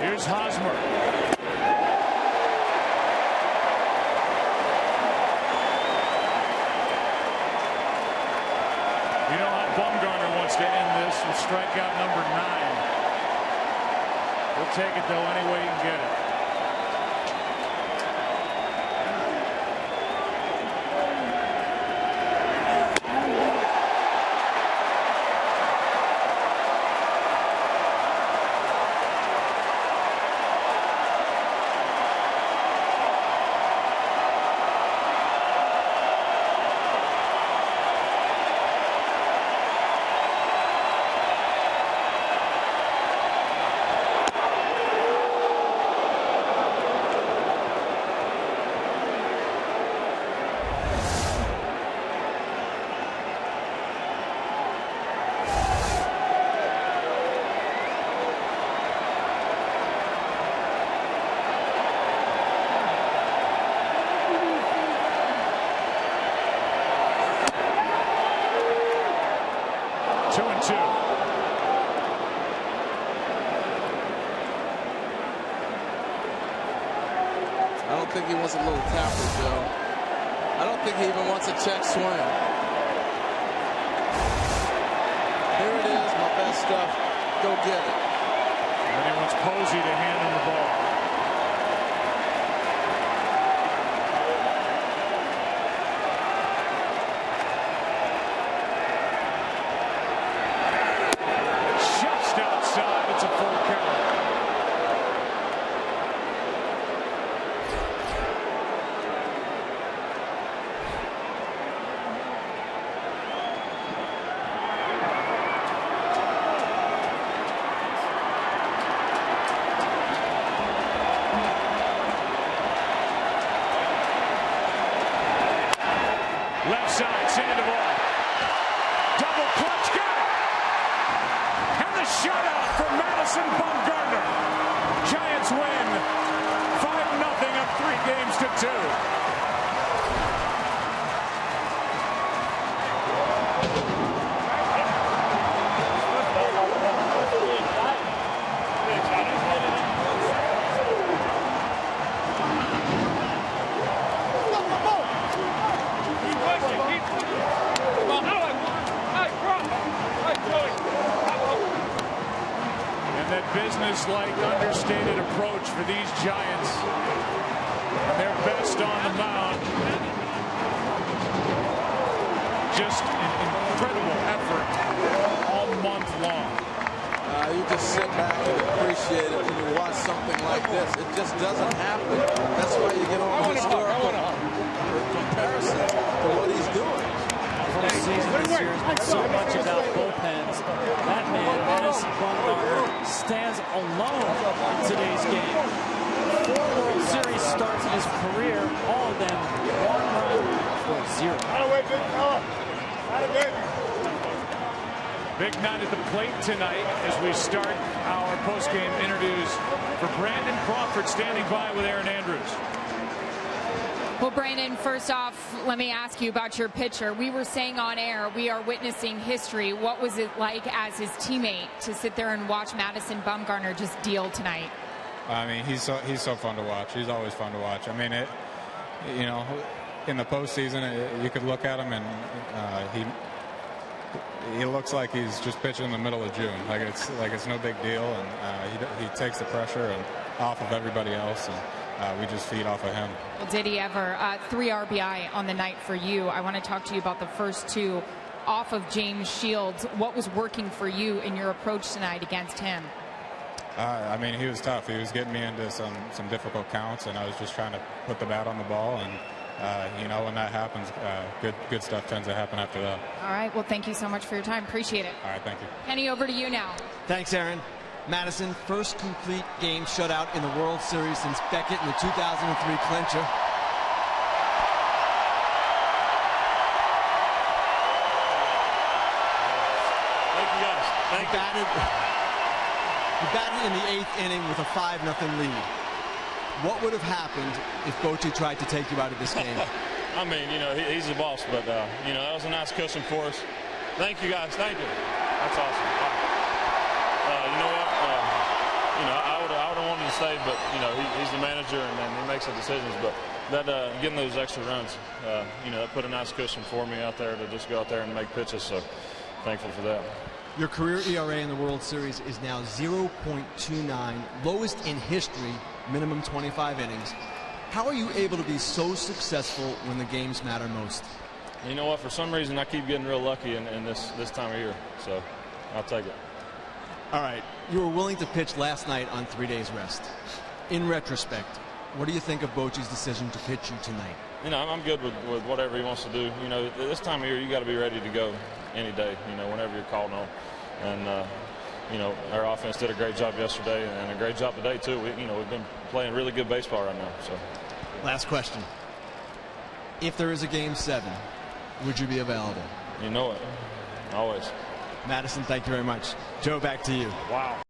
Here's Hosmer. You know how Bumgarner wants to end this with strikeout number 9. He'll take it, though, any way he can get it. I don't think he wants a little tapper, Joe. I don't think he even wants a check swing. Here it is, my best stuff. Go get it. And he wants Posey to hand him the ball. Just outside, it's a full count. Left side, Sandoval. Double clutch, got it. And the shutout for Madison Bumgarner. Giants win 5-0 up 3 games to 2. That business-like, understated approach for these Giants. And their best on the mound. Just an incredible effort all month long. You just sit back and appreciate it when you watch something like this. It just doesn't happen. That's why you get all the historical comparisons to what he's doing. The season this year has been so much about bullpens. That man, Madison Bumgarner, stands alone in today's game. 4 World Series starts in his career, all of them 1 run for 0. Big night at the plate tonight as we start our post-game interviews for Brandon Crawford, standing by with Aaron Andrews. Well, Brandon, first off, let me ask you about your pitcher. We were saying on air, we are witnessing history. What was it like as his teammate to sit there and watch Madison Bumgarner just deal tonight? I mean, he's so fun to watch. He's always fun to watch. I mean, you know, in the postseason, you could look at him and he looks like he's just pitching in the middle of June. Like it's no big deal, and he takes the pressure and off of everybody else, and we just feed off of him. Well, did he ever? 3 RBI on the night for you. I want to talk to you about the first 2 off of James Shields. What was working for you in your approach tonight against him? I mean, he was tough. He was getting me into some difficult counts, and I was just trying to put the bat on the ball. And you know, when that happens, good stuff tends to happen after that. All right. Well, thank you so much for your time. Appreciate it. All right. Thank you. Kenny, over to you now. Thanks, Aaron. Madison, first complete game shutout in the World Series since Beckett in the 2003 clincher. Thank you, guys. Thank you. He batted in the 8th inning with a 5-0 lead. What would have happened if Bochy tried to take you out of this game? I mean, you know, he's the boss, but, you know, that was a nice cushion for us. Thank you, guys. Thank you. That's awesome. Wow. You know what? You know, I would have wanted to stay, but, you know, he's the manager and he makes the decisions. But that getting those extra runs, you know, that put a nice cushion for me out there to just go out there and make pitches. So thankful for that. Your career ERA in the World Series is now 0.29, lowest in history, minimum 25 innings. How are you able to be so successful when the games matter most? You know what? For some reason, I keep getting real lucky in this time of year, so I'll take it. All right. You were willing to pitch last night on 3 days rest. In retrospect, what do you think of Bochy's decision to pitch you tonight? You know, I'm good with whatever he wants to do. You know, this time of year, you got to be ready to go any day, you know, whenever you're called on. And, you know, our offense did a great job yesterday and a great job today, too. We've been playing really good baseball right now. So, last question. If there is a Game 7, would you be available? You know it. Always. Madison, thank you very much. Joe, back to you. Wow.